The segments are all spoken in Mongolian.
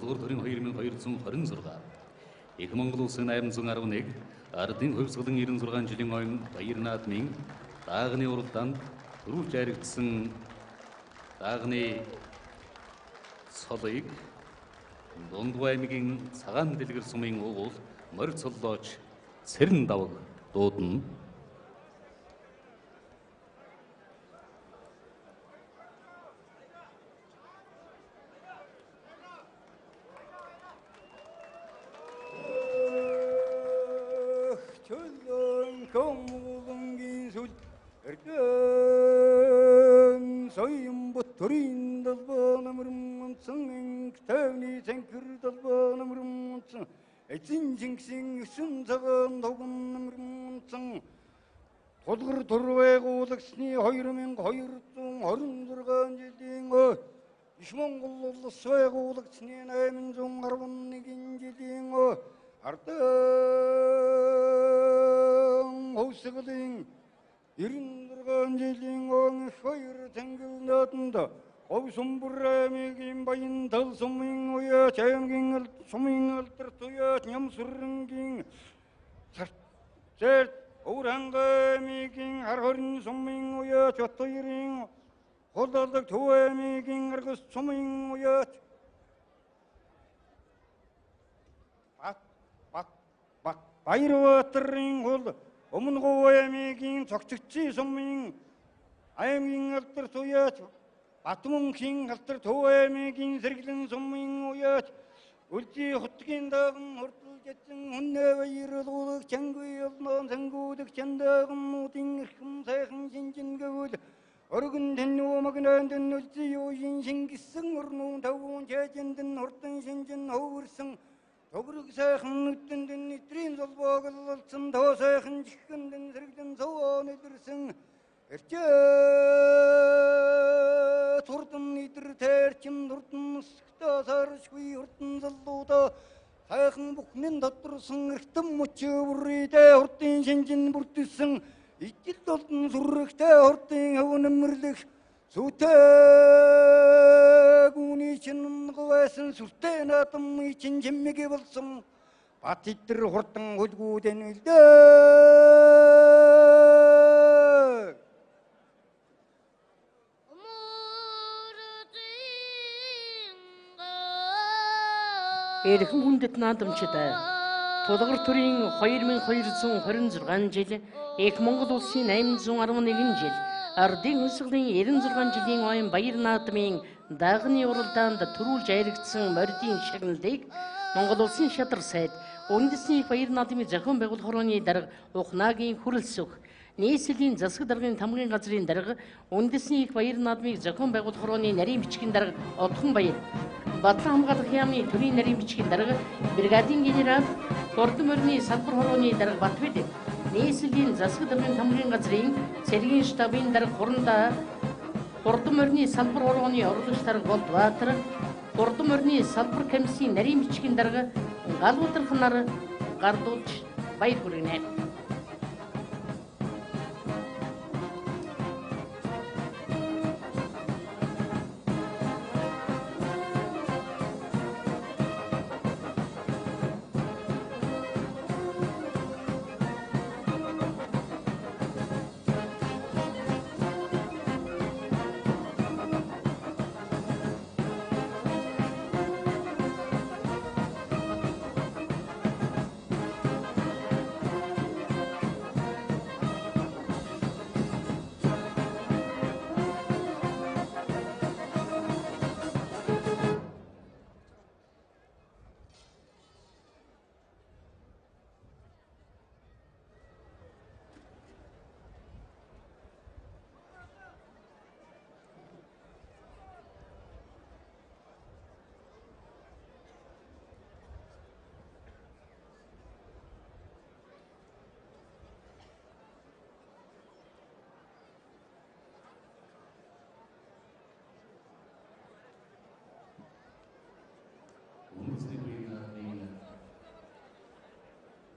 Долгор төрийн 2226 их Монгол улсын 811 ардын хувьсгалан 96 жилийн ойн баяр наадмын даагны уралдаанд төрүүлж харигдсан даагны цолыг Дундгой аймгийн цагаан дэлгэр сумын угуул морь цоллооч цэрэн даваг дуудана. Долгор төрвээгуулагсны 2226 жилийн иш Монгол улс байгуулагсны 811 жилийн ардын хувьсгалын 96 жилийн их баяр тэнгэл наадамд говь сумбар аймгийн баян тал сумын уяач аймгийн сумын алдар туяач нямсүрэнгийн царт Өврангаймигийн хархорн сумын уяач Отойрын холдолдог Төвэмигийн аргас сумын уяач Баярбаатарын хол Өмнөгөвэмигийн цогцогчийн сумын аймгийн алдар туяач Батмунхийн алдар Төвэмигийн сэргэлэн сумын уяач Үлжи хотгийн даган Ятсан хүннээ баярлуулах чангүй олноон сангуудаг чандаагнуудын эрхэм сайхан шинжин гэвэл оргон тэнүү магнаан тэнүүлзи юуин шингэсэн орнуун тавуун чэжэндэн хурдан шинжин хөвөрсөн тогрог сайхан нүттэн нэтрийн золбооглолцсон тоо сайхан чихэндэн сэргэлэн соон эдэрсэн эрчээ турдан нитэр тээрчим турдан өсгтөө саршгүй хурдан заллуудаа сайхан бүхнэн доторсон эртэн мөчөөрийдээ хурдын шинжин бүрдсэн ижил толдон сүрэгтэй хурдын хөвнөмөрлөх сүтэй гүний чин говэсэн сүртэй наадам чин чиммэг болсон бат итэр хурдан хөлгүүдэн үлдээ Эрхэм хүндэт наадамчид Долгор төрийн 2226 жил их Монгол улсын 811 жил ардын хувьсгалын 96 жилийн ойн баяр наадмын даагны уралдаанд төрүүлж харигдсан мордын шагналыг Монгол улсын шадар сайд үндэсний их баяр наадмын зохион байгуулах хорооны дарга Ухнагийн хүрэлцэх нийслэлийн засаг даргын тамгын газрын дарга үндэсний их баяр наадмыг зохион байгуулах хорооны нарийн бичгийн дарга Одхон баяр Батлан хамгаалах яамны төрийн нарийн бичгийн дарга бригадын генерал Хурдан морины салбар хорооны дарга Батбэл нийслэлийн засаг даргын тамгын газрын цэргийн штабын дарга Хурандаа Хурдан морины салбар хорооны орлогч дарга Болдбаатар Хурдан морины салбар комиссийн нарийн бичгийн дарга Галбатар ханаар гардуулж баяр хүргэнэ.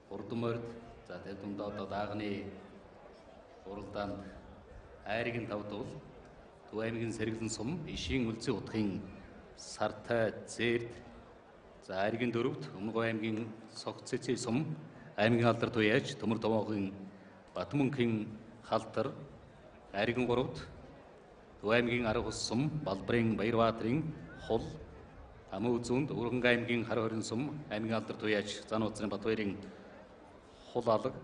Хурдан морьд за тэдүнд одоо даагны уралдаанд айргийн тавдвал Төв аймгийн сэргэлэн сум ишийн үлзий утгын сартай зээрд За Аригийн 4-т Өмнөговь аймгийн Согцэцээ сум, аймгийн алдар туяаж Төмөр Товоогийн Батмөнхийн халтар, Аригийн 3-т Төв аймгийн Арга ус сум, Балбарын Баярбаатрын хул, Амын үзүүнд Өргөн аймгийн Хар хорин сум, аймгийн алдар туяаж Зануудзын Батбаярын хул алга.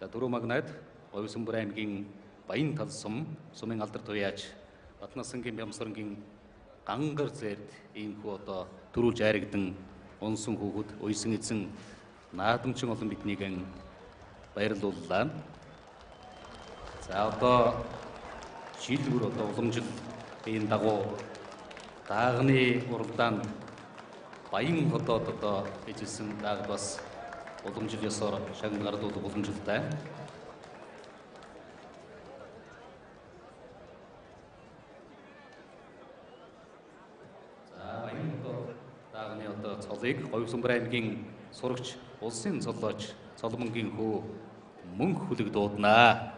За Дөрөв магнайд Говьсүмбэр аймгийн Баян тал сум, сумын алдар туяаж Батнасангийн Бямсрангийн гангар зээрд иймхүү одоо төрүүлж айрагдан унсан хүүхэд уйсан эзэн наадамчин олон биднийг баярлууллаа. За одоо шийдвэр одоо уламжил энэ дагуу даагны уралдаанд Баян хотод одоо эзэлсэн даагд бас уламжил ёсоор шагнал гардуулах уламжилтай. Цолыг Говьсүмбэр аймгийн сурагч улсын цоллооч Цолмонгийн хөө мөнх хүлэг дууднаа.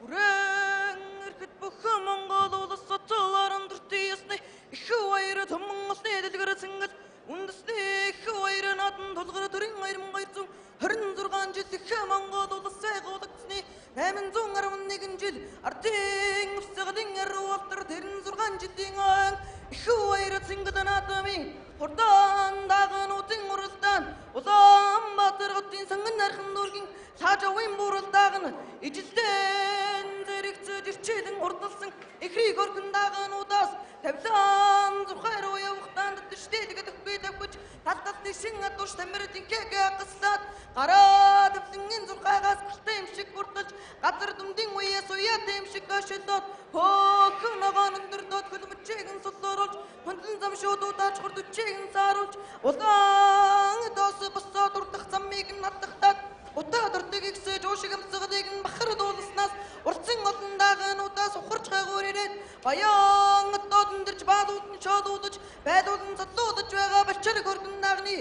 Үрэн эрхэт бүхэн Монгол улс социаларын дуртийсны их баяр төмөн усны дэлгэр цэнгэл үндэсний их баяр наадмын тулгар төрийн 2226 жил их Монгол улсыг гудагцны 811 жил ардын усгадын арвалтар тэрэн 6 жилийн их баяр цэнгэл наадмын Хурдан дагнуудын уралдаан Улаанбаатар хотын санган нархан дүүргийн цаажавын буралдаан ижилдэн зэрэгцэж ирчээдэн хурдалсан ихрийг оргон дагнуудаас тавилан зүхэр уявхтанд төштэйдэг төгбий тавьж талдал дэшин атуш тамирын кэгэ гасаад гараа тавлын зурхаагаас гэртэм шиг хурдалж газар дүмдийн уяас уяа тэм шиг гашилдод хөөх ногоон өндөрдод хөлмөчээгэн суллууруулж хүндлэн зам шуудуудаач хурдчээгэн сааруулж улаан дос босоо дурдах замыг надтахтаад утаа дурдыг ихсэж уушиг амсгалыг бахар дуулснаас урцэн олон даагануудаас ухарч гайгуур ирээд баян отод өндөрч баадууд нь шоодуудаж байдуулан цодлуудаж байгаа бачир хөргөн даагны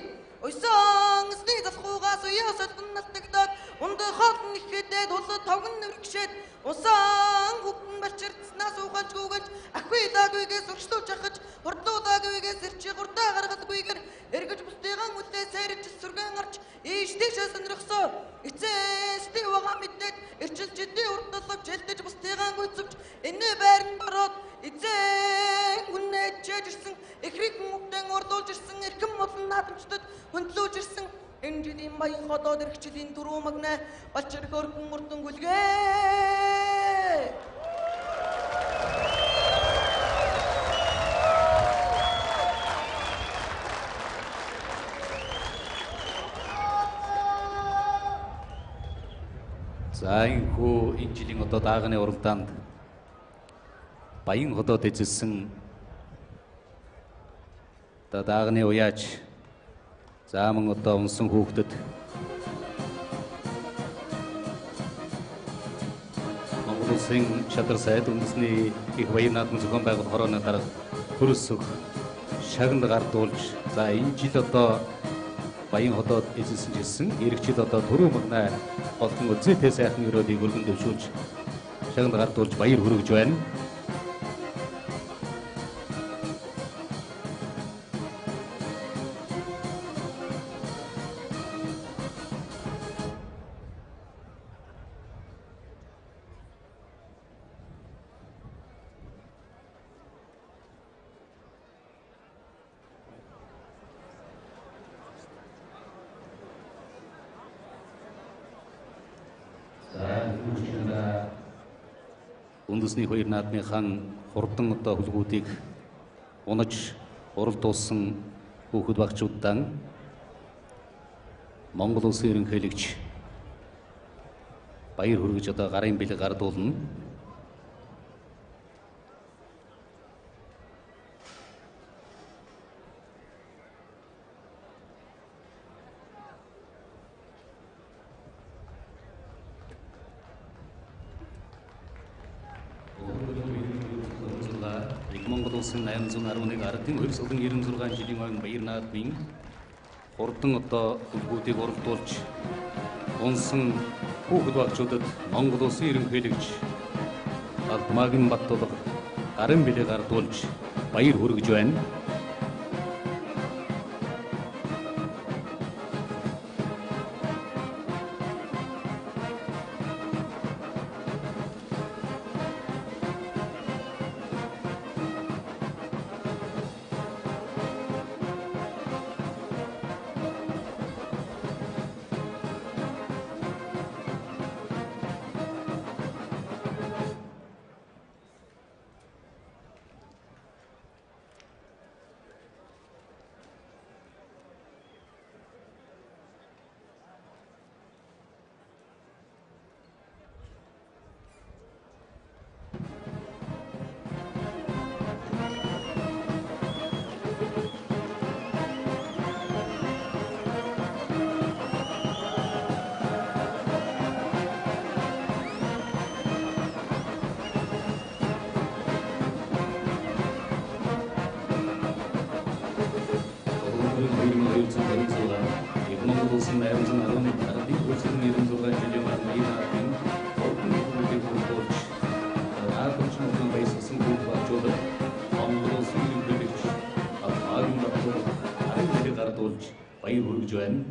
уйсан сны засгуугаас уяасад настагдаад ундаа хоолн ихэдээд улад тавган нүргшээд усан хүүхэн бачирцнаас ухаж гүгэж ахви даагүйгээс өршлүүлж ахаж хурдлуу даагүйгээс ирчи гурдаа гаргадгүйгээр эргэж бустыган үлдээ сэрж сүргэн арч ийштэйшээ сонирхсоо эцэстэй байгаа мэдээд эрчилжидээ урдалж хэлдэж бустыган гүйцвч энэ байранд ороод эзэн хүнээчэж ирсэн эхрэг мөвдөн ордуулж ирсэн эрхэм олон наадамчдад хөндлөөж ирсэн энэ жилийн Баян хотод эрхчлийн дөрөв магнаа бачир хөргөн урдан гүлгээ. За энэ жилийн одоо даагны уралдаанд Баян хотод эзэлсэн одоо даагны уяаж зааман одоо унсан хүүхдэд Монгол улсын чадвар сайд үндэсний их баяр наадмын зохион байгуулалт хорооны дарга хөрс өх шагнал гардуулж за энэ жил одоо Баян хотод эзэлсэн жилсэн эрэгчид одоо төрөө магнаа олон үзээтэй сайхан өрөөдийг өргөн дэвшүүлж шагнал гардуулж баяр хүргэж байна. Үндэсний баяр наадмынхан хурдан одоо хөлгүүдийг унаж уралдуулсан хүүхэд багчуудаа Монгол улсын ерөнхийлөгч баяр хүргэж одоо гарын бэлэг гардуулна. Монгол улсын 811 ардын хөлсөлөн 96 жилийн ойн баяр наадмын хурдан одоо хөлгүүдийг уралдуулж унсан хүүхэд багчуудад Монгол улсын ерөнхийлөгч Алтмаагийн Баттулга гарын бэлэг гардуулж баяр хүргэж байна. улсын аймзан 10 ардын хөлсөдөн 96 жилийн баяр наадмын ордын хөлийг бүрдүүлж наадмын олон баясгсан бүх бачуудад Монгол улсын иргэншилж аваагийн батлуу арын хэрэг гардуулж баяр хүргэж байна.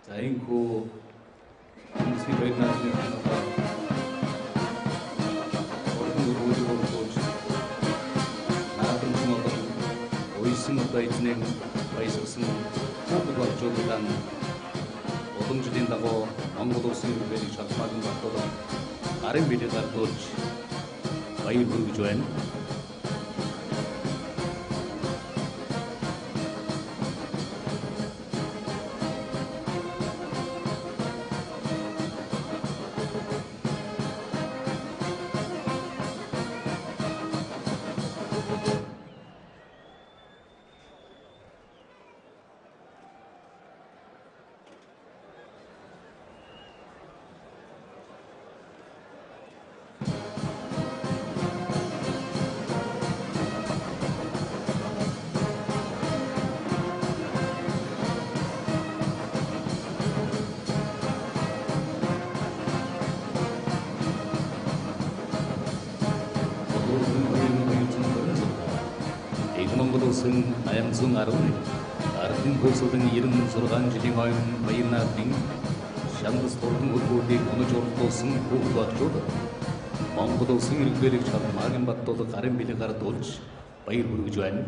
За энэхүү үндэсний баяр наадмын хамгаалалт Уйсан байцныг баясгасан бүх болжуудаа улам жилийн дагуу Монгол улсын иргэншилж шалмаагийн батлуулах арын билэг гардуулж баяр хүргэж байна. Монгол улсын аймзан 11 ардын хөлсөдөн 96 жилийн ойн баяр наадмын шандас турдан хөлбөрийг онож уралдуулсан бүх багчууд Монгол улсын иргэншилж шалмаагийн батлуулах арын билэг гардуулж баяр хүргэж байна.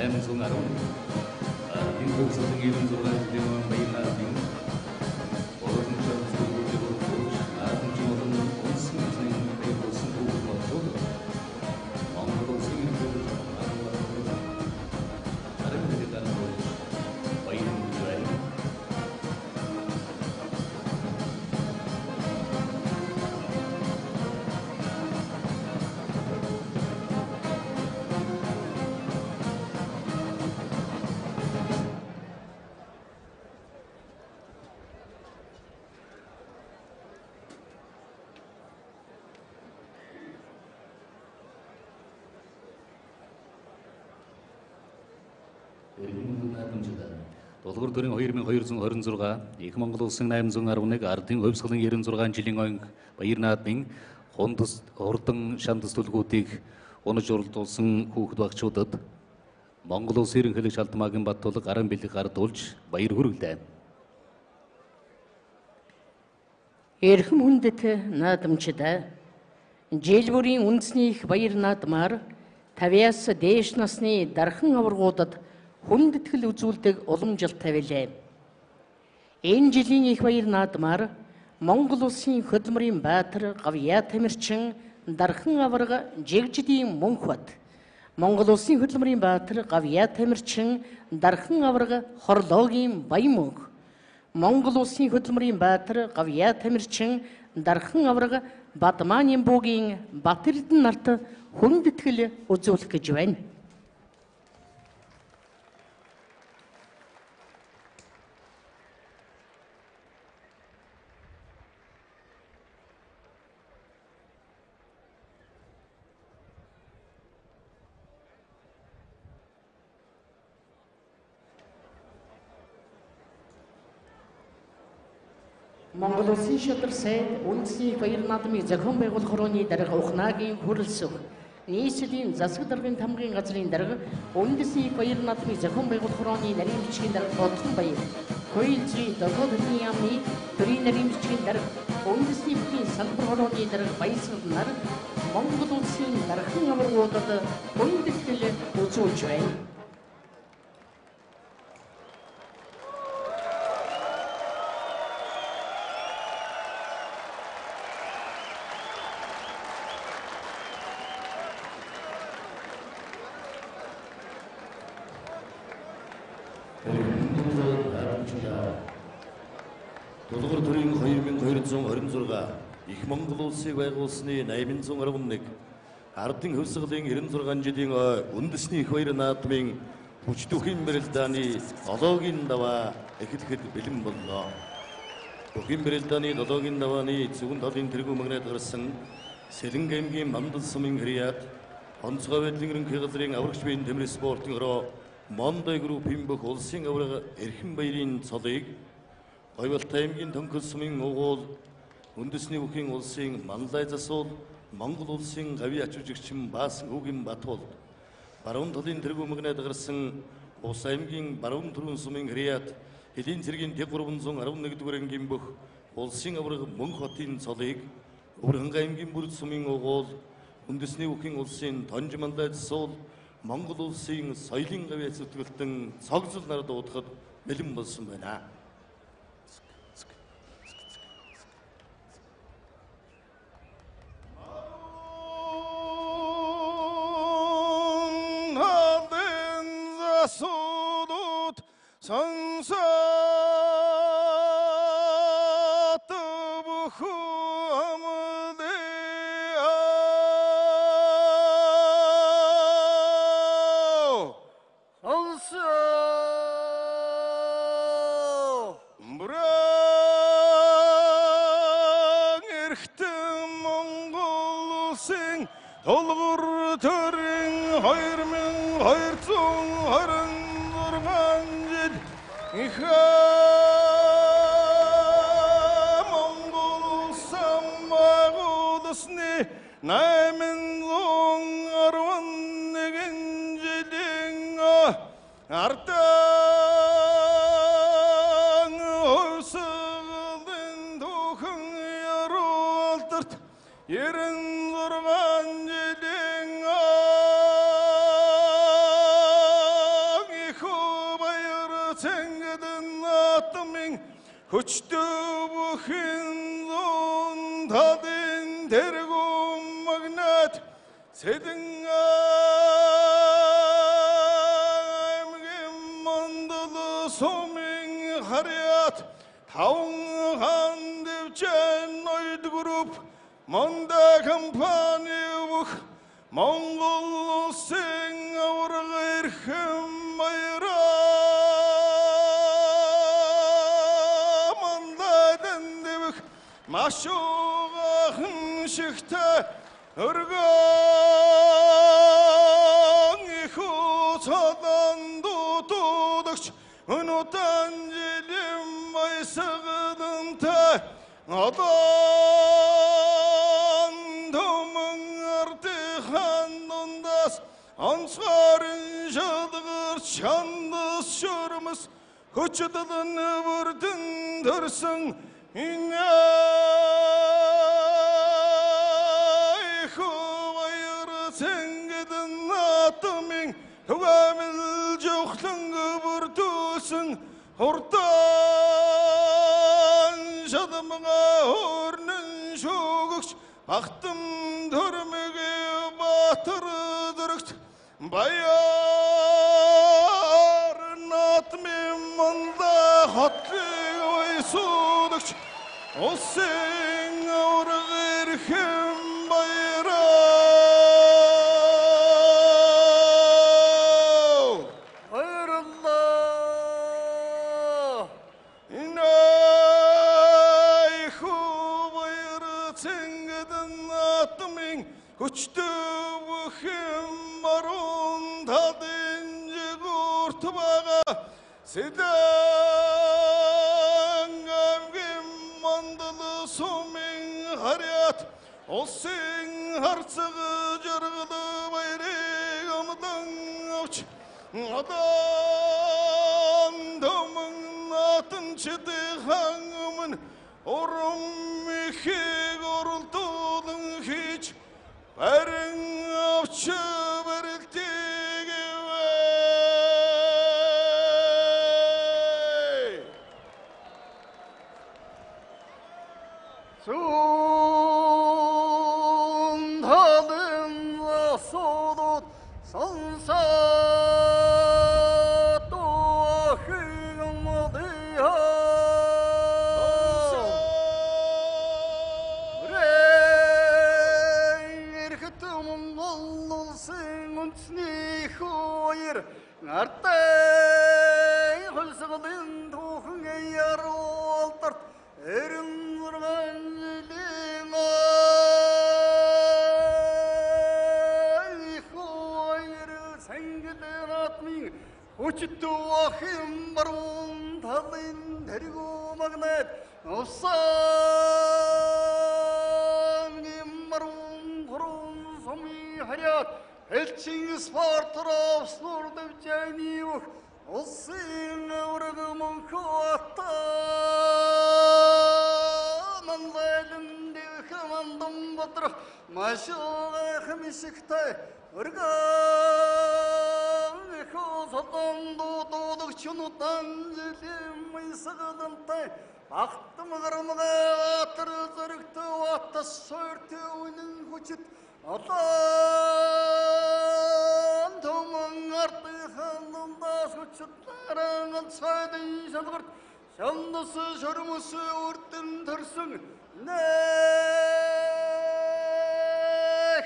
аймзан 10 ардын хөлсөдөн 96 жилийн баяр наадмын ордын шалмаагийн батлуулах наадмын олон улсын иргэншилж баяр болсон бүх болжууд Монгол улсын иргэншилж арын билэг гардуулж баяр хүргэж байна. Долгор төрийн 2226 их Монгол улсын 811 ардын хувьсгалын 96 жилийн ойн баяр наадмын хундас урдан шандас түлгүүдийг унаж уралдуулсан хүүхэд багчуудад Монгол улсын иргэншилж шалмаагийн батлуулах арын билэг гардуулж баяр хүргэлээ. Эрхэм хүндэт наадамчдаа жил бүрийн үндэсний их баяр наадмаар 50-аас дээш насны дархан аваргуудад хүндэтгэл үзүүлдэг уламжлалт тавилаа. Энэ жилийн их баяр наадмаар Монгол улсын хөдөлмөрийн баатар Гавьяа Тамирчин дархан аварга жигжидийн мөнх бат Монгол улсын хөдөлмөрийн баатар Гавьяа Тамирчин дархан аварга хорлоогийн баян мөнх Монгол улсын хөдөлмөрийн баатар Гавьяа Тамирчин дархан аварга Бадмаанийн буугийн Бат Эрдэнэ нарт хүндэтгэл үзүүлэх гэж байна. Монгол улсын шадар сайд үндэсний баяр наадмын зохион байгуулах хорооны дарга ухнаагийн хүрэлцэх нийслэлийн засаг даргын тамгын газрын дарга үндэсний баяр наадмын зохион байгуулах хорооны нарийн бичгийн дарга Бодхон баяр Хоёрын долоод хөдөлгөөний яамны төрийн нарийн бичгийн дарга үндэсний бүхий салбар хорооны дарга баясгал нар Монгол улсын дархан аваргуудад хүндэтгэл үзүүлж байна. Долгор төрийн 2226 их Монгол улсыг байгуулсны 811 ардын хөвсгөлийн 96 жилийн үндэсний их баяр наадмын хүчтүхийн барилдааны 7-гийн даваа эхлэхэд бэлэн боллоо. Бүхий барилдааны 7-гийн давааны зөвхөн талын тэргүү магнайд гарсан Сэлэнг аймгийн Мандал сумын хрият онцгой байдлын ерөнхий газрын аврагч биеийн тэмрээ спортын хороо Мондой группийн бүх улсын авраг эрхэм баярын цолыг Хоёвалт аймгийн Тонкол сумын угуул үндэсний бүхий улсын Манлай засуул Монгол улсын гавьяа ачуужигчин Баасан хүүгийн Батуул баруун талын тэргүү магнайд гарсан Ус аймгийн баруун түрүүн сумын хрият Хэлийн цэргийн 311-р ангийн бүх улсын авраг Мөнх хотын цолыг Өвөрхөн аймгийн Бүрд сумын угуул үндэсний бүхий улсын Тонж Манлай засуул Монгол улсын соёлын гавьяа зүтгэлтэн цогцол нар дуудахад бэлэн болсон байна. Долгор төрийн 2226 жил их Монгол улсын байгуулсны 811 жилийн ардын хөвсгөлийн түүхэн яруулдарт 96 жилийн их баяр цэнгэдэн наадмын хүчтэй бүхэн зүүн талын тэргүү магнайд Сэлэнг аймгийн Мандал сумын хрият 5 хаан дэвчэн ноёд групп Монда компани бүх Монгол улсын авраг эрхэм баяраа Мондайдан дэвх маш угахан шигтэй өргөн их уцадан дутуудагч өнөтан жилийн баясгалантай Ansgarın şadıgır şandız şurumuz Koçadalın vurdun dursun İnne Huyur sengedin atımın Hüvamil çoğlun vurdusun Hortan şadımına hurnun şoğuş Baktım durmüge batırıdırıkt Bayar natmim manda hatlı oysudukç O sen avrak erkem bayrağı Hayrallah İnay hu bayır çengeden natmim Uçtu bukhim marun tadinci kurtubağa Sidang avgim manda сумын харят улсын харцаг жаргал баярыг амдан авч адан домын атын чидхан өмнө урам ихийг оролдуулан хийж барин авч барилтыг 순하는 소도 선사도 흥어대하 그래 이렇게 뜨면 생운치니 후일 날때 헐서거든 도흥의 야로떨 에른 우치도 힘 바른 달린 데리고 막내 없상님 바른 그런 소미 하랴 엘칭 스파르트라 스노르드자니우 오싱 오르그먼 코았다 만발은 데크만 동바트라 마쇼가 хмисиктай өргөө сотондо дуудах чунутан жилим сагадантай бахтам гармага атар зөрөгтө атас сойртө үнэн хүчит атан томон арты ханданда сүчтаран цайдын шалгырт шандысы шөрмөсө өртөн төрсөн нэ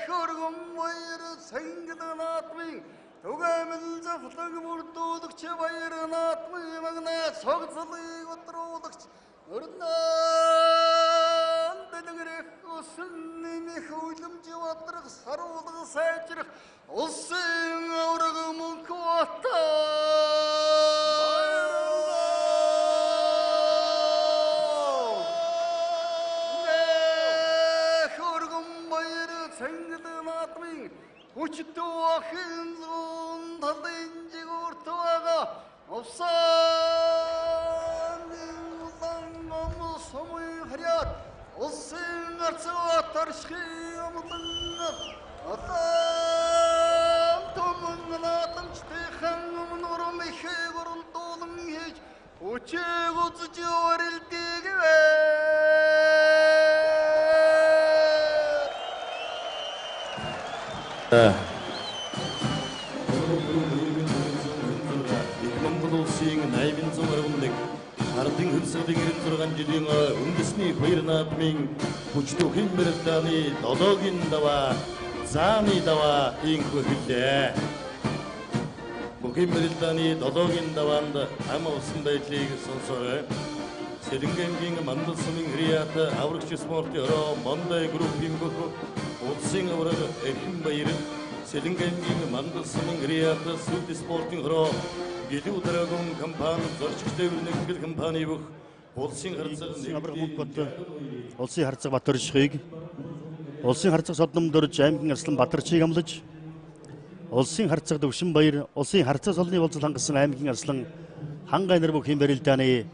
хөргөн баяр сэнгдэн атмын түгэмэл зафлаг бүрдүүдөгч баярын атмын магнат согцлыг өтрүүдөгч өрнөн дэнгэрэх өсөнний хүлэмж ватрах саруудаг сайжрах улсын өрөг мөнхө ата Учту ахинзун талдинжи уртуага опсан ном сомой харят улсын арцаа таршхи амтан атан томнатан чтэхан нурум ихэ гурулдуулан хийж учиг үзэж өрөлдөг Монгол улсын наадмын зурганд ардын хөлсөдийн 96 жилийн үндэсний хоёр наадмын хүчтэй хэмбэрэлтаны долоогийн даваа зааны даваа инхүү хэллээ. Бүхэмбэрэлтаны долоогийн даваанд ам усан байдлыг сонсоорой. Сэлэнгийн мандал сумын хрият аврагч спортын ороо Мондай группийн бүх улсын авраг эрхэм баяр Сэлэнгийн мандал сумын хрият сүлд спортын ороо гэлүү драгон компани зорчигчтой нэгтгэл компани бүх улсын харцаг авраг мөнгөд улсын харцаг Батөршхийг улсын харцаг Содном дөрж аймгийн арслан Бадарчийг амлаж улсын харцаг Дөвшин баяр улсын харцаг солны болцол хангасан аймгийн арслан хангай нар бүх хэмбэрэлтаны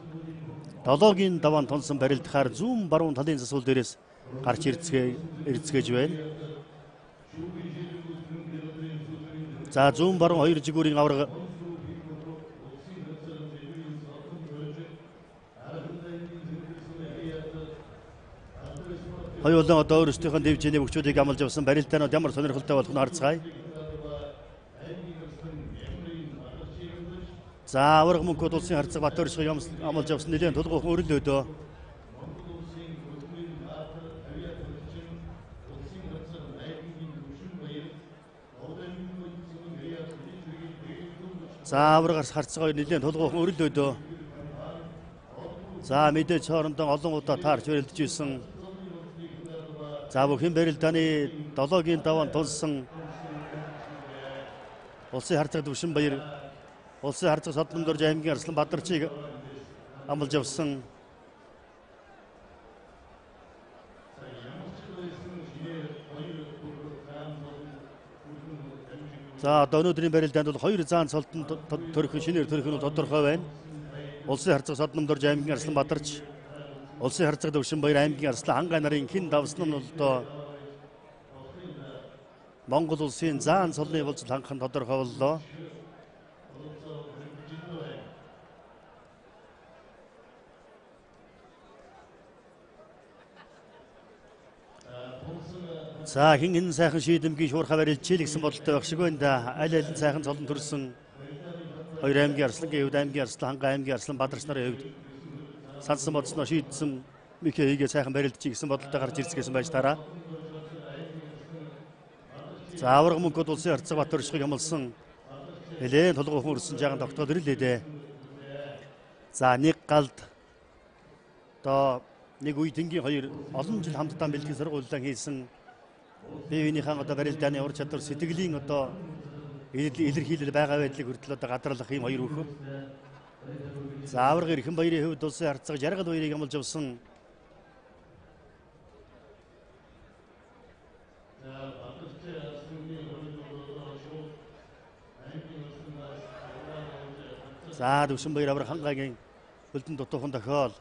долоогийн даваан тонсон барилдахаар зүүн баруун талын засвал дээрээс гарч ирцгээж байна. За зүүн баруун хоёр жигүүрийн авраг хоёулаа одоо өөрсдийнхөө дэвжээний бүгчүүдийг амлаж авсан барилдаанууд ямар сонирхолтой болох нь харцгаая. За авраг мөнгөд улсын харцаг Батөршхийг амлаж авсан нэлээд тулгуухан өрөл өдөө. За авраг харцаг хоёр нэлээд тулгуухан өрөл өдөө. За мэдээж хоорондоо олон удаа таарч барилдаж ирсэн. За бүхэн барилдааны долоогийн даваан тулсан улсын харцаг Дөвшин баяр улсын харцаг Содном дөрж аймгийн арслан Бадарчийг амлаж авсан За одоо өнөөдрийн барилдаанд бол 2 заан цолтон төрөх шинээр төрөх нь тодорхой байна. Улсын харцаг Содномдорж аймгийн Арслан Бадарч, улсын харцаг Өвшинбаяр аймгийн Арслан Хангай нарын хэн давсан нь бол одоо Монгол улсын заан цолны болцол хангах нь тодорхой боллоо. За хин энэ сайхан шийдэмгийн шуурхай барилж чийл гэсэн бодолтой байх шиг байна да. Аль аль нь сайхан цолон төрсөн 2 аймгийн Арслангийн хувьд аймгийн Арслан Хангай аймгийн Арслан Бадарч нарын хувьд сансан бодсноо шийдсэн михэ хийгээ сайхан барилдчих гэсэн бодолтой гарч ирсэн байж тараа. За авраг мөнгөд улсын харцаг Батөршгийг хамлсан нэлээд тулгуур өрсөн жаахан тогтоол ирлээ дээ. За нэг галд одоо нэг үе тэнгийн 2 олон жил хамтдаа бэлтгэн сургуулиудан хийсэн биеийнхээ одоо барилдааны ур чадвар сэтгэлийн одоо илэрхийлэл байгаа байдлыг хүртэл одоо гадарлах юм 2 хөх. За авраг Эрхэн баярын хувьд улсын харцаг Жаргал баярыг хамлж авсан за Өвшинбаяр авраг Хангайгийн хөлдөн дутуухан тохиол.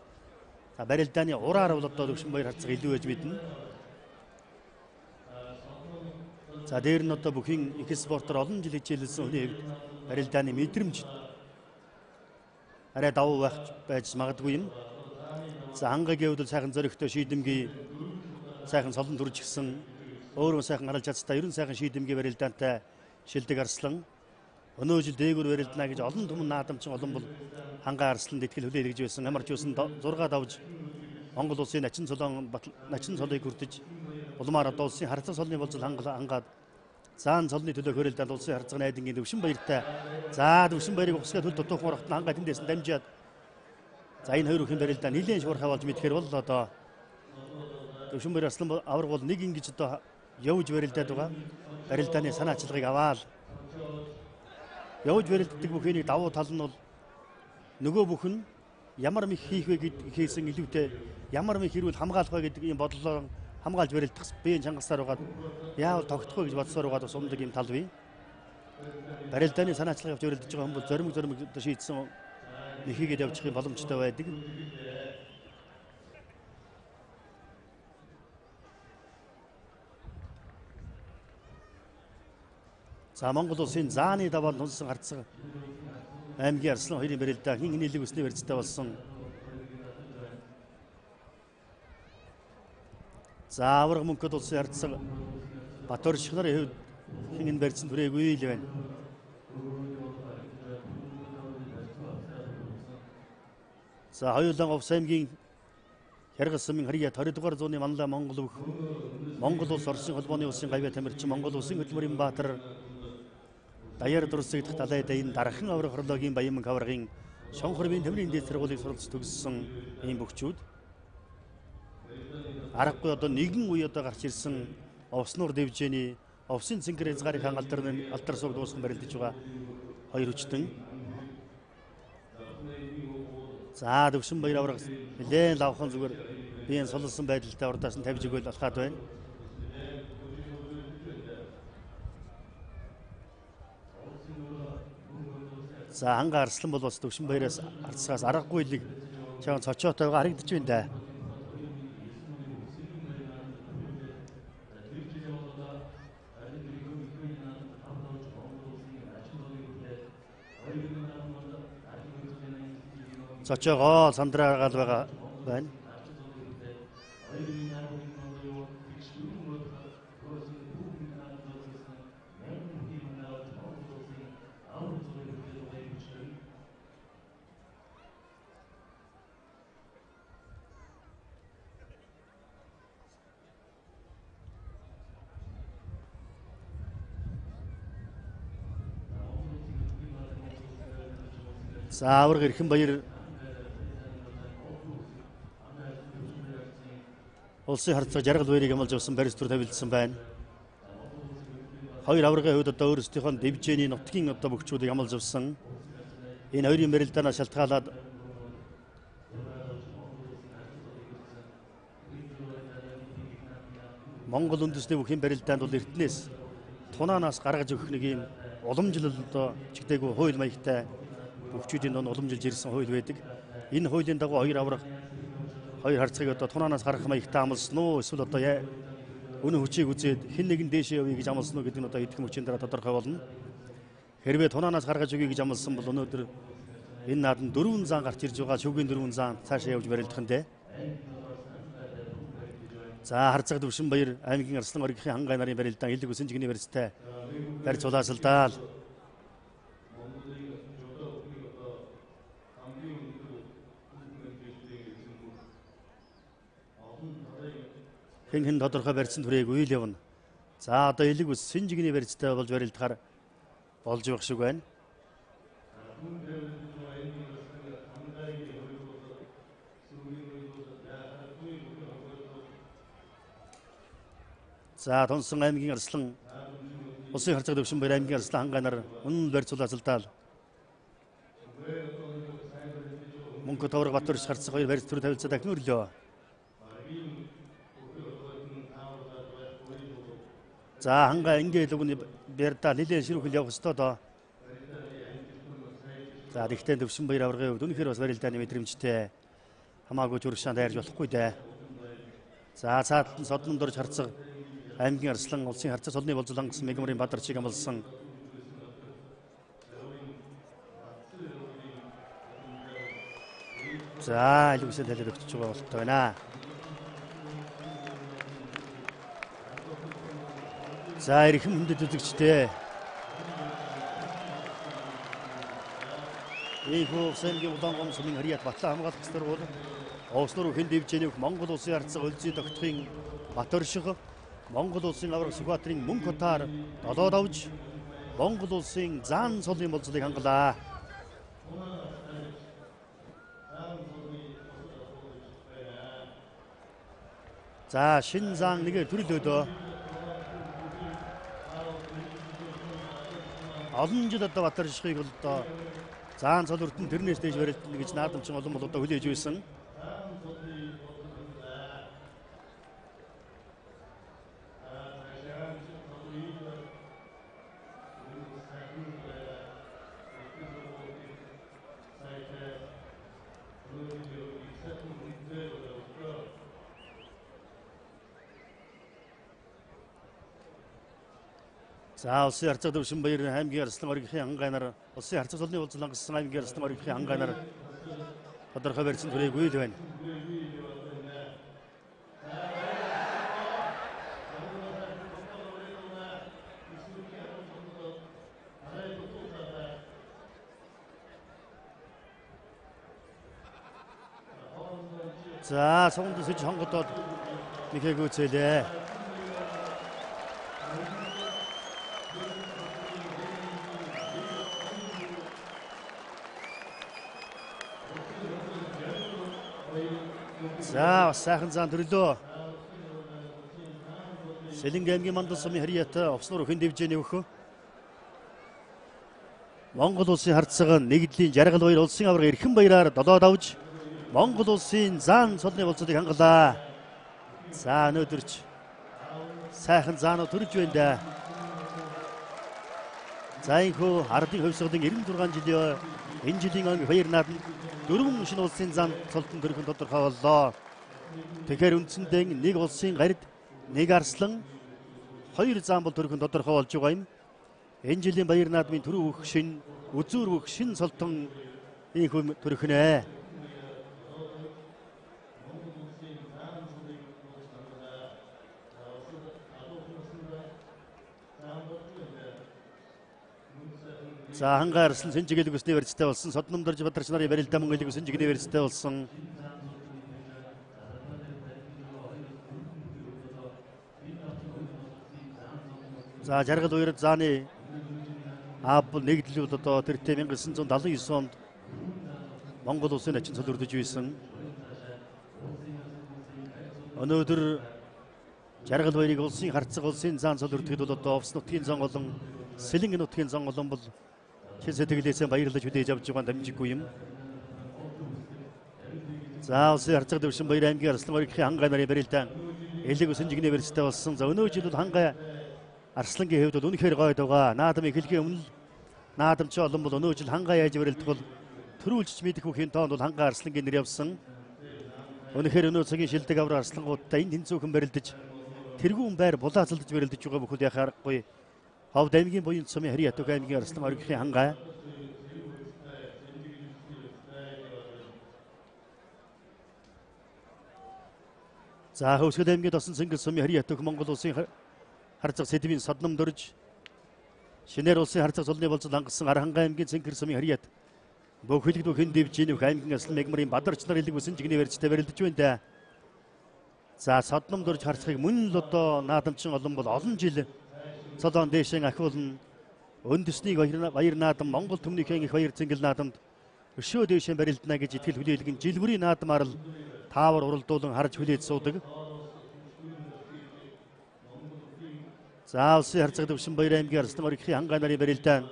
За барилдааны ураар бол одоо Өвшинбаяр харцаг илүү байж мэднэ. За дээр нь одоо бүхэн их спортоор олон жил хичээлсэн хүний хувьд барилдааны мэдрэмж арай давуу байж магадгүй юм. За Хангайгийн хувьд сайхан зөрөгтэй шийдэмгий сайхан солон төрж гисэн өөрөө сайхан гаралж чадстай ерөн сайхан шийдэмгий барилдаантай шилдэг Арслан. Өнөө жил дээгүүр барилдана гэж олон түмэн наадамчин олон бол Хангай Арсланд итгэл хүлээлгэж байсан. Ямар ч үсэн 6 давж Монгол улсын начин цолыг хүртэж улмаар одоо улсын харцаг солны болцол хангаад заан цолны төлөө хөрөлдөнд улсын харцаг найдангийн Өвшинбаяртай за Өвшинбаярыг ухсгаад хөл дутуухан орохт Хангай тэндээс дамжаад за энэ 2 бүхэн барилдаа нэлээд шуурхай болж мэдхээр бол одоо Өвшинбаяр Арслан авраг бол нэг ингэж одоо явж барилдаад байгаа. Барилдааны санаачлагыг аваад явж барилддаг бүхнийг давуу тал нь бол нөгөө бүхэн ямар мэх хийх вэ гэхээсэн илүүтэй ямар мэх хэрүүл хамгаалах вэ гэдэг ийм бодлоо хамгаалж барилдах биеийн чангалсаар байгаад яавал тогтох вэ гэж бодсоор байгаад бас умдаг ийм тал бий. Барилдааны санаачлага явж барилдаж байгаа хүн бол зоримог шийдсэн нэхийгээд явчих юм боломжтой байдаг. За Монгол улсын зааны даваал тунсан харцаг аймгийн Арслан 2-ын барилдаа хин нийлэг өсний барьцтай болсон. За авраг мөнгөд улсын харцаг Батөрш нарын хувьд хин энэ барьцсан түрээгүй л байна. За хоёулаа Овс аймгийн Хяргас сумын харьяа 20 дугаар зууны манлай Монгол улс Оросын холбооны улсын гавьяа тамирчин Монгол улсын хөдөлмөрийн баатар даяар дурсагдах далай дайн дархан авраг хорлоогийн Баян аврагын шонхорвийн тэмрийн дээд сургуулийг суралц төгссөн ийм бөхчүүд аргагүй одоо нэгэн үе одоо гарч ирсэн Овснуур дэвжээний Овсын цэнгэр хязгаарынхаа алдар сууг дуусган барилдаж байгаа 2 хүчтэн. За Өвшинбаяр авраг нэлээд лавхан зүгээр биеийн солилсон байдалтай урдаас нь тавьж өгөөл алхаад байна. За Хангай Арслан бол бас Өвшинбаяраас арцгаас аргагүй лиг чаан цочоотойгоо харагдаж байна да. Цочоогоо сандраагаал байгаа байна. За авраг Эрхэнбаяр улсын харцаг Жаргал баярыг хамлж авсан барьц төр тавилдсан байна. 2 аврагын хувьд одоо өөрсдийнхөө дэвжээний нутгийн одоо бөхчүүдийг хамлж авсан. Энэ 2-ын барилдаанаас шалтгаалаад Монгол үндэсний бүхэн барилдаанд бол Эрдэнэс тунаанаас гаргаж өгөх нэг юм уламжлал одоо чигтэйгүү хууль маягтай өвчүүдийн донд уламжилж ирсэн хууль байдаг. Энэ хуулийн дагуу хоёр харцгийг одоо тунаанаас гаргах маягтай амлсан уу эсвэл одоо өнөө хүчийг үзээд хэн нэгэн дээшээ явъя гэж амласан уу гэдэг нь одоо эдгээр мөчийн дараа тодорхой болно. Хэрвээ тунаанаас гаргаж өгье гэж амласан бол өнөөдөр энэ наадам 4 зан гарч ирж байгаа. Шүүгийн 4 зан цаашаа явж барилдах нь дээ. За харцаг Төвшинбаяр аймгийн Арслан оргийнхын хангай нарын барилдаан Илэг Үсэн жигний барьцтай барьц улаасалдаал. Хэн тодорхой барьцсан түрээг үйл явна. За одоо Илэг Үсэн жигний барьцтай болж барилдахаар болж явах шиг байна. За Тонсон аймгийн Арслан улсын харцаг Төвшинбаяр аймгийн Арслан хангай нар үнэн барьц улаасалдаал. Мөнхөд Товрог Батөрч харцаг хоёр барьц төр тавилцаа дахин өрлөө. За хангай ингээд өгний бэрдаа нэлээд ширүүхэл явах ёстой доо. За тэгтээ Төвшинбаяр аваргын хувьд үнэхээр бас барилдааны мэдрэмжтэй хамаагүй зүрхшаан дайрж болохгүй дээ. За цаатан содном дорж харцаг аймгийн Арслан улсын харцаг солны болзол хангасан Мегмарын Бадарчиг амлсан. За Илэг Үсэн талаар өгч байгаа болтой байна. За эрхэм хүндэт үзэгчтэй. Ийхүү Сэнгийн Улаангом сумын Хариат Батлан хамгаалах ёстой бол Овснор хэн дэвжээнийх Монгол улсын харцаг өлзий тогтохын Батөршиг Монгол улсын авраг Сүхбаатарын мөн хотоор долоод авж Монгол улсын заан солын болцлыг хангалаа. За шин заан нэгэ төрлөөдөө олон жил одоо Батөршигыг бол одоо заан цол өртөн тэрнээс дэж барилдана гэж наадамчин олон бол одоо хүлээж байсан. За улсын харцаг Төвшинбаяр аймгийн Арслан оргийнхын хангай нар улсын харцаг солны болзол хангасан аймгийн Арслан оргийнхын хангай нар тодорхой барьсан түрээг үйл байна. За сонгонд сүж хонгодод нэхэг үзэлээ. За сайхан зан төрлөө. Сэлэнг аймгийн Мандал сумын Хариат Овснор хэн дэвжээний өхөө. Монгол улсын харцаг нэгдлийн жаргал баяр улсын авраг эрхэм баяраар долоод авж Монгол улсын заан солны болцлыг хангалаа. За өнөөдөрч сайхан заанууд төрж байна да. За энэхүү ардын хувьсгалын 96 жилийн энэ жилийн он хоёр наадам 4 шинэ улсын зан цолтон төрхөнд тодорхой боллоо. Тэгэхээр үндсэндээ нэг улсын гарид нэг Арслан хоёр зан бол төрхөнд тодорхой болж байгаа юм. Энэ жилийн баяр наадмын түрүү өөх шин үзүүр өөх шин цолтон ийхүү төрхнэ. За хангай Арслан Сэнжигэлэг өсний барьцтай болсон. Содном дорж Бадарч нарын барилдаан мөн Илэг Үсэн жигний барьцтай болсон. За жаргал баярд зааны аав нэгдлүүд одоо тэртээ 1979 онд Монгол улсын ачин цол өрдөж байсан. Өнөөдөр жаргал баярыг улсын харцаг улсын заан цол өрдөхөд бол одоо Овс нутгийн зан болон Сэлэнг нутгийн зан болон бол хэн сэтгэлээсээ баярлаж хүлээж авч байгаа дамжиггүй юм. За улсын харцаг Төвшинбаяр аймгийн Арслан оргийнхын хангай нарын барилдаан Илэг Үсэн жигний барьцтай болсон. За өнөө жил бол хангай Арслангийн хэвд бол үнэхээр гоё байгаа. Наадмын хэлхийн өмнө наадамч олон бол өнөө жил хангаа яаж барилдах бол төрүүлж мэдэх бүхийн тоонд бол хангаа Арслангийн нэр явсан. Өнөөдөр өнөө цагийн шилдэг аврал Арслангуудтай энэ тэнцүүхэн барилдаж тэргүүн байр булаацалдаж барилдаж байгаа бүхэл яхаарахгүй. Ховд аймгийн буян цомын Хари Ятуг аймгийн Арслан оргихийн хангаа. За Хөвсгөл аймгийн Тосон Цэнгэл сумын Хари Ятуг Монгол улсын харцаг сэдвийн содном дөрж шинээр улсын харцаг зулны болцол хангасан Архангай аймгийн Цэнгэл сумын Хари Ят Бөхөлд бүхэн дэвжинөх аймгийн Арслан мегмарын Бадарч нар илэг үсэн жигний барьцтай барилдаж байна да. За содном дөрж харцгийг мөн л одоо наадамчин олон бол олон жил цолон дэшин ахиулна. Үндэсний баяр наадам Монгол төмнийхэн их баяр цэнгэл наадамд өшөө дэшин барилдана гэж итгэл хүлээлгэн жилбэрийн наадмаар л таавар уралдуулан харж хүлээж суудаг. За улсын харцаг дэвшин баяр аймгийн Арслан оргихийн хангаа нарын барилдаан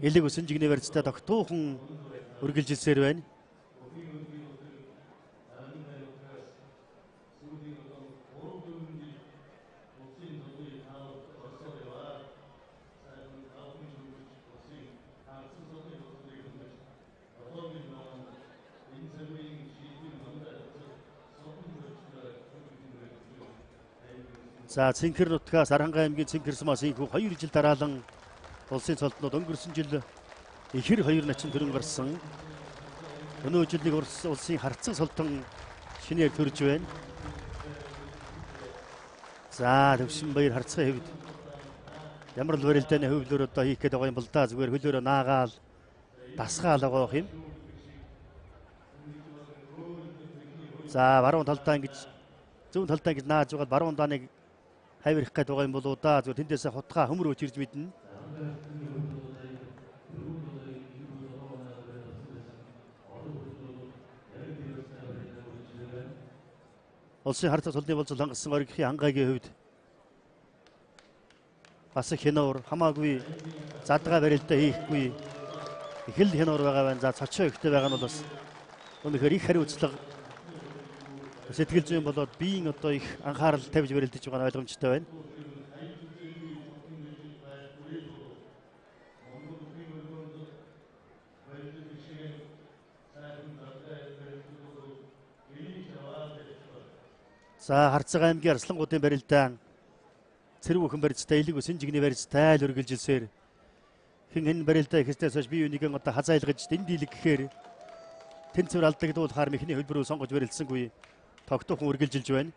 элэг үсэн жигний барьцтай тогтуухан үргэлжилсээр байна. За Цэнхэр нутгаас Архангай аймгийн Цэнхэр сумаас инхүү 2 жил дараалан улсын цолтнууд өнгөрсөн жил ихэр 2 начин төрөн гарсан. Өнөө жилиг улсын харцаг солтон шинээр төрж байна. За төвшин баяр харцгын хэвд ямар л барилдааны хөвлөөр одоо хийх гээд байгаа юм бол да зүгээр хөлөөрөө наагаал дасгаал байгаа юм. За баруун талдаа ингэж зүүн талдаа ингэж нааж байгаа баруун дааныг хайврах гээд байгаа юм болоо да зүгээр тэндээсээ хутгаа хөмрөө чирж мэднэ. Улсын харцаг солны болцол хангасан оргихийн хангаагийн хувьд бас хянуур хамаагүй задгаа барилдаа хийхгүй их л хянуур байгаа байна. За цочоо ихтэй байгаа нь бол бас өнөхөр их хариуцлага сэтгэл зүйн болоод биеийн одоо их анхаарал тавьж барилдаж байгаа нь ойлгомжтой байна. За харцаг аймгийн Арслангуудын барилдаан цэрэг бүхэн барьцтай элэг үсэн жигний барьцтай л үргэлжилсээр хэн барилдаа ихсдээс хойш бие биенийгээ одоо хазайлгаж дэндийлэг гэхээр тэнцвэр алдагдуулахаар мэхний хөлбөрөө сонгож барилдсангүй тогтоохон үргэлжилж байна.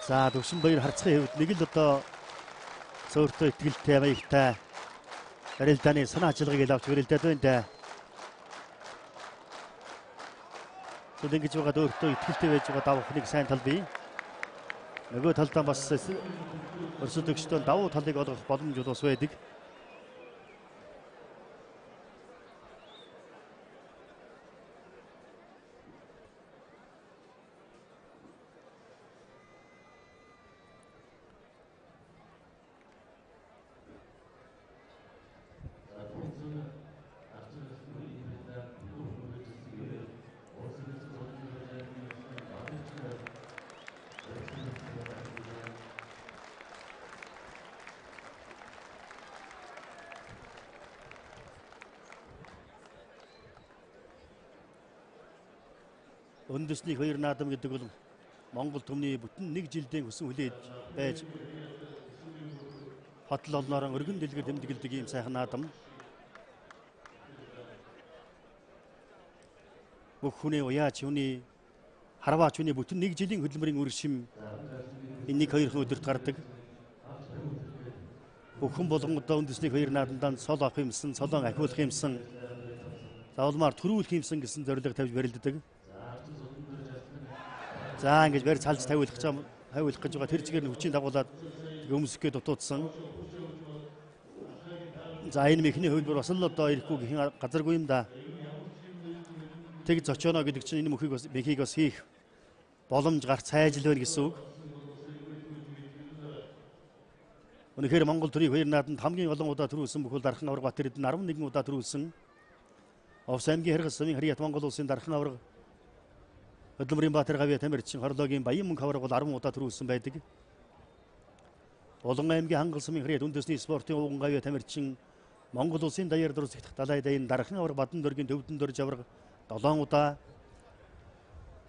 За төвшин баяр харцгын хэвд нэг л одоо цөөртөө ихтгэлтэй маягтай барилдааны санаа ажиллагааг авч барилдаад байна да. Тэгвэл ингэж байгаа өөртөө ихтгэлтэй байж байгаа давхныг сайн тал бий. Нөгөө талдаа бас өрсөлдөгчдөө давуу талыг олгох боломж бас байдаг. Үндэсний хоёр наадам гэдэг бол Монгол төмний бүтэн 1 жилдээ хүсэн хүлээж байж хотл олноор өргөн дэлгэр тэмдэглэдэг ийм сайхан наадам. Бүх хүний уяач хүний харваач хүний бүтэн 1 жилийн хөдөлмөрийн үр шим энэ 1-2 өдөрт гардаг. Бүхэн болгонгодоо үндэсний хоёр наадамдаа сол авах юмсан, солон ахиулах юмсан, заавалмаар төрүүлэх юмсан гэсэн зорилго тавьж барилддаг. За ингэж барьц халж тавиулах гэж байгаа тэр чигээр нь хүчийн дагуулад өмсөх гээд дутуудсан. За энэ мэхний хөлбөр бас л одоо ирэхгүй гэх газаргүй юм да. Тэг зочооно гэдэг чинь энэ мөхийг бас хийх боломж гарц хайжл байна гэсэн үг. Өнөхөр Монгол төрийн хоёр наадамд хамгийн олон удаа төрүүлсэн бүхэл Дархан авраг Бат эрдэнэ 11 удаа төрүүлсэн. Овс аймгийн Харгас сумын Хари Ят Монгол улсын Дархан авраг Хөдөлмөрийн Баатар гавья тамирчин хорлоогийн баян мөнгө хавраг бол 10 удаа төрүүлсэн байдаг. Улан аймгийн Хангал сумын хэрэг үндэсний спортын ууган гавья тамирчин Монгол улсын даяар дурсагт далай дайн дархан авраг Бадан дөргийн төвдөн дөрж авраг 7 удаа.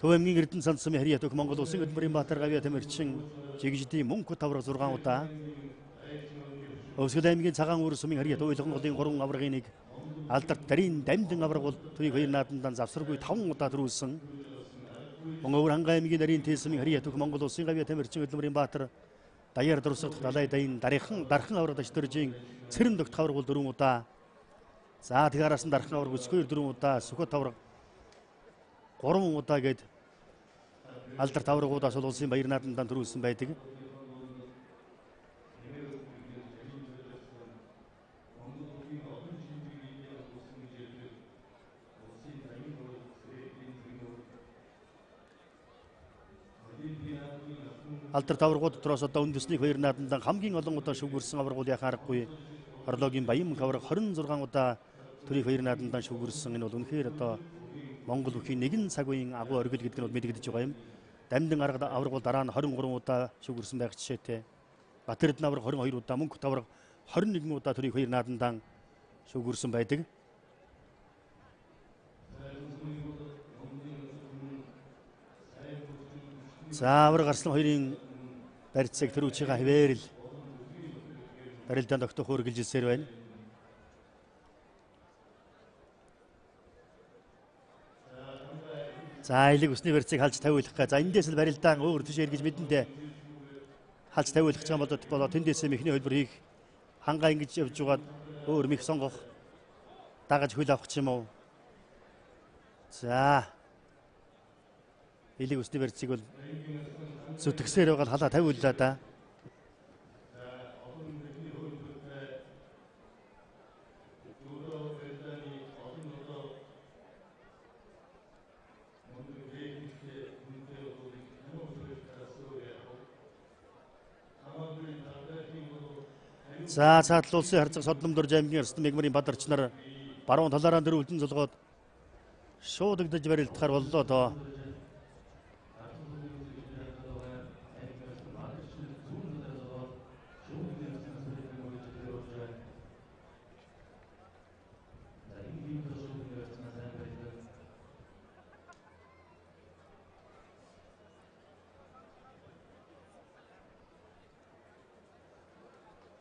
Төв аймгийн Эрдэнэ цанд сумын хэрэг төх Монгол улсын хөдөлмөрийн Баатар гавья тамирчин Жигжидийн мөнгө тавраг 6 удаа. Өвсгөл аймгийн Цагаан үүр сумын хэрэг уйлган голын 3 аврагын нэг алдарт дарийн дамдын авраг бол түүний хоёр наадамдан завсаргүй 5 удаа төрүүлсэн. Монгол хангай аймгийн нарийн тээсмийн хэрэг төх Монгол улсын гавья тамирчин хөдөлмөрийн Баатар даяар дурсагт далай дайн дархан авраг дашдөржийн цэрэн догт авраг бол 4 удаа. За тэгээраас нь дархан авраг өсгөөр 4 удаа, сүхөт авраг 3 удаа гээд алдарт аврагуудаас бол улсын баяр наадамдан төрүүлсэн байдаг. Алдарт аврагууд дотроос одоо үндэсний хоёр наадамдан хамгийн олон удаа шүгүрсэн авраг бол яхаа аргагүй хорлоогийн баян мөнх авраг 26 удаа төрийн хоёр наадамдан шүгүрсэн. Энэ бол үнэхээр одоо Монгол бүхийн нэгэн цаг үеийн агуу оргил гэдэг нь бол мэдэгдэж байгаа юм. Дамдын авраг бол дараа нь 23 удаа шүгүрсэн байх жишээтэй. Батэрдэн авраг 22 удаа, мөнхөт авраг 21 удаа төрийн хоёр наадамдан шүгүрсэн байдаг. За авраг Арслан хоёрын барьцыг төрүүлж байгаа хэвээр л барилдаанд огтох үргэлжилсээр байна. За элэг усны барьцыг халж тавиулах гэ. За эндээс л барилдаан өөр тийш эргэж мэдэндээ халж тавиулах гэж болоо тэндээс мэхний хөлбөр хийх хангаа ингэж явж байгаа өөр мэх сонгох дагаж хөл авах ч юм уу. За элэг усны барьцыг бол зүтгэсээр байгаа халаа тавиуллаа да. За цаатлал улсын харцаг Содномдорж аймгийн Арслан мегмарын бадарч нар баруун талаараа дөрвөлдөн золгоод шуудагдаж барилдахаар боллоо доо.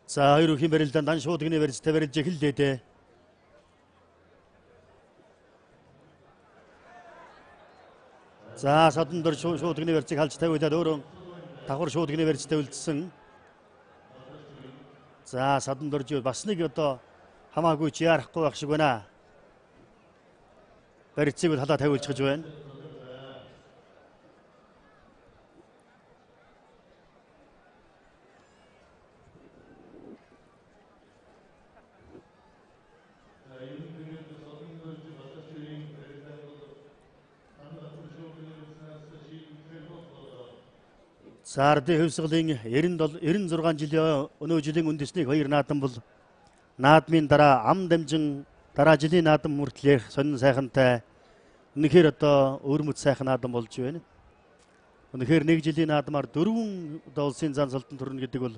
За хоёр өхийн барилдаанд дан шуудгны барьцтай барилж эхэллээ дээ. За Содномдорж шуудгны барьцыг халж тавиулаад өөрөө давхар шуудгны барьцтай үлдсэн. За Содномдорж бас нэг одоо хамаагүй ч яарахгүй байх шиг байна. Барьцыг халаа тавиулж гэж байна. За ардын хөвсгөлийн 96 жилийн өнөө жилийн үндэсний хоёр наадам бол наадмын дараа ам дамжин дараа жилийн наадам хүртэл сонин сайхантай үнэхээр одоо өөрмөц сайхан наадам болж байна. Үнэхээр нэг жилийн наадмаар 4 одоо улсын зан салтан төрнө гэдэг бол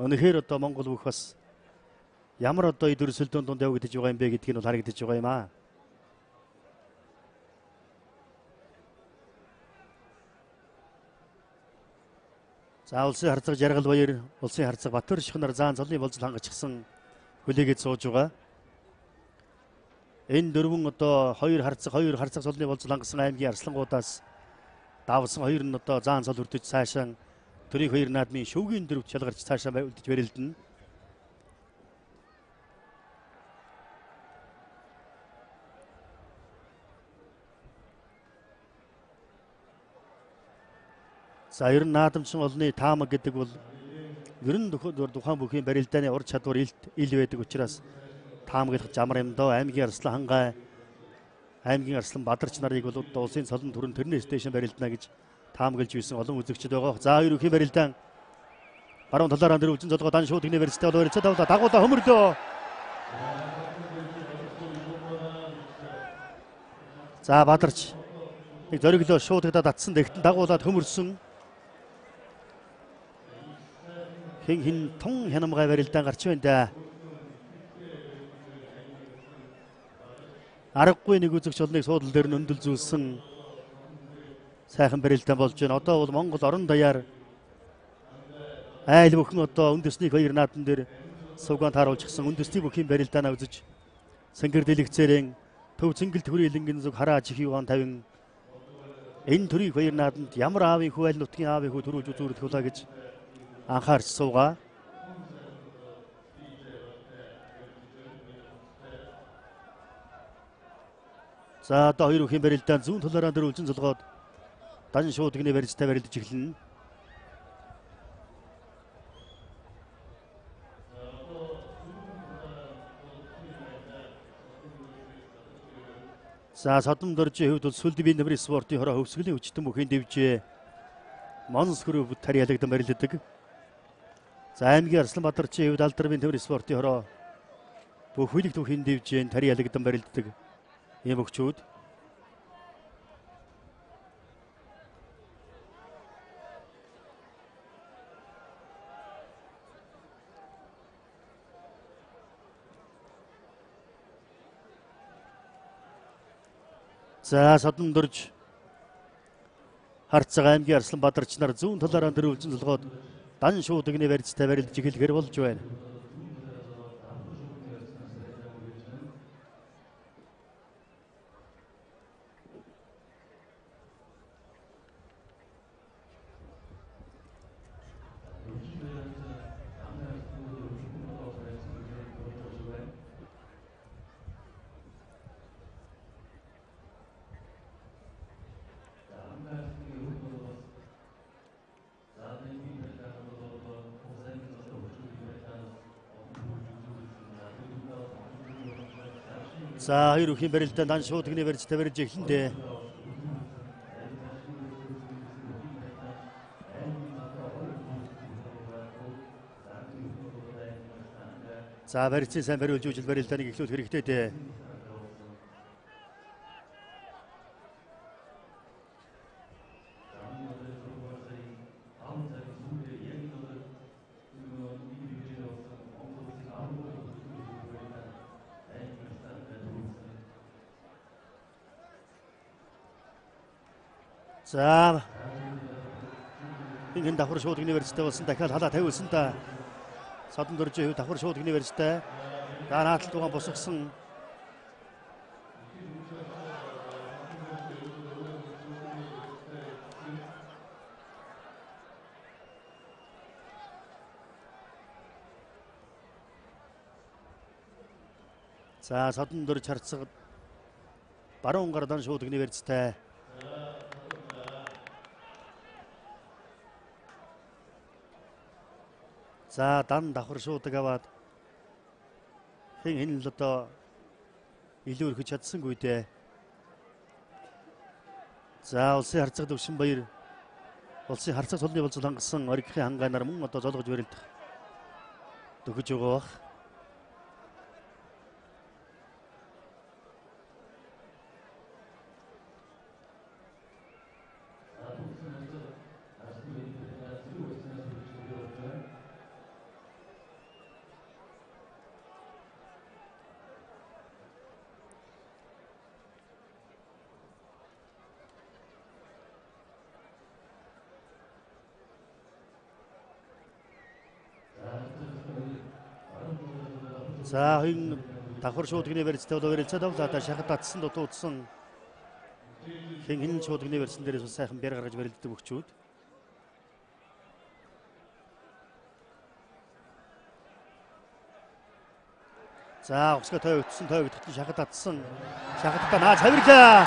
үнэхээр одоо Монгол бүх бас ямар одоо өдөрсөлтөнд дунд явагдаж байгаа юм бэ гэдгийг нь харагдаж байгаа юм аа. За улсын харцаг Жаргал баяр, улсын харцаг Батөр шихнар заан цолын болцол хангачсан хүлээгээд сууж байгаа. Энэ дөрвөн одоо хоёр харцаг цолны болцол хангасан аймгийн арслангуудаас давсан хоёр нь одоо заан цол өртөж цаашаа төрийн хоёр наадмын шөвгийн дөрвт шалгарч цаашаа үлдэж барилдана. За ер нь наадамчин олны таамаг гэдэг бол ер нь тухайн бүхийн барилдааны ур чадвар ил байдаг учраас таамаглах амар юм доо. Аймгийн Арслан хангай, аймгийн Арслан бадарч нарыг бол улсын цолон төрн тэрнээ стейшн барилдана гэж таамаглаж үйсэн олон үзэгчид байгаа. За хоёр бүхийн барилдаан баруун талаараа дөрвөлжин золгоо дан шууд университет бол барилцаа тавла дагуулаа хөмөрлөө. За бадарч зориглоо шуудагдаад татсан дэгтэн дагуулад хөмөрсөн. хин тун хянамгай барилдаан гарч байна да. Аргагүй нэг үзэгч олныг суудал дээр нь өндөл зүүлсэн сайхан барилдаан болж байна. Одоо бол Монгол орон даяар айл бүхэн одоо үндэсний хоёр наадмын дээр сувгаан тааруулчихсан үндэсний бүхийн барилдаанаа үзэж сэнгэр дэлгэцээрэн төв цэнгэл төрийн илэнгийн зүг хараа чихий угаан тавин энэ төрийн хоёр наадамд ямар аавын хүү аль нутгийн аавын хүү төрүүлж үзүүрэх хулаа гэж анхаарч суугаа. За одоо хоёр бүхийн барилдаан зүүн талаараа дөрвөлжин зулгаад дан шууд гинэ барьцтай барилдаж эхэлнэ. За содом дөржийн хувьд бол сүлдбийн нэмэр спортын хороо хөвсгөлийн өчтөн бүхийн дэвжээ Монс хөрөв тарьяалагдсан барилддаг. За аймгийн Арсланбаатарчийн хувьд алдармын нэмэр спортын хороо бүх хүлэг түүхийн дэвжээ тарьяалагдсан барилддаг. Ийм өгчүүд. За содон дөрж харцаг аймгийн Арсланбаатарч нар зүүн талаараа дөрвөлжин зулгаад дан шууд гинэ барьцтай барилдаж эхэлгэр болж байна. За хоёр бүхийн барилдаан дан шууд гинэ барьцтай барьж эхлэндээ. За барьцын сайн бариулж үжил барилдааныг эхлүүлэх хэрэгтэй дээ. За энэ давхар шууд гинэ барьцтай болсон дахиад халаа тавиулсан та. Содон дөржийн хувьд давхар шууд гинэ барьцтай. За наадтал тугаан босгосон. За содон дөрж харцаг баруун гардан шууд гинэ барьцтай. За дан давхар шуудаг аваад хин л одоо илүү өрхөж чадсангүй дээ. За улсын харцаг Дэвшин баяр улсын харцаг цолны болцол хангасан оригхийн хангаанаар мөн одоо золгож барилдах төгөж байгаа бах. За хин давхар шууд гинэ барьцтай бол барилцаад авлаа да шахад татсан дутуудсан хин шууд гинэ барьсан дээрээс сайхан бэр гаргаж барилддаг өгчүүд. За угсга тоогдсон шахад татсан шахадтаа наа цавирлаа.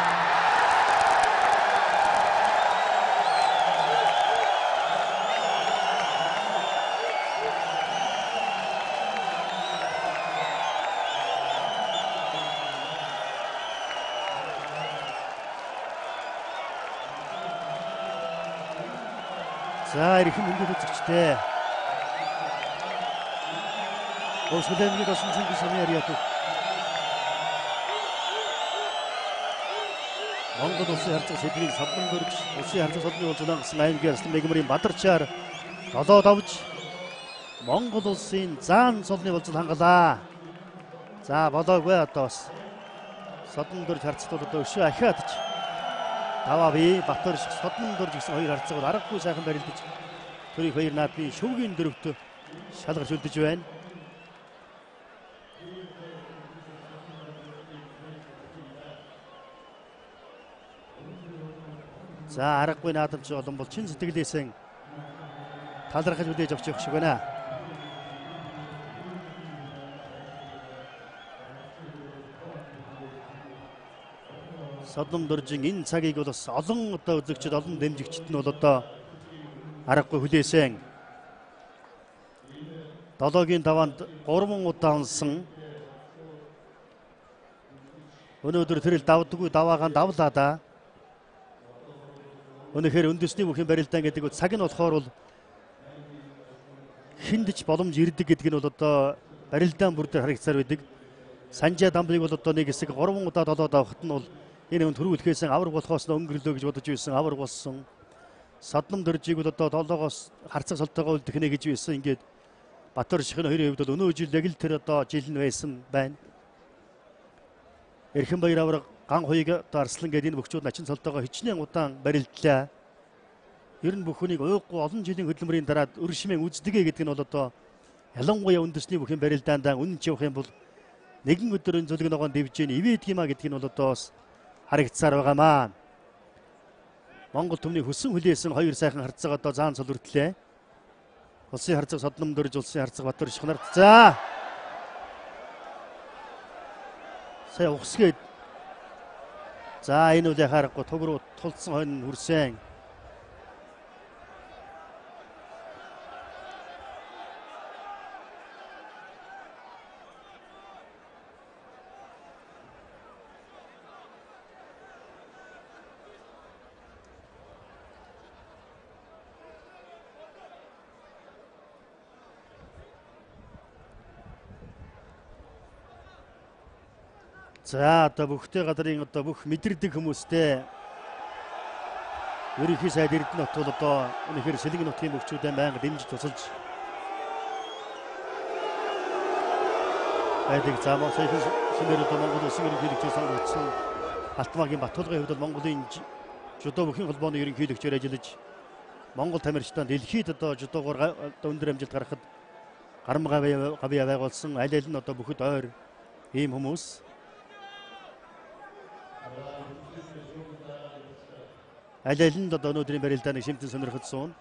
За ирэх мөнгөд үзэгчтэй. Осмолэнгийн досон цэнгис самяриат. Монгол улсын харьцаг сэдвийг содон дөрж улсын харьцаг содны уулзалт гэсэн аймгийн арслан мегмарын Бадарчаар 7 давж Монгол улсын заан цолны уулзалт хангалаа. За болоогүй одоо бас содон дөрж харьцагтууд одоо өшөө ахиадж даваа бий Батөр шиг содон дөрж гэсэн хоёр харьцаг бол аргагүй сайхан барилдаж төрийн хоёр наадмын шүүгийн дөрөвт шалгарч үлдэж байна. За аргагүй наадамч олон бол чин сэтгэлээсэн талархаж үлээж авч явах шиг байна. Содон дөржин энэ цагийг бол бас олон одоо үзэгчд олон дэмжигчд нь бол одоо аргагүй хүлээсэн. 7-гийн 5-анд 3 удаа унсан. Өнөөдөр тэрэл давдаггүй даваагаан давлаа да. Өнөөдөр үндэсний бүхэн барилдаан гэдэг цаг нь болохоор бол хиндэж боломж ирдэг гэдэг нь бол одоо барилдаан бүр дээр харагдсаар байдаг. Санжаа дамбыг бол одоо нэг хэсэг 3 удаа 7 давхад нь бол энэ хүн төрүүлэхээс авраг болохоос нь өнгөрлөө гэж бодож байсан авраг болсон. Содном дөржийг бол одоо 7-оос харцаг солтойгоо үлдэх нэ гэж байсан. Ингээд Батөр шихны хоёрын хувьд бол өнөө жил яг л тэр одоо жил нь байсан байна. Эрхэн баяр авраг ган хуйг одоо арслан гэдэг энэ бөхчүүд начин солтойгоо хичнээн удаан барилдлаа. Ер нь бүхнийг уйггүй олон жилийн хөдөлмөрийн дараа өр шимэн үздэгэ гэдэг нь бол одоо ялангуяа үндэсний бүхэн барилдаандаа үнэн ч явах юм бол нэгэн өдөр энэ зөвлөг ногоон дэвж ийн ивэдэг юм а гэдг нь бол одоо бас харагдсаар байгаамаа. Монгол түмний хөсөн хүлээсэн хоёр сайхан харцаг одоо заан цол хүртлээ. Улсын харцаг содном дөрж улсын харцаг Батөр шихнарт. За. Сая ухсгээд. За энэ үл яхаарахгүй туг руу тулцсан хойно хүрсэн. За одоо бүхтэй газрын одоо бүх мэдэрдэг хүмүүстэй ерөнхий сайд Эрдэнэт бол одоо үнэхээр сэлэг нутгийн бөхчүүдэд байнга дэмжиж тусалж байдаг. За саяхан шинээр одоо Монгол улсын ерөнхийлөгчөөр сонгогдсон Алтмаагийн Батулгын хувьд бол Монголын жудо бүхэн холбооны ерөнхийлөгчөөр ажиллаж Монгол тамирчдад дэлхийд одоо жудогоор өндөр амжилт гаргахад гарамгавь байгуулсан аль аль нь одоо бүхэд ойр ийм хүмүүс. Аль аль нь одоо өнөөдрийн барилдааны шимтэн сонирхолсон.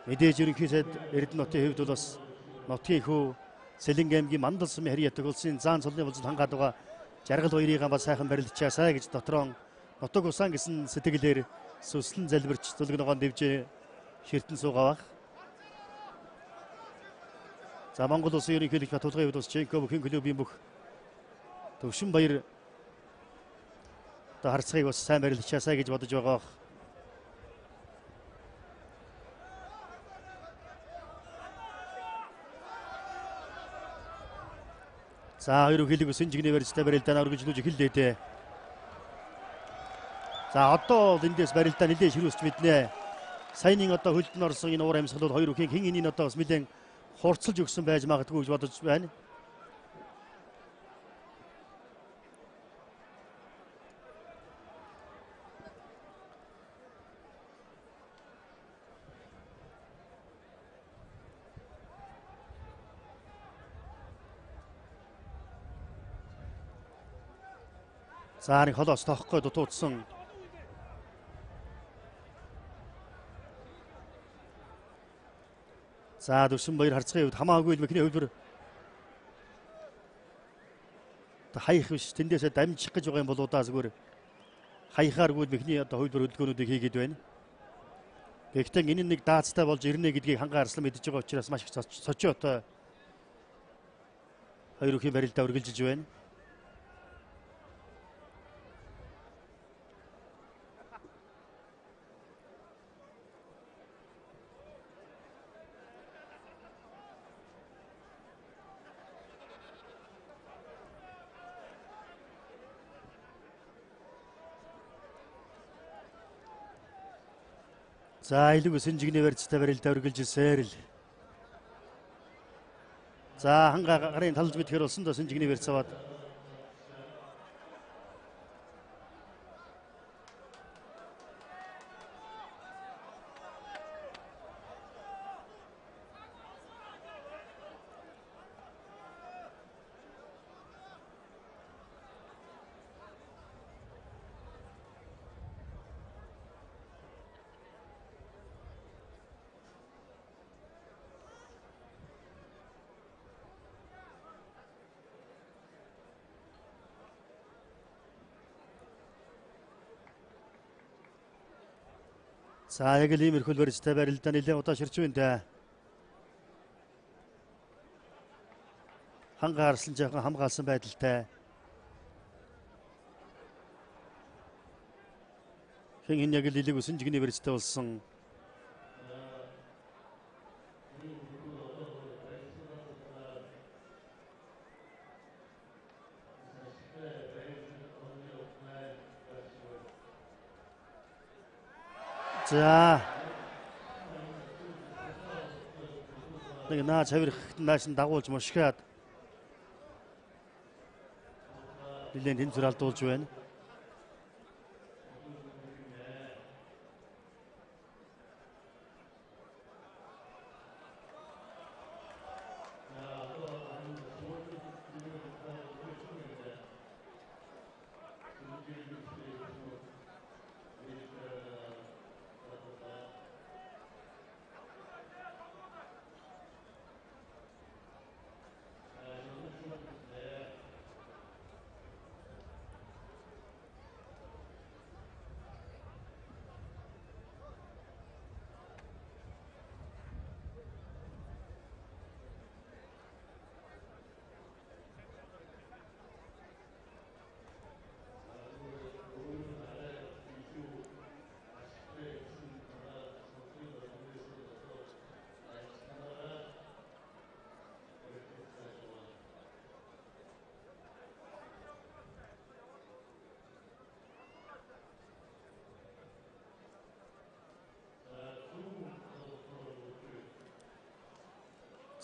Мэдээж ерөнхий сайд Эрдэнэ нутгийн хувьд бол бас нутгийн хөө Сэлэнг аймгийн Мандал сумын харьяатаг улсын заан цолны уулзалт хангаад байгаа жаргал хоёрыг бас сайхан барилдчихаасаа гэж дотроо нутаг усан гэсэн сэтгэлээр сүслэн залбирч зүлэг ногоон дэвж ширтэн суугаа баг. За Монгол улсын ерөнхийлөгч Батулгын хувьд бас Ченко бүхэн клубын бүх төвшин баяр одоо харцгийг бас сайн барилдчихаасаа гэж бодож байгаа. За ерөнхийлөг Синжигний барилдтай барилдаанаа үргэлжлүүлж эхэллээ дээ. За одоо эндээс барилдаа нэлээд ширүүсч мэднэ. Саяны одоо хөлд нь орсон энэ уур амьсгалууд хоёр бүхэн хин энийг одоо бас нэлээд хурцлж өгсөн байж магадгүй гэж бодож байна. За нэг холоос тоохгүй дутуудсан. За Дүрсэн баяр харцгийн хувьд хамаагүй л мөхний хөлбөр хаях биш тэндээсээ дамжих гэж байгаа юм бол удаа зүгээр хаяхааргүй мөхний одоо хөлбөр хөдөлгөөнүүдийг хийгээд байна. Гэхдээ энэ нэг даацтай болж ирнэ гэдгийг хангаа арслан мэдж байгаа учраас маш их цочоотой хоёр бүхийн барилдаа үргэлжилж байна. За илүүг сэнжигний барьцтай барилдаа үргэлжилсээр л. За ханга гарын талж мэдхээр болсон доо сэнжигний барьц аваад. За яг л иймэрхүү барьцтай барилдаа нэлээд удаа ширж байна. Ханга харсан жоохон хамгаалсан байдалтай. Хэн яг л илэг сэнжигний барьцтай болсон. За нэг наа цавирх наашин дагуулж мушгаад нэлээд тэнцвэр алдуулж байна.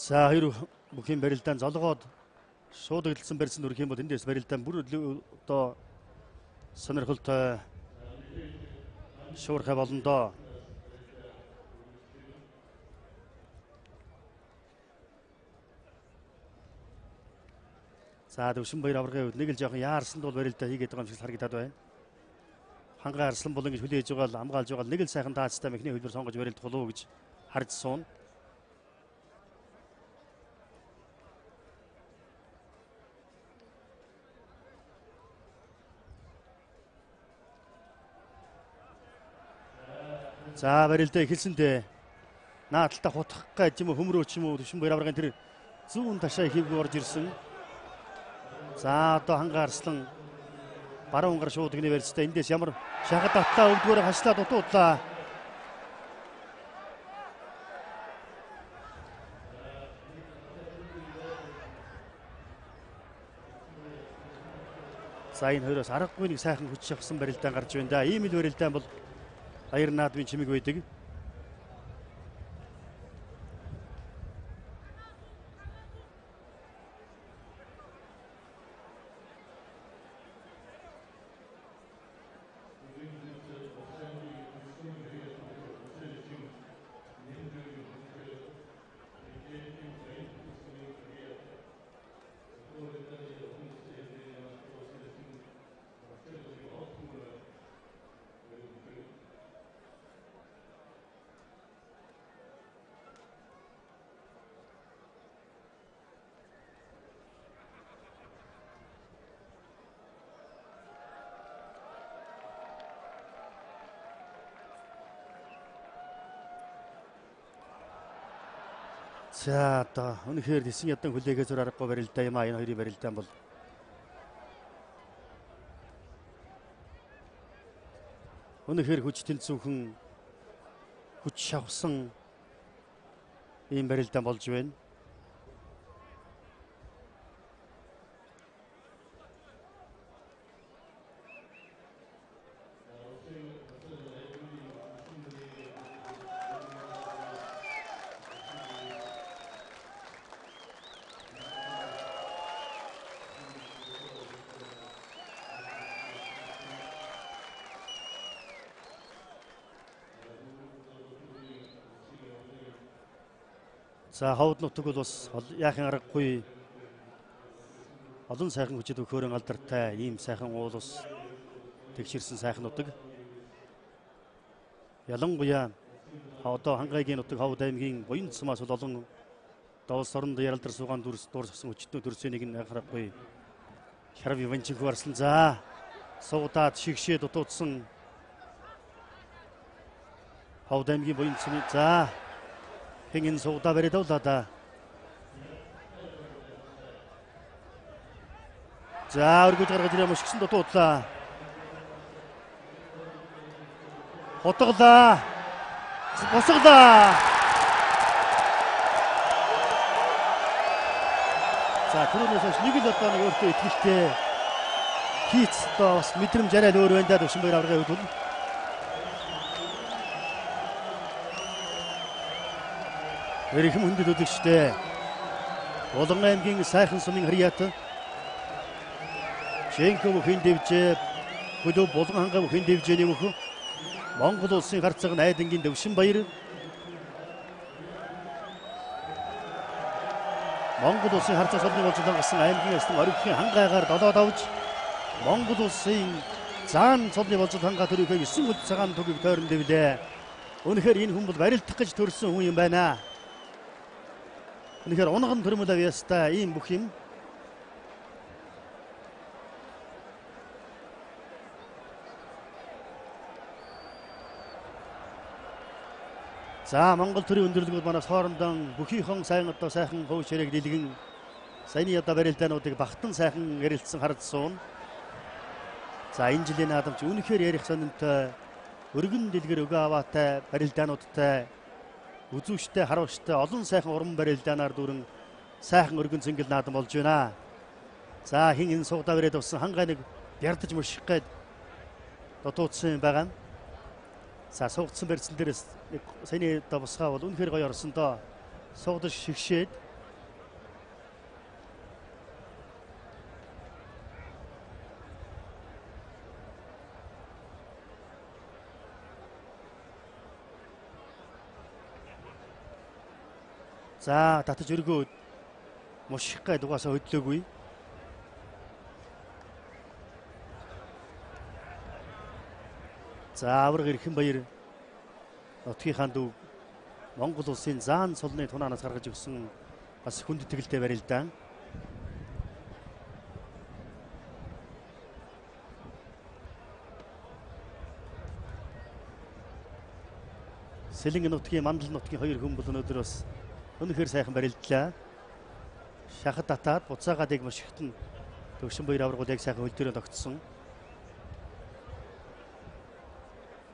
За хоёр бүхэн барилдаан золгоод шууд эглэсэн барьсан үрх юм бол эндээс барилдаан бүр одоо сонирхолтой шуурхай болно доо. За төвшин баяр аврагын үед нэг л жоохон яарсан бол барилдаа хийгээд байгаа юм шиг харагдаад байна. Ханга арслан бол ингэж хүлээж байгаа л амгаалж байгаа л нэг л сайхан таацтай мехний хөлбөр сонгож барилдах болов уу гэж харж суун. За барилдаа эхэлсэндээ наадталтаа хутгах гэж юм уу хөмрөөч юм уу төвшин баяр аврагын тэр зүүн ташаа хийвгүй орж ирсэн. За одоо ханга арслан баруун гар шуудгны барьцтай эндээс ямар шахад татлаа өвдгөөр хашлаа дутуудлаа. За энэ хоёроос аргагүй нэг сайхан хүч авсан барилдаан гарч байна да. Ийм л барилдаан бол Баяр наадмын чимэг байдаг. За одоо үнэхээр тэсэн ядан хүлээгээ зур аргагүй барилдаа юм а энэ хоёрын барилдаан бол үнэхээр хүч тэнцвүүхэн хүч шавсан ийм барилдаан болж байна. За ховд нутаг бол бас яахын аргагүй олон сайхан хүчит өгөхөөрön алдартай ийм сайхан уул ус тэгшэрсэн сайхан нутаг. Ялангуяа одоо хангайгийн нутаг ховд аймгийн буян цамаас бол олон доос оронд яралдар суугаан дуурсгасан хүчтнүүд төрсөн нэг нь анхаарахгүй хярав ивэнчиг хурсан. За суудаад шигшээ дутуудсан ховд аймгийн буян цамын за хин суудаа бариад авлаа. За өргөж гаргаж ирээ мөшгсөн дутуудлаа. Хотголаа. Босголаа. За түрүүнээс нэг л одоо нэг өөртөө итгэлтэй хийц одоо бас мэдрэмж арай л өөр байна да Төвшинбаяр аваргын хувьд бол. Эрхэм хүндэт үзэгчтэй. Улан аймгийн сайхан сумын харьяат Шенков хэн дэвжээ хөлөө булган хангав хэн дэвжээний мөх Монгол улсын харцаг найдангийн Төвшинбаяр Монгол улсын харцаг солны болцолон гасан аймгийн ястан оригхийн хангайгаар долоод авч Монгол улсын заан солны болцол хангаа төрөөхөө 9 үд цагаан төгийг тойрон дэвлээ. Үнэхээр энэ хүн бол барилдах гэж төрсөн хүн юм байна. Үнэхээр унган төрмөл авьяастай ийм бүх юм. За Монгол төрийн өндөрлөгүүд манаас хоорондоо бүхийхэн сайн одоо сайхан хөвч хэрэг дэлгэн саяны одоо барилдаануудыг багтан сайхан ярилцсан харж суун. За энэ жилийн наадамч үнэхээр ярих сонинтой өргөн дэлгэр өгөө аваатай барилдаануудтай үзүүштэй харуулжтай олон сайхан уран барилдаанаар дүүрэн сайхан өргөн цэнгэл наадам болж байна. За хин энэ суудаа бариад авсан хангай нэг бярдаж мөших гээд дутуудсан байгаа. За суугдсан барьцсан дээрээс саяны одоо босгоо бол үнэхээр гоё орсон доо. Суугдаж шигшээд за татаж өргөөд муших гээд угаасаа хөдлөөгүй. За авраг Эрхэнбаяр нутгийн дүү Монгол улсын заан солны тунаанаас гаргаж өгсөн бас хүнд итгэлтэй барилдаан. Сэлэнг нутгийн Мандал нутгийн хоёр хүн бол өнөөдөр бас үнэхээр сайхан барилдлаа. Шахад татаад буцаагаад яг мушигт нь Төвшинбаяр аврагууд яг сайхан хөл дээрээ тогтсон.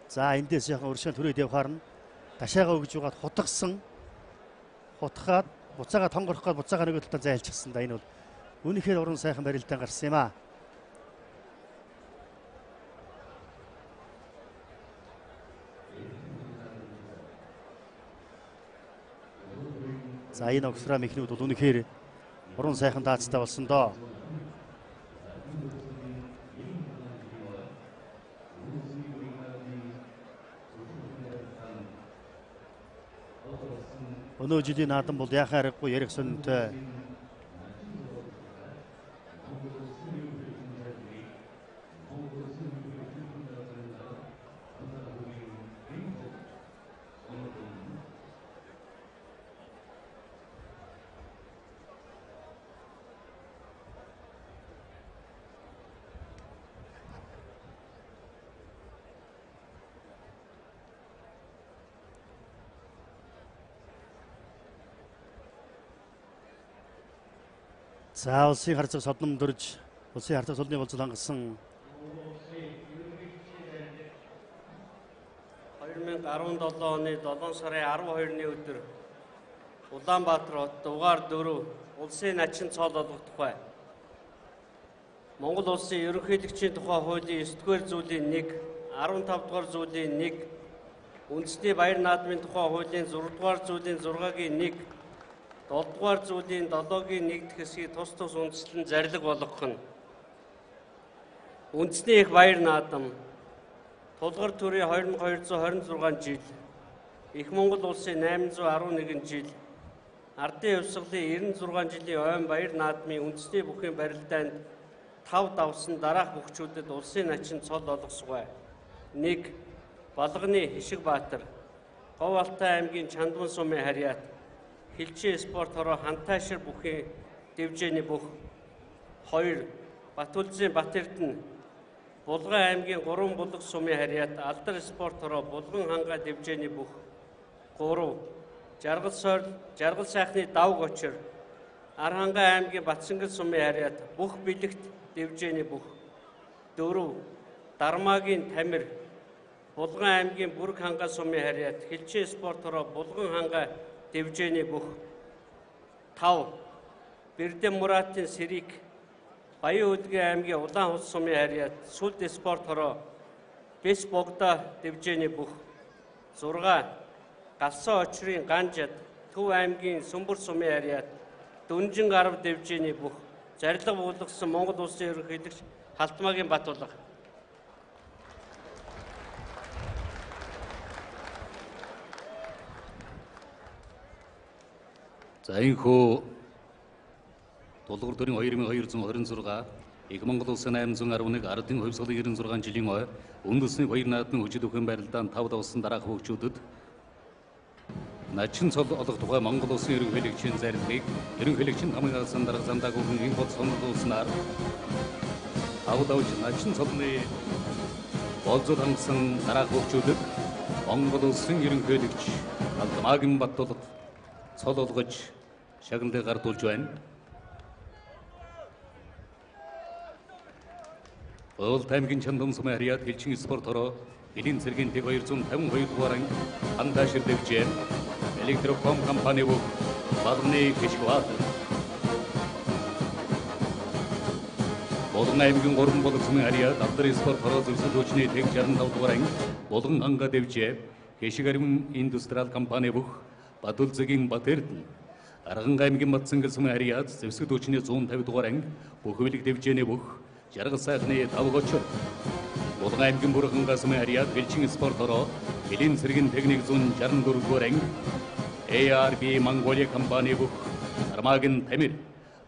За эндээс яхан уршаан түрээд явахаар нь ташаага өгж угаад хутгсан. Хутгаад буцаага тонгорох гээд буцаага нөгөө талдаа зайлчихсан да. Энэ бол үнэхээр уран сайхан барилдаан гарсан юм аа. За энэ огсраа мехнүүд бол үнэхээр уран сайхан даацтай болсон доо. Өнөө жилийн наадам бол яхаа аргагүй ярих сонинтой. За улсын харцаг содном дөрж улсын харцаг солны болцол хангасан 2017 оны 7 сарын 12-ны өдөр Улаанбаатар хот дугаар 4 улсын начин цол олгох тухай Монгол улсын ерөнхийлөгчийн тухай хуулийн 9-р зүйлийн 1, 15-р зүйлийн 1, үндэсний баяр наадмын тухай хуулийн 6-р зүйлийн 6-гийн 1, 7-р зүйлийн 7-гийн 1 дэх хэсгийг тус үндэслэн зарлиг болгох нь үндэсний их баяр наадам Тулгар төрийн 2226 жил Их Монгол улсын 811 жил Ардын хувьсгалын 96 жилийн ойн баяр наадмын үндэсний бүхэн барилдаанд 5 давсан дараах бүхчүүдэд улсын начин цол олгосгой. 1. Балганы Хишиг Баатар, Говь Алтай аймгийн Чандман сумын харьяат, Хилчээ спорт хороо Хантайшир бүхэн дэвжээний бүх. 2. Батүлзийн Батэрдэн, Булган аймгийн 3 булаг сумын харьяат, Алдар спорт хороо Булган хангаа дэвжээний бүх. 3. Жаргал сайхны Давг Очир, Архангай аймгийн Батсангал сумын харьяат, бүх бэлэгт дэвжээний бүх. 4. Дармаагийн Тамир, Булган аймгийн Бүрэг хангаа сумын харьяат, Хилчээ спорт хороо Булган хангаа дэвжээний бүх. 5. Бэрдэн Муратын Сэрик, Баян Өдгийн аймгийн Улаан хус сумын харьяат, Сүлд спорт хороо Бэс богдоо дэвжээний бүх. 6. Галсан Очрын Ганжад, Төв аймгийн Сүмбэр сумын харьяат, Дүнжин гарав дэвжээний бүх. Зарилга буулгасан Монгол улсын ерөнхийлөгч Халтмаагийн Батулга. За энэхүү Тулгуур төрийн 2226 их Монгол улсын 811 ардын хувьсгалын 96 жилийн ой үндэсний баяр наадмын хүчит бүхэн барилдаанд 5 давсан дараах хөгжүүдэд начин цол олох тухай Монгол улсын ерөнхийлөгчийн зарилгыг ерөнхийлөгчийн хамгийн алсан дарга замдаг бүхэн хот сонирхуулснаар 5 давж начин цолны болзол хангасан дараах хөгжүүдэд Монгол улсын ерөнхийлөгч Халтмаагийн Батулга цол олгож шагналыг гардуулж байна. Өвөл таймгийн Чандман сумын харьяат Хилчин спорт хороо эдийн цэргийн 252 дугаар анги Хантайшир дэвжээ. Электроком компани бүх Балганы Хишиг Баатар. Булган аймгийн 3 булаг сумын харьяат Алдар спорт хороо зөвсөл хүчний 65 дугаар анги Булган хангаа дэвжээ. Хишиг арвин индустриал компани бүх Батүлзгийн Батэрдэн, Архангай аймгийн Батсангал сумын харьяат зэвсэг хүчний 150 дугаар анги бүх хөвлөг дэвжээний бүх. Жаргал сайхны Давг Очир, Булган аймгийн Бүрэг хангаа сумын харьяат Хилчин спорт хороо эдийн цэргийн техник 164 дугаар анги ARB Монголия компани бүх. Дармаагийн Тамир,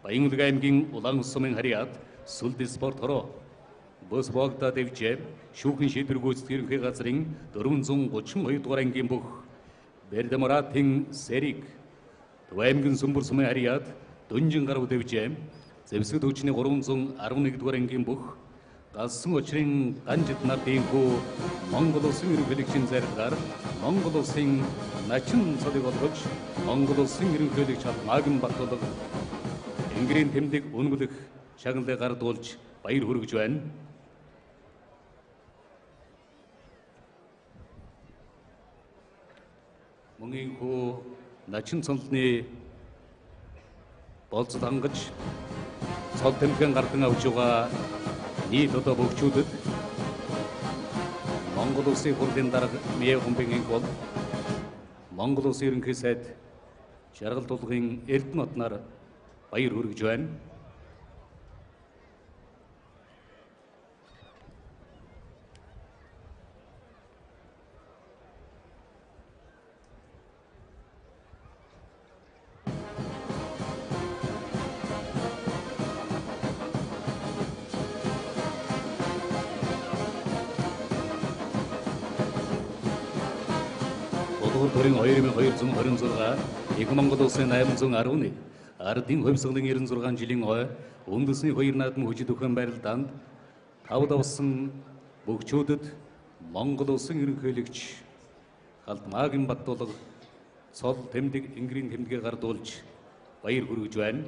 Баян Өдгийн аймгийн Улаан хус сумын харьяат Сүлд спорт хороо Бос богдоо дэвжээ. Шүүхийн шийдвэр гүйцэтгэх ерөнхий газрын 432 дугаар ангийн бүх. Бэрдэн Муратын Сэрик, Төв аймгийн Сүмбэр сумын харьяат Дүнжин гарав дэвжээ. Зэвсэг хүчний 311 дугаар ангийн бүх. Галсан Очрын Ганжид нарын хүү Монгол улсын ерөнхийлөгчийн зарилгаар Монгол улсын начин цолыг олгож Монгол улсын ерөнхийлөгч Халтмаагийн Батулга Тэнгэрийн тэмдэг үнэмлэх шагналыг гардуулж баяр хүргэж байна. Мөн энэхүү начин цолны болцол хангаж цол тэмхэн гардан авч байгаа нийт одоо бөгчүүдэд Монгол улсын хурлын дарга Мэ Хумбигийн гол Монгол улсын ерөнхий сайд Жаргал тулгын Эрдэнэ хотноор баяр хүргэж байна. Төрийн 2226 их Монгол улсын 811 ардын хувьсгалын 96 жилийн ой үндэсний баяр наадмын хүчит бүхэн барилдаанд 5 давсан бөгчүүдэд Монгол улсын ерөнхийлөгч Халтмаагийн Батулга цол тэмдэг Тэнгэрийн тэмдгээ гардуулж баяр хүргэж байна.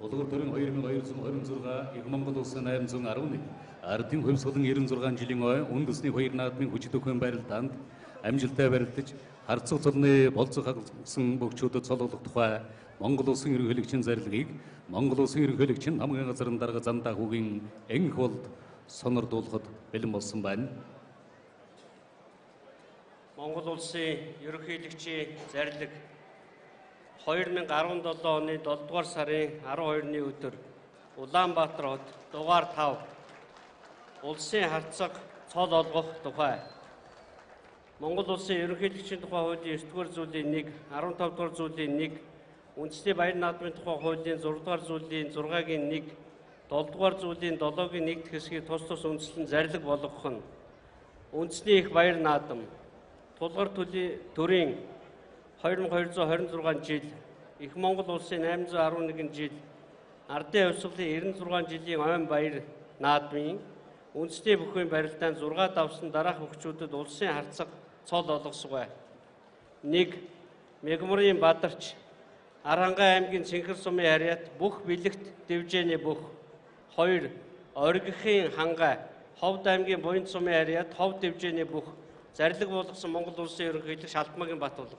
Тулгуур төрийн 2226 их Монгол улсын 811 ардын хувьсгалын 96 жилийн ой үндэсний баяр наадмын хүчит бүхэн барилдаанд амжилттай барилдаж харцаг цолны болцох хагасан бөгчүүдэд цолоолох тухай Монгол улсын ерөнхийлөгчийн зарилгыг Монгол улсын ерөнхийлөгчийн хамгийн газрын дарга Зандаа хүүгийн энх болд сонирдуулахад бэлэн болсон байна. Монгол улсын ерөнхийлөгчийн зарлиг 2017 оны 7 дугаар сарын 12-ны өдөр Улаанбаатар хот дугаар 5 улсын харцаг цол олгох тухай Монгол улсын ерөнхийлөгчийн тухай хуулийн 9-р зүйлийн 1, 15-р зүйлийн 1, үндэсний баяр наадмын тухай хуулийн 6-р зүйлийн 6-гийн 1, 7-р зүйлийн 7-гийн 1 дэх хэсгийг тус үндэслэн зарлиг болгох нь үндэсний их баяр наадам тулгар төрийн 2226 жил, Их Монгол улсын 811 жил, Ардын хувьсгалын 96 жилийн ойн баяр наадмын үндэсний бүхний барилдаанд 6 давсан дараах өгчүүдэд улсын харцаг цол олгосгой. 1. Мегмурын Бадарч, Арангай аймгийн Цэнхэр сумын харьяат бүх бэлэгт дэвжээний бүх. 2. Оргихийн хангай, Ховд аймгийн Буянт сумын харьяат Ховд дэвжээний бүх. Зарлиг болгосон Монгол улсын ерөнхийлөгч Алтмаагийн Батулга.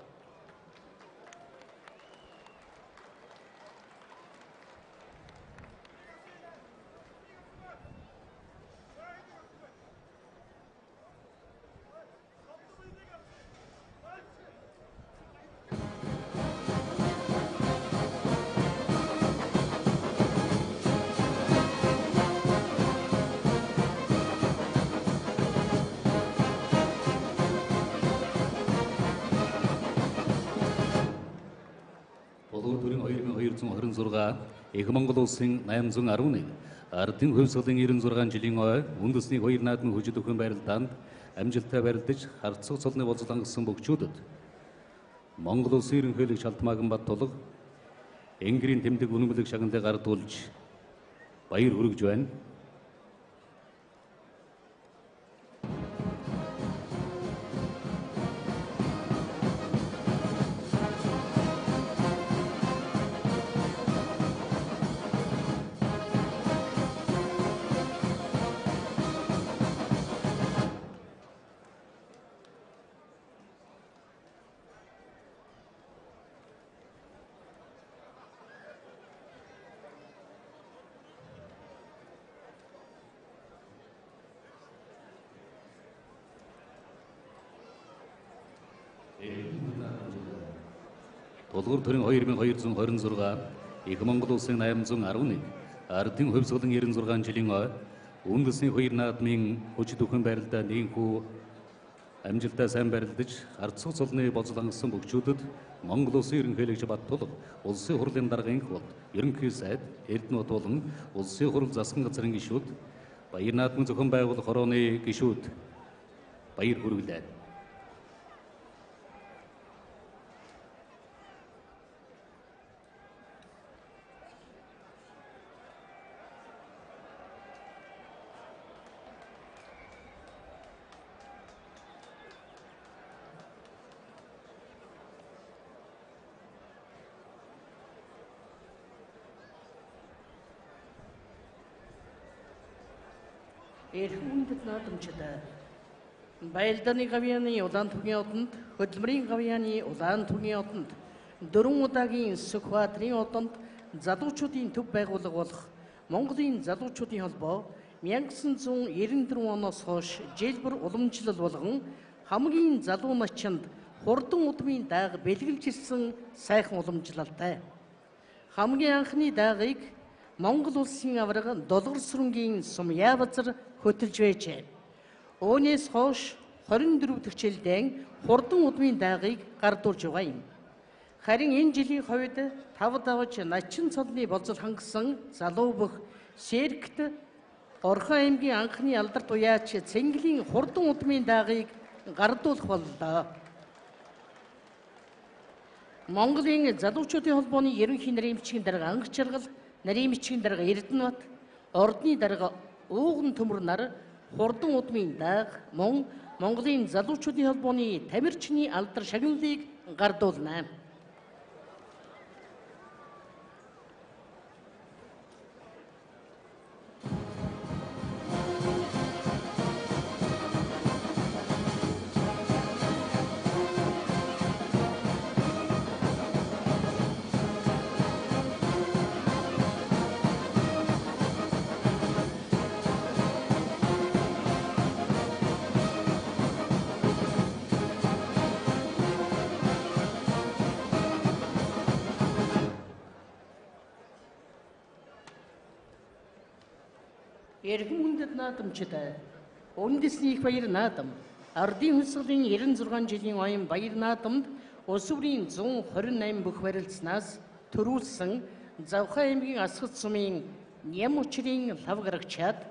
Төрийн 2226 Их Монгол улсын 811 Ардын хувьсгалын 96 жилийн ой үндэсний хоёр наадмын хүчит өхөн барилдаанд амжилттай барилдаж харцаг цолны болцол хангасан бөгчүүдэд Монгол улсын ерөнхийлөгч Алтмаагийн Баттулга энгэрийн тэмдэг үнэмлэг шагналыг гардуулж баяр хүргэж байна. Тулгуур төрийн 2226 Их Монгол улсын 811 Ардын хувьсгалын 96 жилийн ой үндэсний хоёр наадмын хүчит өхөн барилдаанд нэгэнхүү амжилттай сайн барилдаж харцаг цолны болцол хангасан бөгчүүдэд Монгол улсын ерөнхийлөгч Баттулга улсын хурлын дарга энх болд ерөнхий сайд Эрдэнэт болон улсын хурал засгийн газрын гишүүд баяр наадмын зохион байгуулах хорооны гишүүд баяр хүргэлээ. Эрхмүндэт наадамчдаа Баялдааны гавьяаны улаан түгийн одонд, хөдөлмөрийн гавьяаны улаан түгийн одонд, 4 удаагийн Сүхбаатарын одонд залуучуудын төв байгууллага болох Монголын залуучуудын холбоо 1994 оноос хойш жил бүр уламжлал болгон хамгийн залуу начинд хурдан удмын дааг бэлгэлж ирсэн сайхан уламжлалтай. Хамгийн анхны даагыг Монгол улсын аварга Долгор сүрэнгийн Сумья базар хөтөлж байжээ. Үүнээс хойш 24 дахь жилдээ хурдан удмын даагыг гардуулж байгаа юм. Харин энэ жилийн хувьд тав давж начин цолны болцол хангасан залуу бүх Сэрэгт Орхон аймгийн анхны алдарт уяач Цэнгэлийн хурдан удмын даагыг гардуулах боллоо. Монголын залуучуудын холбооны ерөнхий нарийн дарга Анх Жаргал, нарийн дарга Эрдэнэт, ордны дарга Ууган төмөр нар хурдан удмын дааг мөн Монголын залуучуудын холбооны тамирчны алдар шагналыг гардуулна. Эрхэм хүндэт наадамчдаа үндэсний их баяр наадам ардын хөсгөлийн 96 жилийн оюун баяр наадамд улс бүрийн 128 бүх барилцнаас төрүүлсэн Завхай аймгийн Асгат сумын Ням учрын лав гарагчаад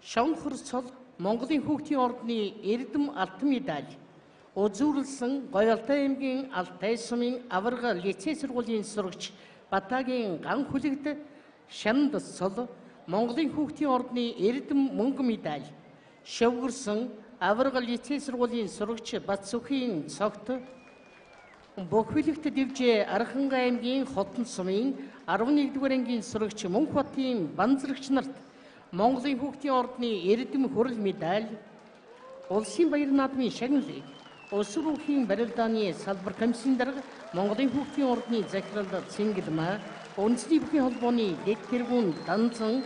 Шонхор цол Монголын хүүхдийн ордны эрдэм алтан медаль үзүүлсэн Гоёлтой аймгийн Алтай сумын Аварга лицей сургуулийн сурагч Батагийн ган хүлэгд Шанд цол Монголын хүүхдийн ордны эрдэм мөнгө медаль шавгэрсэн Аварга лицей сургуулийн сурагч Батсүхийн цогт Бохвилэгт дэвжээ Архангай аймгийн Хотон сумын 11-р ангийн сурагч Мөнхбатын банзрагч нарт Монголын хүүхдийн ордны эрдэм хүрэл медаль, улсын баяр наадмын шагналыг улс руухийн барилдааны салбар комиссийн дарга Монголын хүүхдийн ордны захирал Цэнгэлмаа, үндэсний бүхий холбооны дэд тэргүүн Данзан,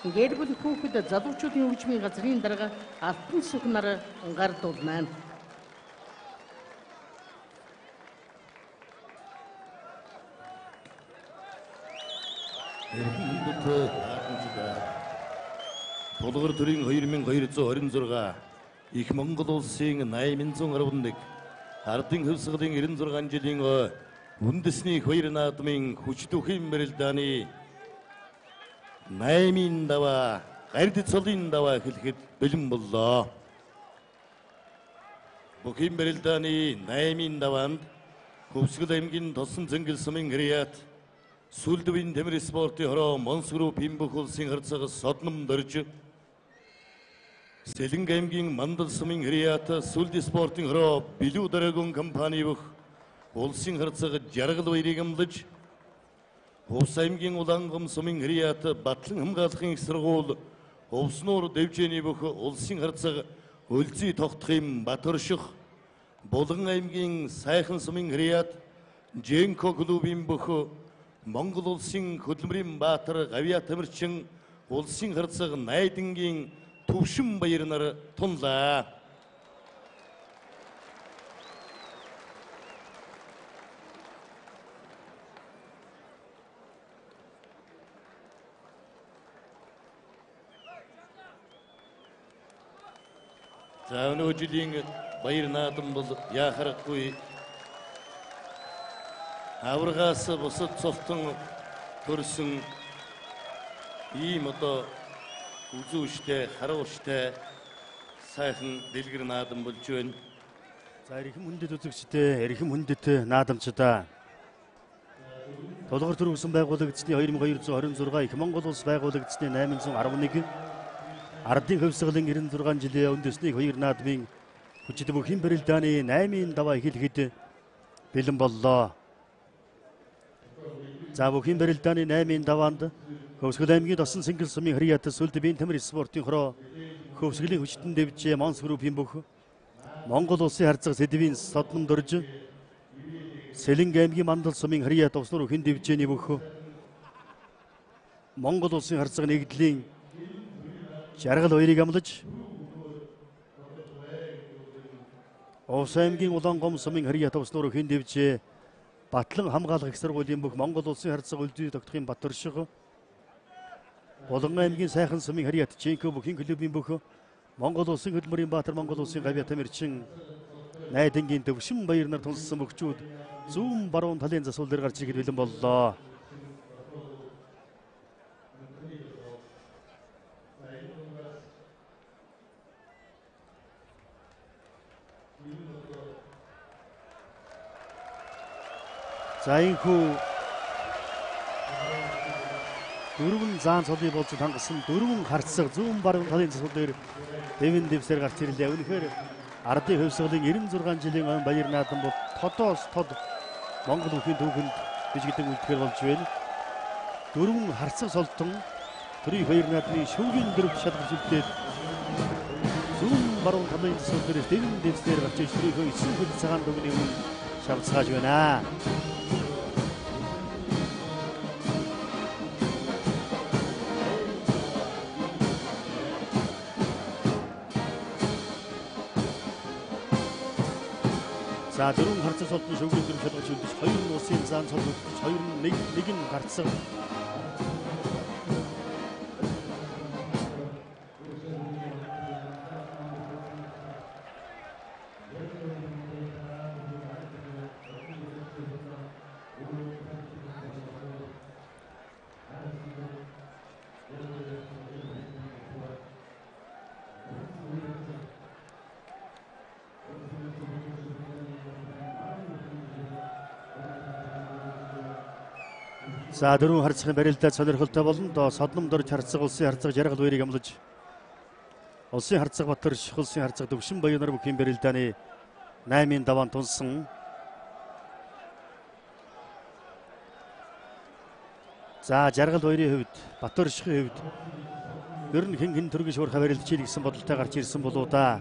гэр бүл хүүхэд залуучуудын хөгжмийн газрын дарга Алтан сүх нар гардуулна. Тулгар төрийн 2226 их Монгол улсын 811 ардын хөвсгөлийн 96 жилийн үндэсний их баяр наадмын хүчтүхийн барилдааны 8-ын даваа гард цолын даваа эхлэхэд бэлэн боллоо. Бүхийн барилдааны 8-ын даваанд Хөвсгөл аймгийн Тосон Зэнгэл сумын гэряат Сүлдвийн Тэмэр спортын хороо Монс группийн бүх улсын харьцаагаас содном дөрж Сэлэнг аймгийн Мандал сумын гэряат Сүлд спортын хороо Билүү Драгон компани бүх улсын харьцаагаас жаргал баярыг амлаж Хувс аймгийн Улаангам сумын гэряат Батлан хамгаалахын их сургууль Хувснуур дэвжээний бүх улсын харьцааг өлзий тогтохын Батөрших Булган аймгийн Сайхан сумын гэряат Жэнко клубийн бүх Монгол улсын хөдөлмөрийн баатар Гавья Тамирчин улсын харьцааг найдангийн төвшин баяр нар тунлаа. За өнөө жилийн баяр наадам бол яхарахгүй Аваргаас бусад цовтон төрсөн ийм одоо үзүүштэй, харуулштай сайхан дэлгэр наадам болж байна. За эрхэм хүндэт үзэгчдээ, эрхэм хүндэт наадамчдаа Тулгар төрөвсөн байгуулагдсны 2226 их Монгол улс байгуулагдсны 811 ардын хөвсгөлийн 96 жилийн үндэсний их баяр наадмын хүчит бүхийн барилдааны 8-ын даваа эхлэхэд бэлэн боллоо. За бүхийн барилдааны 8-ын даваанд Хөвсгөл аймгийн Тосон Зэнгэл сумын гэряат Сүлдвийн Тэмэр спортын хороо хөвсгөлийн хүчтэн дэвжээ Монс группийн бүх Монгол улсын харьцаг сэдвийн содном дөрж Сэлэнг аймгийн Мандал сумын гэряат Уснуур хэн дэвжээний бүх Монгол улсын харьцаг нэгдлийн жаргал баярыг амлаж Хувс аймгийн Улаангом сумын гэряат Уснуур хэн дэвжээ Батлан хамгаалах их сургуулийн бүх Монгол улсын харьцаг өлзий тогтохын Батөрших Булган аймгийн Сайхан сумын гэряат Жэнко бүхийн клубийн бүх Монгол улсын хөдөлмөрийн баатар Монгол улсын Гавья Тамирчин найдангийн төвшин баяр нар тунсан мөгчүүд зүүн баруун талын засвал дээр гарч ирэхэд бэлэн боллоо. За энэхүү дөрвөн заан цолыг болж хангасан дөрвөн харцаг зүүн баруун талын засвал дээр дэвэн дэвсээр гарч ирлээ. Үнэхээр ардын хөвсгөлийн 96 жилийн оюун баяр наадам бол тодоос тод Монгол бүхийн түүхэнд бижигдэн үлдэхэр болж байна. Дөрвөн харцаг солтон төрийн баяр наадмын шүүгийн дөрөв шалгаж үлдээд зүүн баруун талын засвал дээр дэвэн дэвсээр гарч ирж төрийнхөө 9 хөл цагаан дүгнээ өмнө шавцгааж байна. За дөрвөн харцаг солтон шүүгийн дөрөв шалгаж үлдэж хоёр нь усын заан цол үлдэж хоёр нь нэг нь харцаг За дөрвөн харцагын барилдаа сонирхолтой болно. Доо содном дорж харцаг улсын харцаг жаргал баярыг амлаж улсын харцаг Батар Ших улсын харцаг Төвшин Баян нар бүхийн барилдааны 8-ын даваан тунсан. За жаргал баярын хувьд Батар Шихийн хувьд ер нь хэн төргийн шуурхай барилдаж ий гэсэн бодолтой гарч ирсэн болоо да.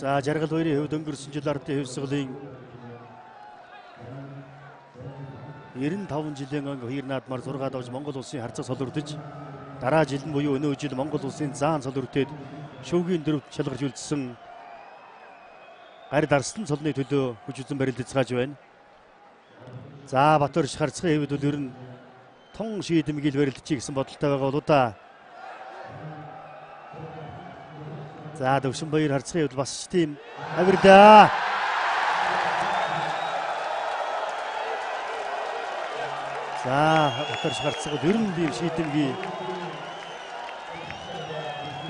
За жаргал баярын хувьд өнгөрсөн жил ардын хувьсгалын 95 жилийн өнгө хоёр наадмаар 6 давж Монгол улсын харцаг солирдож дараа жил нь буюу өнөө жил Монгол улсын заан солирдээд шүүгийн дөрөвт шалгарч үлдсэн гард арслан цолны төлөө хүч үзэн барилдаж зааж байна. За Батар Ших харцагын хувьд бол ер нь тун шийдэмгийл барилдаж гэсэн бодолтой байгаа болоо да. За Төвшин Баяр харцагын хувьд бас ч тийм авирдаа. За Батар Ших харцаг ер нь тийм шийдэмгий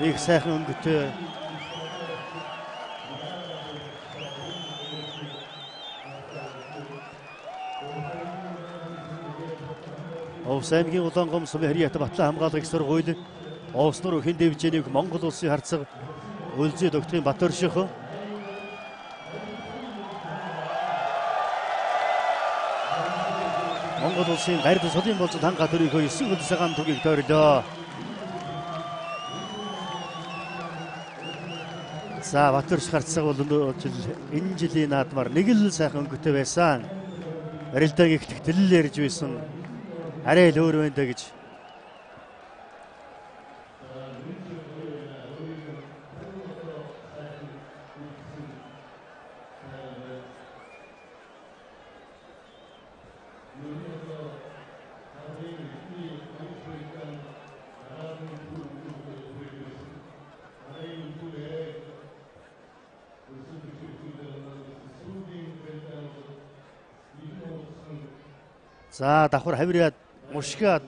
их сайхан өнгөтэй. Овсаймгийн Улаангом сумын Харьяат Батлан хамгаалагч сургууль Овснор хэн дэвжэнийг Монгол улсын харцаг Өлзий докторийн Батар Ших Монгол улсын гард солын болцод ханга төрийнхөө 9 хөл цагаан түгийг тойрлоо. За Батар Ших харцаг бол энэ жилийн наадмаар нэг л сайхан өнгөтэй байсан. Барилдааг их тэгтэл ярьж байсан. Арай л өөр байна даа гэж. За давхар хавираад мушгаад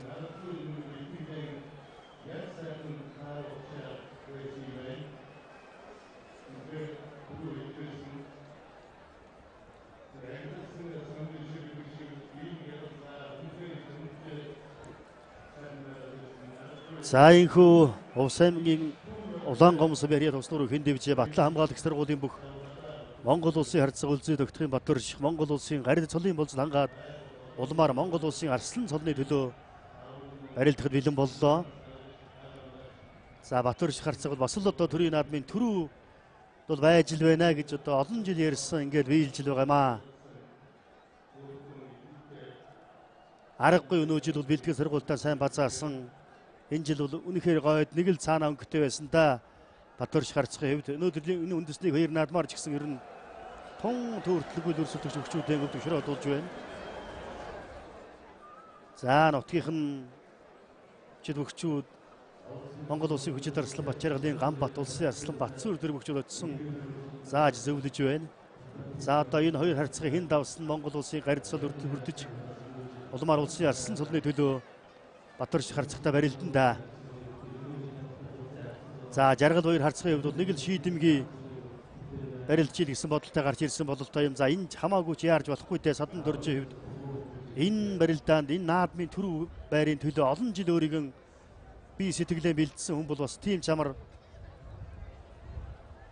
за инхүү Овсаймгийн Улаангом сумын Харьяат Овснор хэн дэвжээ Батлан хамгаалагч сургуулийн бүх Монгол улсын харцаг Өлзий докторийн Батар Ших Монгол улсын гард цолын болцод хангаад улмаар Монгол улсын арслан цолны төлөө барилдахад бэлэн боллоо. За Батар Ших харцаг бол бас л одоо төрийн наадмын төрөө бол байж л байна гэж одоо олон жил ярьсан ингээд биелж л байгаа юм аа. Аргагүй өнөө жил бол бэлтгэл сургуультаа сайн базаасан. Энэ жил бол үнэхээр гойд нэг л цаанаа өнгөтэй байсан да. Батар Ших харцагын хувьд өнөөдрийн энэ үндэсний хоёр наадмаар ч гэсэн ер нь тун төрөлтгөл өрсөлдөгч хөгчүүдийн өвдөг ширээ дуулж байна. За нутгийнхан чид хөгчүүд Монгол улсын хүчит арслан Батчаргалын Гамбат улсын арслан Батцуур дэр хөгчүүд очсон зааж зөвлөж байна. За одоо энэ хоёр харцагын хэн давсан Монгол улсын гард цол хүрдэж улмаар улсын арслан цолны төлөө Батар Ших харцагтаа барилдан да. За жаргал баяр харцагын хувьд нэг л шийдэмгий барилдаж ий гэсэн бодолтой гарч ирсэн бололтой юм. За энэ хамаагүй ч яарж болохгүй дээ содон дөржийн хувьд энэ барилдаанд энэ наадмын төрөв байрын төлөө олон жил өөрийн бие сэтгэлээ бэлдсэн хүн бол бас тийм чамар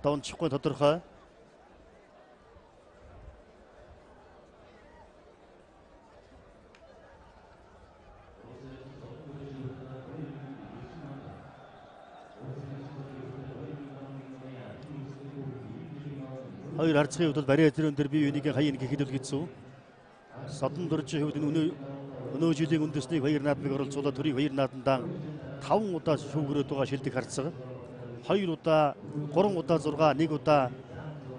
доончихгүй тодорхой. Хоёр харцагын хувьд бол бариа тэрэн дээр бие биенийгээ хаян гэхэд л гэсэн. Содон дөржийн хувьд өнөө жилийн үндэсний хоёр наадмыг оролцуулаад төрийн хоёр наадмаа 5 удаа шүүгрээд байгаа шилдэг харцаг. 2 удаа, 3 удаа 6, 1 удаа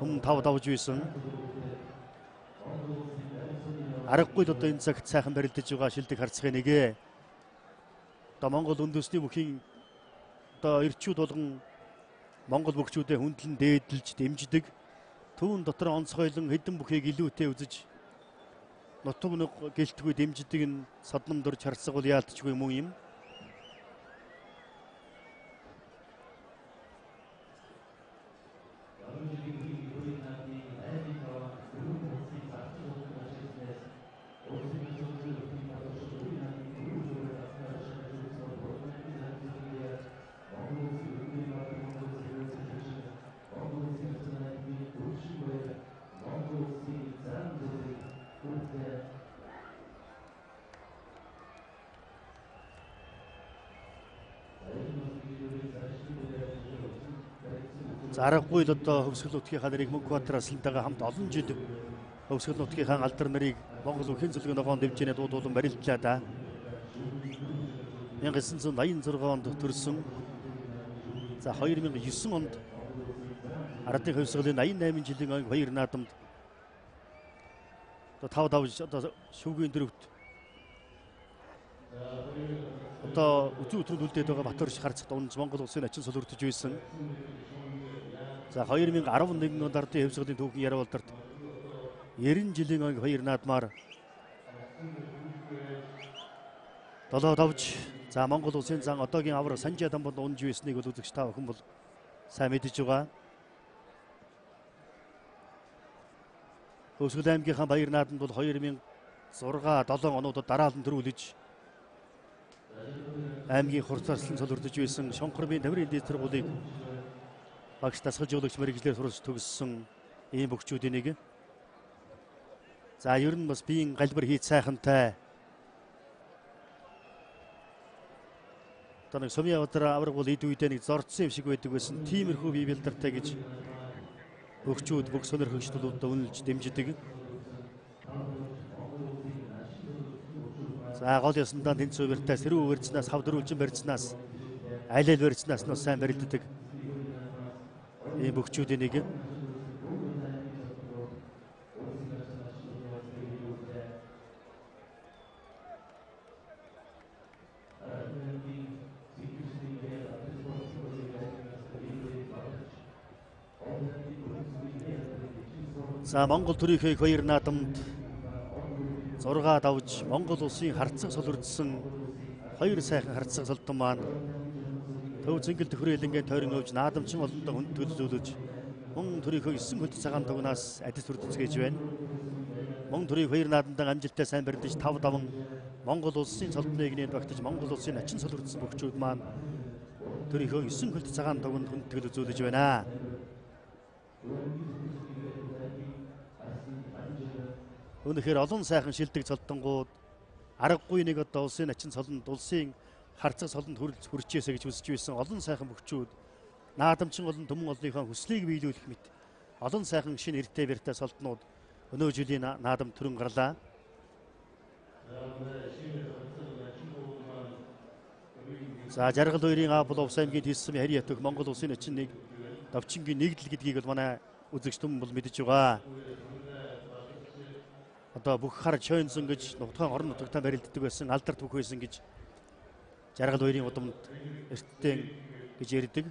өмнө 5 давж байсан. Аргагүй л одоо энэ цагт сайхан барилдаж байгаа шилдэг харцагын нэгэ. Одоо Монгол үндэсний бүхийн одоо эрчүүд болгон Монгол бүгчүүдээ хүндлэн дээдэлж дэмждэг. Түүн дотор онцгойлон хэдэн бүхийг илүүтэй үзэж нутаг нүг гэлтгүй дэмждэг нь содном дөрж харцаг бол яалтчгүй мөн юм. За аргагүй л одоо хөвсгөл нутгийнхаа нарыг мөнх баатар аслантайгаа хамт олон жил хөвсгөл нутгийнхаа алдар нарыг Монгол үхэн зөвлөгөө ногоон дэмжээний дуудуулан барилдлаа да. 1986 онд төрсөн. За 2009 онд ардын хөвсгөлийн 88 жилийн ойн хоёр наадамд одоо 5 одоо шүүгийн дөрөвт одоо үзүү өдрөнд үлдээд байгаа Батөрш харцагт унж Монгол улсын ачин солиордож байсан. За 2011 онд ардын хөвсгөлийн түүхэн Ярвалдарт 90 жилийн ойн хоёр наадмаар 7 давж за Монгол улсын зан одоогийн авар Санжаа дамбанд унж байсныг бол үзэгч та бүхэн бол сайн мэдэж байгаа. Хөвсгөл аймгийнхаа баяр наадамд бол 2006, 7 онуудад дараалан төрүүлж аймгийн хурцлан солиордож байсан Шонхорбын тамирын дээд сургуулийг багш дасгалжуулагч мэргэжлэр сурч төгссөн ийм бүгчүүдийн нэг. За ер нь бас биеийн галбар хийц сайхантай. Таныг сумын авдар авраг бол эд үедээ нэг зордсон юм шиг байдаг байсан. Тиймэрхүү бие бэлдартай гэж бүгчүүд бүх сонирхогчдод үнэлж дэмждэг. За гол ёсондоо тэнцүү бэртээ сэрүү барьцнаас хав дөрвөлжин барьцнаас аль аль барьцнаас нь сайн барилддаг. Ийм бүгчүүдийн нэг. За Монгол төрийнхөө хоёр наадамд 6 давж Монгол улсын харцаг солиордсон хоёр сайхан харцаг солдон маань төв зингэл төхрээлэнгийн тойрон өвж наадамчин олондоо хүнд төлөвлөж мөн төрийнхөө 9 хөлт цагаан дугнаас адис хүрдэцгээж байна. Мөн төрийн хоёр наадамдан амжилттай сайн барилдаж 5 даван Монгол улсын солдныг нээн багтаж Монгол улсын ачин солиордсон бүгчүүд маань төрийнхөө 9 хөлт цагаан дуганд хүндэтгэл үзүүлж байна. Өнөхөр олон сайхан шилдэг цолдонгууд аргагүй нэг одоо улсын ачин солонд улсын харцаг солонд хүрчээсэ гэж үзэж байсан олон сайхан бүгчүүд наадамчин олон төмөн олныхоо хүслийг биелүүлэх мэт олон сайхан шинэ эрттэй барьтай солднууд өнөө жилийн наадам төрөн гарлаа. За жаргал хоёрын Аблов аймгийн Тэсэм хари ятөх Монгол улсын ачин нэг давчингийн нэгдэл гэдгийг бол манай үзэгч түмэн бол мэдэж байгаа. Одоо бүх хар чойнсон гэж нутгаан орон нутагтаа барилддаг байсан алдарт бүх байсан гэж жаргал хоёрын удамд эрттэй гэж ярьдаг.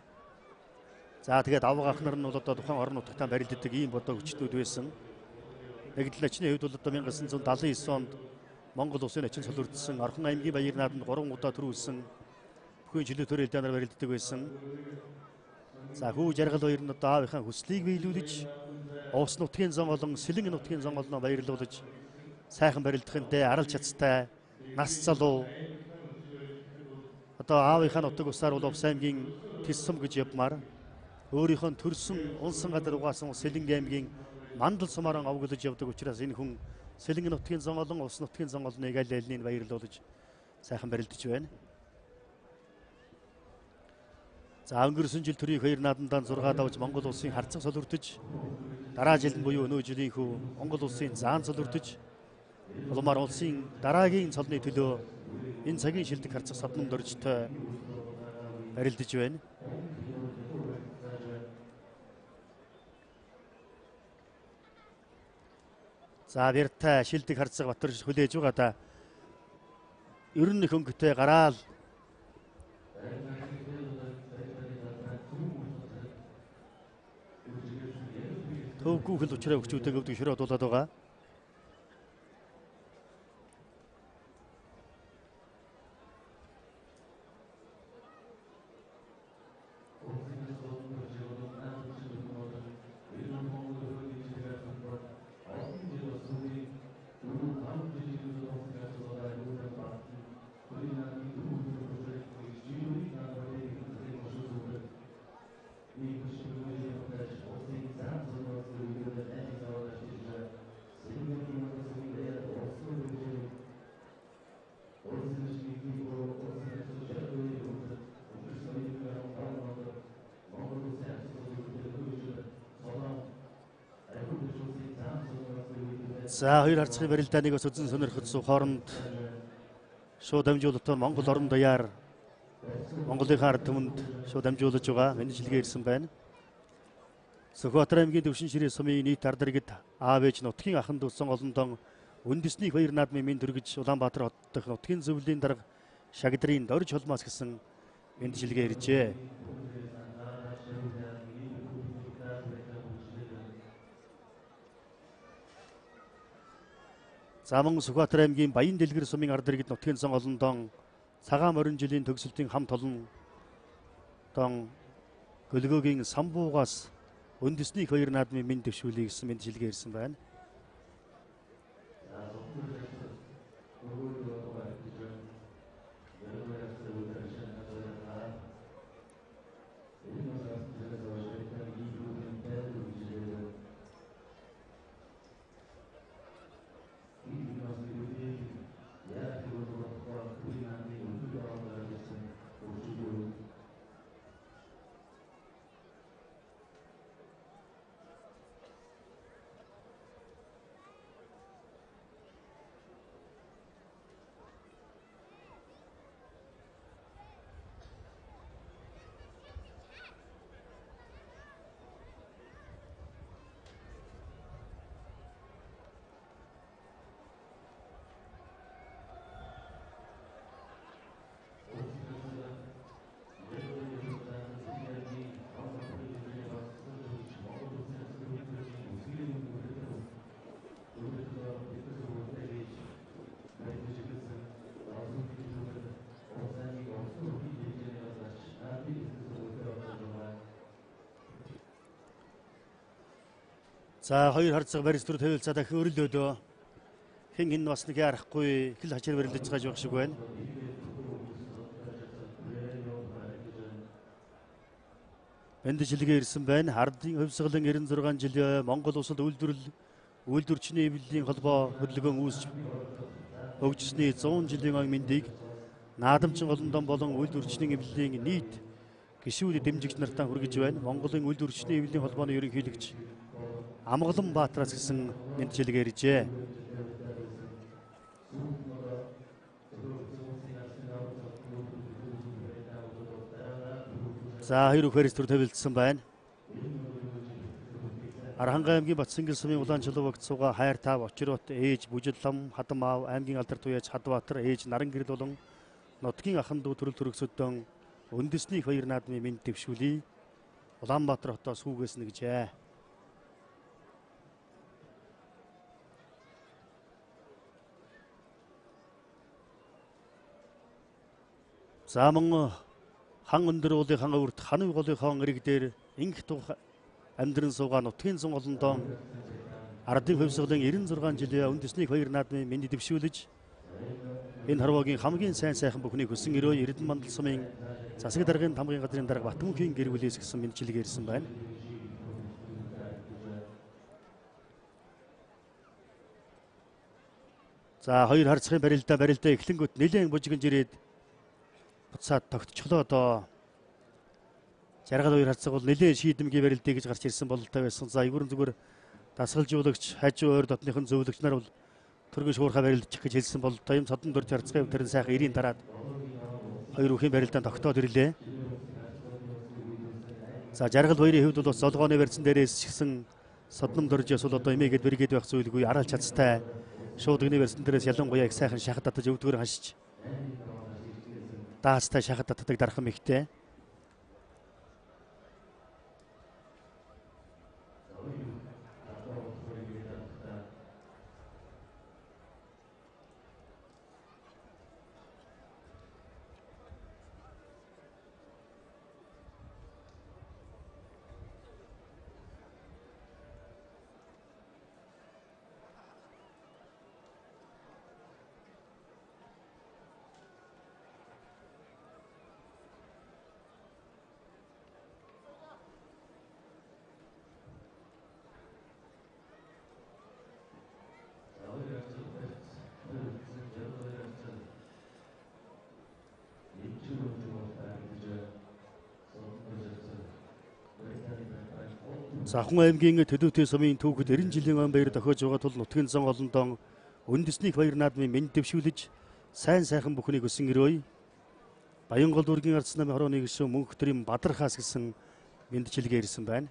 За тэгээд авгах нар нь бол одоо тухайн орон нутагтаа барилддаг ийм бодоо хүчнүүд байсан. Нэгдэл ачны хувьд бол одоо 1979 онд Монгол улсын ачин солиордсон Орхон аймгийн баяр наадамд 3 удаа төрүүлсэн бүхэн жилийн төрөлд нар барилддаг байсан. За хүү жаргал хоёр нь одоо аавынхаа хүслийг биелүүлж Уус нутгийн зан болон Сэлэн нутгийн зан болноо баярлуулж сайхан барилдахынтэй арал чацтай нас залуу одоо аавынхаа нутаг усаар бол Увс аймгийн Тэсэм гэж явмаар өөрийнхөө төрсөн унсан гадар угаасан Сэлэн аймгийн мандал сумааран овглож явдаг учраас энэ хүн Сэлэн нутгийн зан болон Увс нутгийн зан болныг аль алийг баярлуулж сайхан барилдаж байна. За өнгөрсөн жил төрийн хоёр наадамдаа 6 давж Монгол улсын харцаг солиордож дараа жил буюу өнөө жилийнхүү Монгол улсын заан солиордож улмаар улсын дараагийн цолны төлөө энэ цагийн шилдэг харцаг содном дөржтой барилдаж байна. За бэртэ шилдэг харцаг Батөрш хүлээж байгаа да. Ер нь хөнгөтэй гараал төвгүй хэл учраа өгчүүдээг өвдөг ширээ дуулаад байгаа. За хоёр харцгийн барилдааныг бас үзэн сонирхож суух хооронд шууд дамжуулалтаар Монгол орон даяар Монголынхаа ард түмэнд шууд дамжуулж байгаа мэдчилгээ ирсэн байна. Сүхбаатар аймгийн Төвшин ширээ сумын нийт ард иргэд аав ээж нутгийн аханд үсэн олондон үндэсний хоёр наадмын минь төргөж Улаанбаатар хот дахь нутгийн зөвлөлийн дарга шагдрын дорж холмоос гэсэн мэдчилгээ иржээ. Замун Сүхбаатар аймгийн Баян дэлгэр сумын ард иргэд нутгийн сон олондон цагаан морин жилийн төгсөлтийн хамт олон дон гөлгөөгийн самбуугаас үндэсний хоёр наадмын минь дэвшүүлэх гэсэн мэдчилгээ ирсэн байна. За хоёр харцаг барьс төр тавилцаа дахин өрөлөөдөө хэн энэ бас нэг ярахгүй хэл хачаар барилдаж байгаа юм шиг байна. Бэнджилгээ ирсэн байна. Ардын хувьсгалын 96 жил Монгол улсад үйлдвэрчний эвлэлийн холбоо хөдөлгөөн үүсч хөгжсөний 100 жилийн мэндийг наадамчин олондон болон үйлдвэрчний эвлэлийн нийт гишүүд дэмжигч нартаа хүргэж байна. Монголын үйлдвэрчний эвлэлийн холбооны ерөнхийлөгч Амгалан Баатараас гэсэн мэдчилгээ иржээ. За хоёр үхэрс төр тавилдсан байна. Аранхан аймгийн Батсангил сумын Улаанчилуу багт сууга хайр тав очирот ээж Бүжидлам Хадамав аймгийн алдар туяач Хадбаатар ээж Нарангэрэл болон нутгийн ахан дүү төрөл төрөсөдөн үндэсний хоёр наадмын минь дэвшүүлээ. Улаанбаатар хотоос хүүгээс нэгжээ. Замун хан өндөр уулынхаа өрт хан голынхаа ирэг дээр инх тух амьдран суугаа нутгийн зун олондон ардын хувьсгалын 96 жилийн үндэсний хоёр наадмын минь дэвшүүлж энэ харваагийн хамгийн сайн сайхан бүхнийг хүсэн өрөө Эрдэнэ мандал сумын засаг даргын тамгын газрын дарга Батмөнхийн гэр бүлээс гэсэн мэдчилгээ ирсэн байна. За хоёр харцгийн барилдаа эхлэнгүүт нэлээд бужигнж ирээд буцаад тогтчлоо одоо жаргал хоёр харцаг бол нэлээд шийдэмгий барилдаа гэж гарч ирсэн бололтой байсан. За ерөн зүгээр дасгалжуулагч хажуу ойр дотныхын зөвлөгч нар бол төргөн шуурхай барилдчих гэж хэлсэн бололтой юм. Содон дөрж харцгай тэрэн сайхан 90-ийн дараад хоёр үхийн барилдаанд тогтоод ирлээ. За жаргал хоёрын хувьд бол бас золгооны барьсан дээрээс чигсэн содном дөржөөс бол одоо эмээгээд бэргээд байх зүйлгүй арал чадстай шууд өгний барьсан дээрээс ялангуяа их сайхан шахад татаж өвдгөр хашиж даастай шахад татдаг дархан ихтэй. Ахын аймгийн Төлөвтэй сумын түүхэд 90 жилийн он баяр тохиож байгаа тул нутгийн зан олондоо үндэсний их баяр наадмын мэнд дэвшүүлж сайн сайхан бүхнийг өсөн өрөөе. Баянгол дүүргийн арц намын хорооны гишүүн мөнх төрийн Бадархаас гэсэн мэндчилгээ ирсэн байна.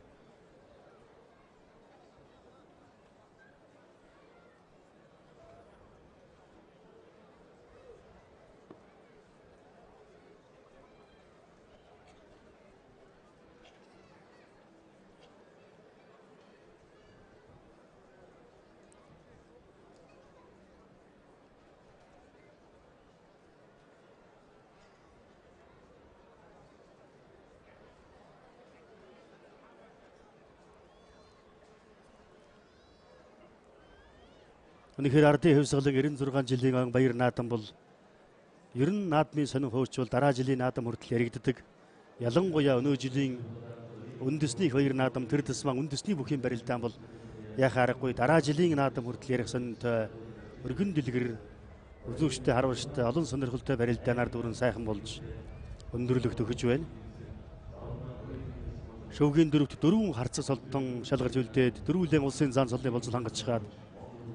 Үнэхээр ардын хувьсгалан 96 жилийн он баяр наадам бол ер нь наадмын сонин хуучвал дараа жилийн наадам хүртэл яригддаг. Ялангуяа өнөө жилийн үндэсний их баяр наадам тэр тусмаа үндэсний бүхийн барилдаан бол яхаа аргагүй дараа жилийн наадам хүртэл ярих сонинтой өргөн дэлгэр үзүүштэй харуулжтай олон сонирхолтой барилдаанаар дүүрэн сайхан болж өндөрлөгт өгч байна. Шөвгийн дөрөвт дөрвөн харцаг солтон шалгарч үлдээд дөрвөлэн улсын зан солны болцол хангаж чаад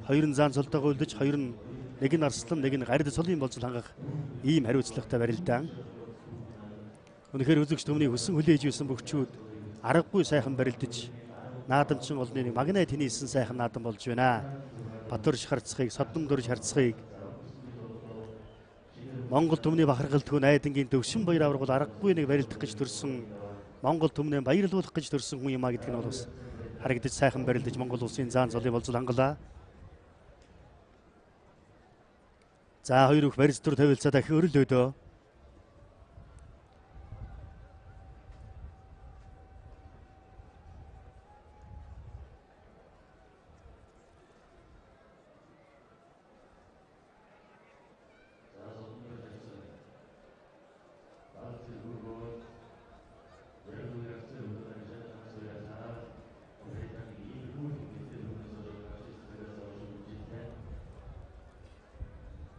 хоёр нь зан солтойгоо үлдэж хоёр нь нэг нь арслан нэг нь гарид солын болцол хангах ийм хариуцлагатай барилдаан. Үнэхээр үзэгч түмний хөсөн хүлээж юусан бөхчүүд аргагүй сайхан барилдаж наадамчин олны нэг магнайт хийнсэн сайхан наадам болж байна. Батөрш харцахыг содном дөрж харцахыг Монгол түмний бахархалтгүй найдангийн төвшин баяр аврагууд аргагүй нэг барилдах гэж төрсөн Монгол түмнээ баярлуулах гэж төрсөн хүн юм а гэдэг нь бол бас харагдаж сайхан барилдаж Монгол улсын зан солын болцол хангалаа. За хоёр их барилц төр тавилцаа дахин өрөлөөдөө.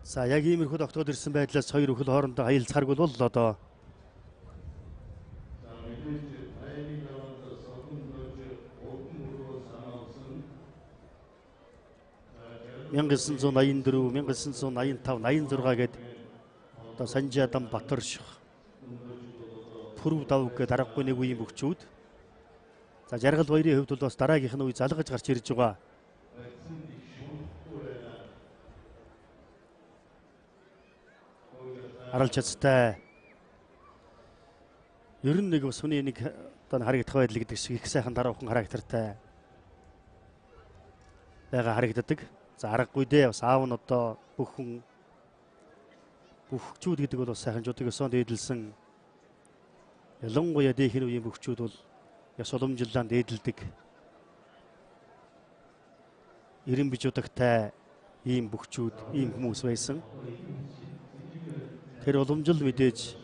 За яг иймэрхүү тогтоод ирсэн байдлаас хоёр өхөл хоорондоо аялцхааргүй бол одоо Мянган 984, 1985, 86 гээд одоо Санжаадан Батөрших Пүрв давг гээд аргагүй нэг үеийн бөхчүүд. За жаргал баярын хувьд бол бас дараагийнх нь үе залгаж гарч ирж байгаа. Арал чадтай ер нь нэг бас хүний нэг одоо харагдах байдал гэдэг шиг их сайхан дараахан характертай байгаа харагддаг. За аргагүй дээ бас аав нь одоо бүх бөхчүүд гэдэг бол бас сайхан жудаг өсөн дээдлсэн ялангуяа дээхэн үеийн бөхчүүд бол яс уламжлалаа дээдэлдэг. Ирэн биж удагтай ийм бөхчүүд ийм хүмүүс байсан. Тэр уламжил мэдээж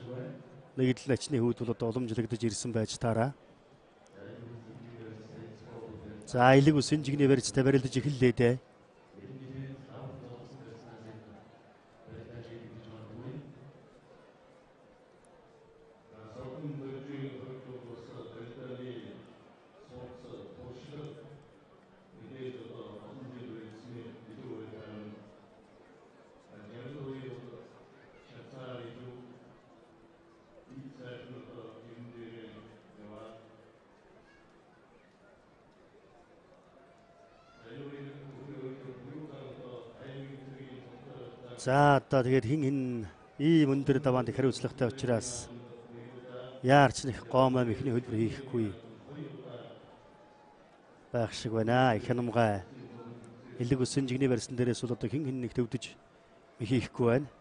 нэгдэл начны хүүд бол одоо уламжлагдаж ирсэн байж таараа. За аялаг үсэн жигний барьцтай барилдаж эхэллээ дээ. За одоо тэгээд хин ийм өндөр даваанд их хариуцлагатай учраас яарч нэг гоомоо ихний хөлбөр хийхгүй байх шиг байна. Их хямгай элэг өсөн жигний барьсан дээрээс бол одоо хин нэг төвдөж хийхгүй байна.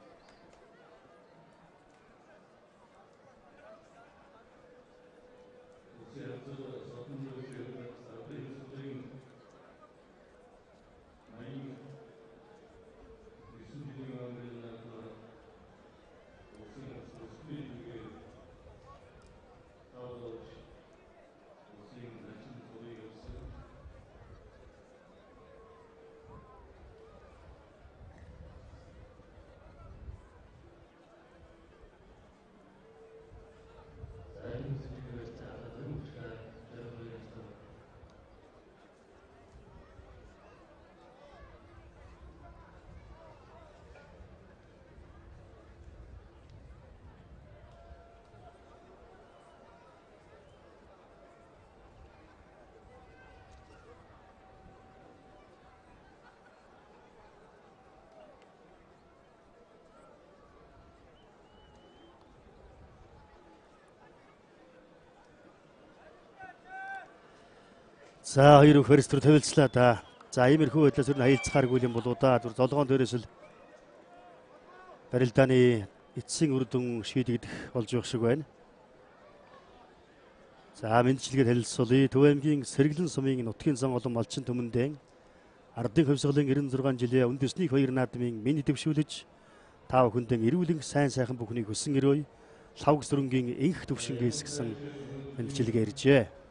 За хоёр их ферстер тавилцлаа да. За иймэрхүү байдлаас ер нь хаилцахааргүй юм болоо да. Зүр золгоон дээрээс л барилдааны эцсийн үр дүн шийдэгдэх болж байх шиг байна. За мэдчилгээ танилцуулъя. Төв аймгийн Сэргэлэн сумын нутгийн сан олон малчин түмэндээ ардын хувьсгалын 96 жилийн үндэсний хоёр наадмын минь дэвшүүлж тав хүндэн эрүүлэн сайн сайхан бүхнийг хүсэн өрөө лавг сүрэнгийн инх төвшингээс гисэн мэдчилгээ иржээ.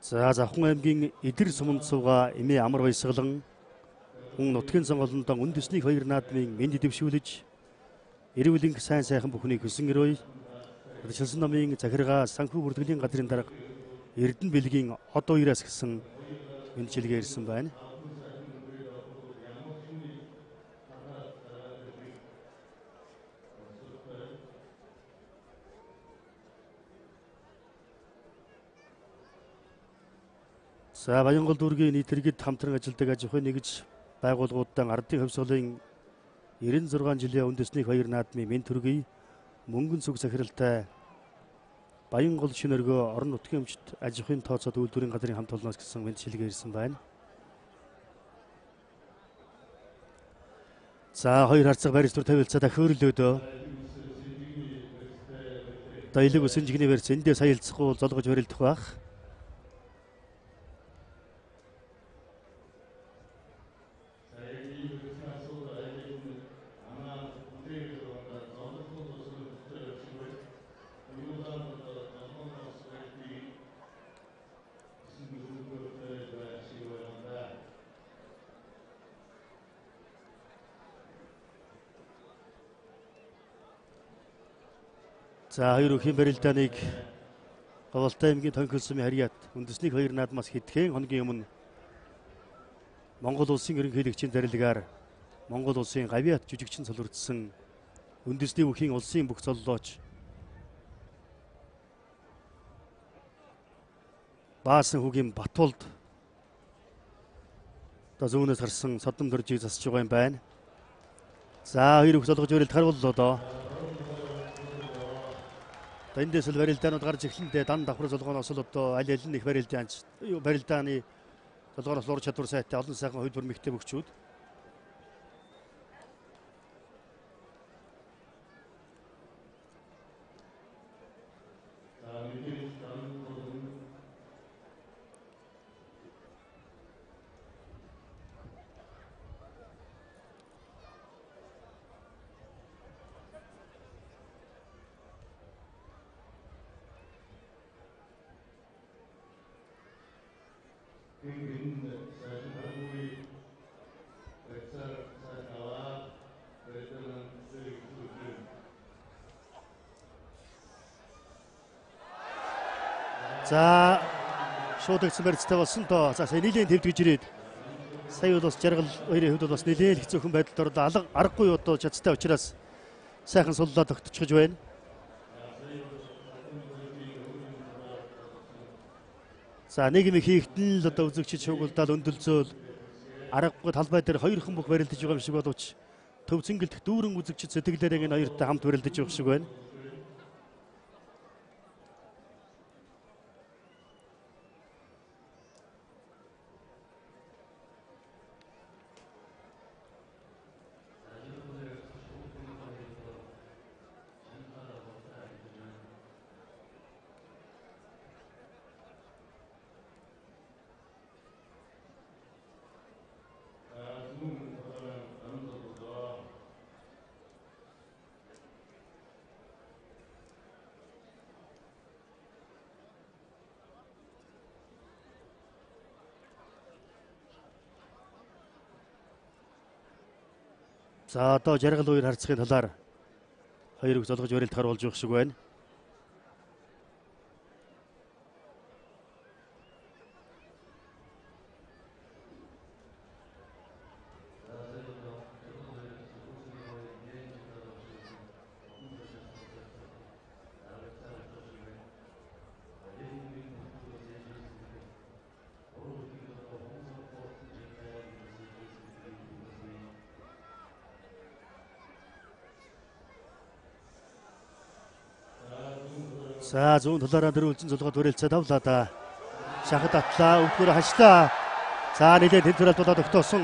За Завхан аймгийн Идэр суманд сууга эмээ амар баясгалан хүн нутгийн сан олондоо үндэсний хоёр наадмын минь дэвшүүлж эрүүлэн сайн сайхан бүхнийг хүсэн өрөө Шилсэн номын захиргаа санхүү бүртгэлийн газрын дарга Эрдэнэ бэлгийн хот уяраас гисэн мэдчилгээ ирсэн байна. За Баянгол дүүргийн нийт иргэд хамтран ажилладаг аж ахуйн нэгж байгууллагуудаа ардын хувьсгалын 96 жилийн үндэсний хоёр наадмын минь төргий мөнгөн сүг захиралтай Баянгол шинэ өргөө орон нутгийн өмчт аж ахуйн тооцоод үйлдвэрийн газрын хамт олноос гэсэн мэдчилгээ ирсэн байна. За хоёр харцаг барьцуур тавилцаа төхөөрөлөөдөө Даялаг үсэн жигний барьц эндээ саялцахгүй золгож барилдах байх. За хоёр өхийн барилдааныг Говьалтай аймгийн Тонхол сумын харьяат үндэсний хоёр наадмаас хэдхэн хоногийн өмнө Монгол улсын ерөнхийлөгчийн зарилгаар Монгол улсын гавьяат жүжигчин солирдсон үндэсний бүхийн улсын бүх цоллооч Баасан хүүгийн Батболд зүүнээс харсан содом дөржийг засч байгаа юм байна. За хоёр өх солгож барилд харууллаа доо. Эндээс л барилдаанууд гарч эхлэндээ дан давхар золгооноос л одоо аль аль нь их барилдааны золгооноос луур чадвар сайтай олон сайхан хувь бүрмэгтэй бөхчүүд. За шууд гэсэн барьцтай болсон тоо. За сая нэлийн төвдгөж ирээд сая бол бас жаргал хоёрын хувьд бол бас нэлээд хэцүүхэн байдалд орлоо. Аргагүй одоо чадцтай учраас сайхан суллаад тогтчихж байна. За нэг юм хийхтэн л одоо үзэгчид шуугуулдаад өндөлцөөл аргагүй талбай дээр хоёрхан бүх барилдаж байгаа юм шиг боловч төв цэнгэлдэх дүүрэн үзэгчид сэтгэлээрээ энэ хоёртой хамт барилдаж байгаа шиг байна. За одоо жаргал үеэр харцгийн талаар хоёр үг золгож барилт харуулж явах шиг байна. За зүүн талаараа дөрвөлжин зулгаад хүрээлцээ тавлаа. Шахад атлаа, өвдгөр хашлаа. За нэлээд тэнцвэрэл болоод өгтөөсөн.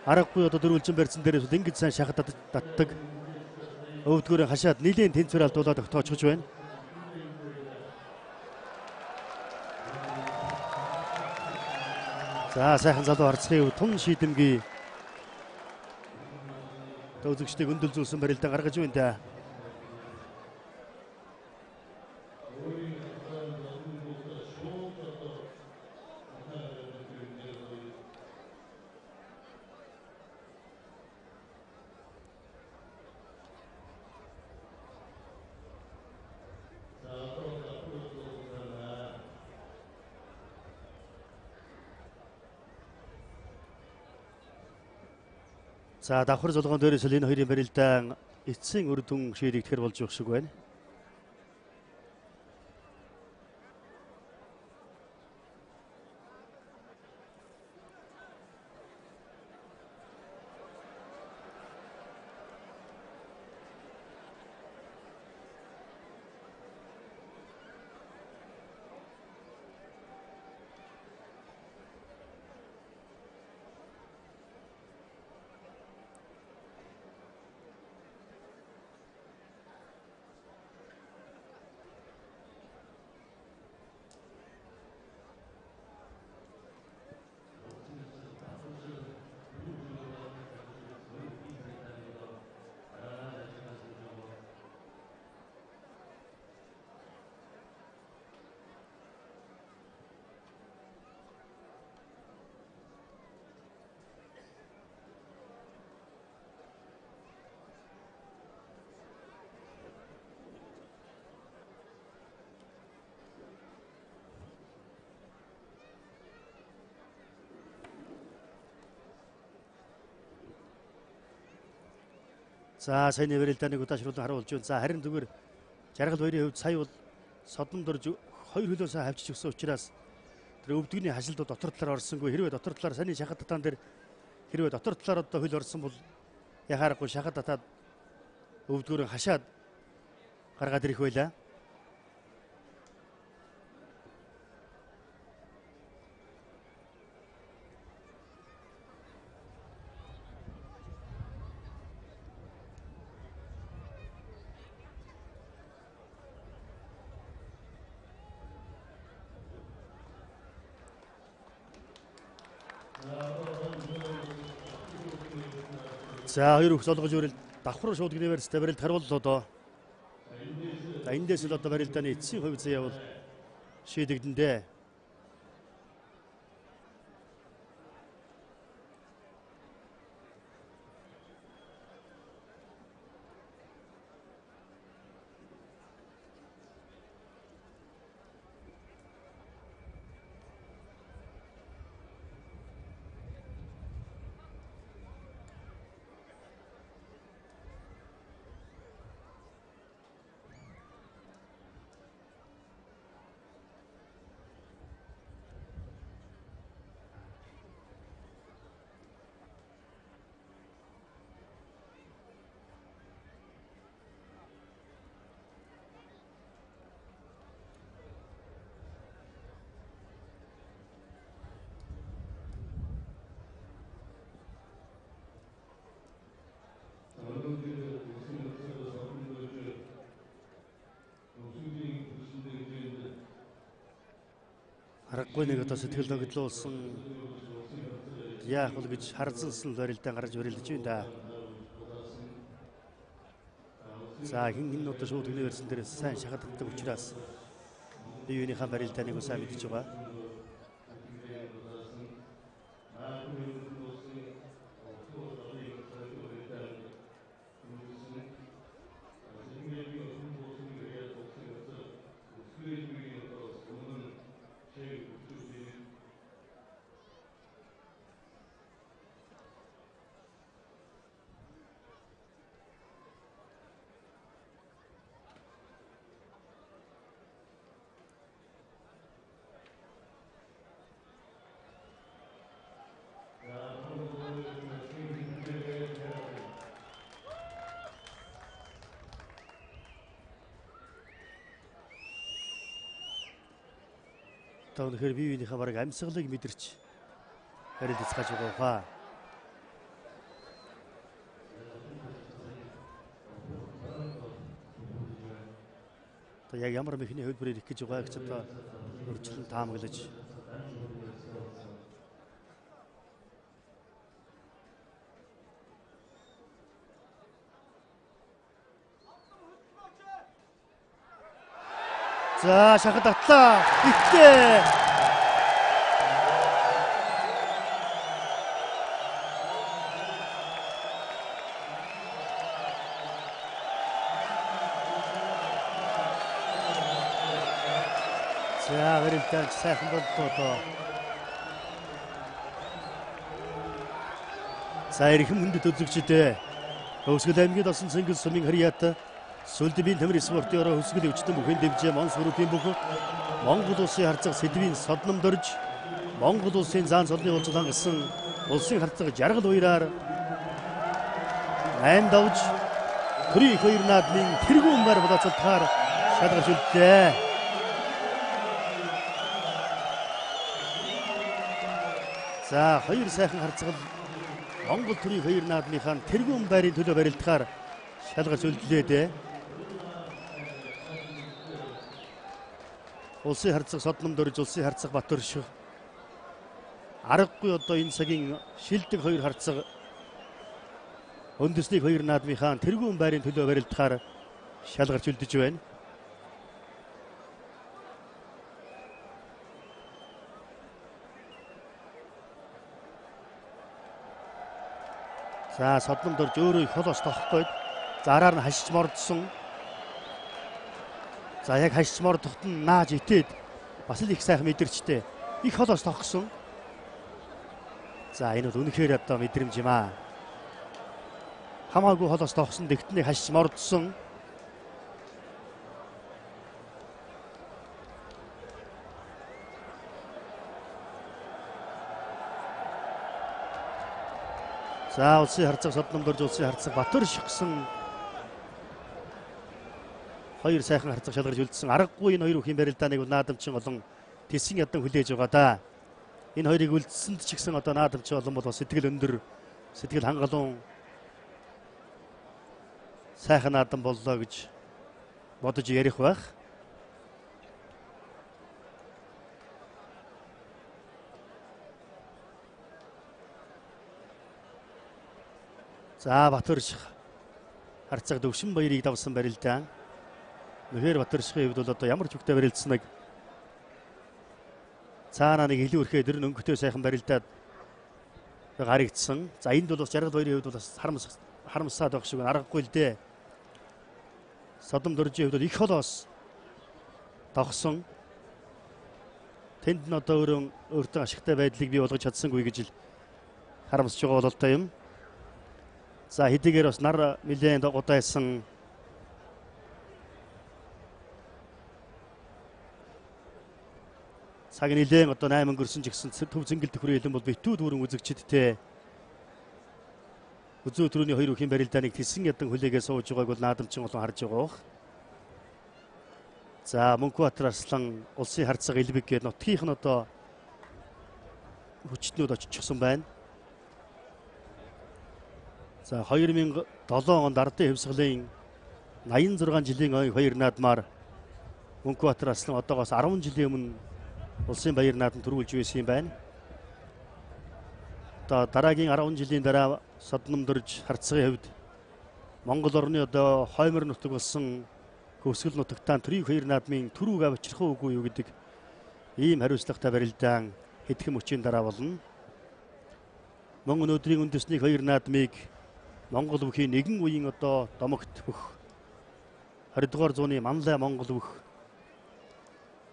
Аргагүй одоо дөрвөлжин барьсан дээрээс ингэж сайн шахад татдаг. Өвдгөр хашаад нэлээд тэнцвэрэл болоод өгтөөчж байна. За сайхан залуу харцгийн тун шийдэмгий үзэгчдийг өндөл зүүлсэн барилдаа гаргаж байна да. За давхар зулгаан дээрээс энэ хоёрын барилдаан эцсийн үр дүн шийдэгдэхэр болж явах шиг байна. За саяны барилдааныг удаашруулан харуулж байна. За харин зүгээр жаргал хоёрын хувьд сая бол содон дорж хоёр хөлөөсөө хавчиж өгсөн учраас тэр өвдөгний хашилд дотор талаар орсонгүй. Хэрвээ дотор талаар саяны шахад татаан дээр хэрвээ дотор талаар одоо хөл орсон бол яхаарахгүй шахад татаад өвдгөрөө хашаад гаргаад ирэх байлаа. За хоёр өгс олгож өрөл давхар шууд университет барилд харууллаа доо. За эндээс л одоо барилдааны эцсийн хувь заяа бол шийдэгдэндээ. Харахгүй нэг одоо сэтгэл ногдлуулсан яах вэ гэж харцсан барилдаан гарч өрөлдөж байна да. За хин одоо шууд университет дээрээс сайн шахаад татдаг учраас биеийнхээ барилдааныг сайн мэдж байгаа. Одоо үнэхээр бие биенийхээ бараг амьсгалыг мэдэрч барил хязгааж байгаа хаа. Одоо яг ямар механий хөлбөрөөр их гэж байгаа гэж одоо өрчлөн таамаглаж за шахад татлаа. Ихтэй. За барилдаж сайхан боллоо. За эрхэм хүндэт үзэгчдээ Өвсгөл аймгийн Досон Цэнгэл сумын харьяат Сүлдбийн тамир спортын хөсгөл өвчтөн бүхэн дэмжээ Монс бүрийн бүх Монгол улсын харцаг сэдвийн содном дөрж Монгол улсын заан цолны уулзалт хангасан улсын харцаг жаргал уяраар 8 давж төрийн их хоёр наадмын тэргүүн байр болооцолтохоор шалгарч үлдээ. За хоёр сайхан харцагл Монгол төрийн хоёр наадмынхаа тэргүүн байрын төлөө барилдахаар шалгарч үлдлээ дээ. Улсын харцаг содном дөрж улсын харцаг Батөрших аргагүй одоо энэ цагийн шилдэг хоёр харцаг үндэсний хоёр наадмынхаа тэргүүн байрын төлөө барилдахаар шалгарч үлдэж байна. За содном дөрж өөрөө их холоос тоххгүй. За араар нь хашиж мордсон. За яг хашиж мордоход нь нааж итээд бас л их сайхан мэдэрчтэй. Их холоос тогсон. За энэ бол үнэхээр одоо мэдрэмж юм аа. Хамаагүй холоос тогсон дэгтний хашиж мордсон. За улсын харцаг содном дөрж улсын харцаг Батөрших гэсэн хоёр сайхан харцаг шалгарч үлдсэн. Аргагүй энэ хоёр бүхийн барилдааныг наадамчин олон тэсгийн ядан хүлээж байгаа да. Энэ хоёрыг үлдсэнд ч гэсэн одоо наадамчин олон бол сэтгэл өндөр, сэтгэл хангалуун сайхан наадам боллоо гэж бодож ярих байх. За Батөрших харцаг Дөвшин баярыг давсан барилдаан. Нөхөр Батөршихын хувьд бол одоо ямар ч үгтэй барилдсныг цаанаа нэг илүү ирэхэд дэр өнгөтэй сайхан барилдаад харагдсан. За энд бол бас жаргал баярын хувьд бас харамсаад байх шиг аргагүй л дээ. Содом дөржийн хувьд их холоос тогсон. Тэнд нь одоо өөртөө ашигтай байдлыг бий болгож чадсангүй гэж л харамсаж байгаа бололтой юм. За хэдийгээр бас нар нэлээд удаасан цаг нэлээд одоо 8 өнгөрсөн ч гэсэн төв зингэл төхрөөлөн бол битүү дүүрэн үзэгчдтэй үзүү төрөний хоёр бүхийн барилдааныг тэсгэн ядан хүлээгээ сууж байгааг бол наадамчин олон харж байгаа. За Мөнхбаатар Арслан улсын харцаг Илбэг гээд нутгийнх нь одоо хүчтнүүд оччихсон байна. За 2007 онд ардын хэвсгалийн 86 жилийн хоёр наадмаар Мөнхбаатар Арслан одоогоос 10 жилийн өмнө улсын баяр наадам төрүүлж байсан юм байна. Одоо дараагийн 10 жилийн дараа содном дөрж харцагын хувьд Монгол орны одоо хоймор нутаг болсон Хөвсгөл нутагтаа төрийн хоёр наадмын түрүүг авчрах уугүй юу гэдэг ийм хариуцлагатай барилдаан хэдхэн мөчийн дараа болно. Мөн өнөөдрийн үндэсний хоёр наадмыг Монгол бүхийн нэгэн үеийн одоо домогт бүх 20 дугаар зууны манлай Монгол бүх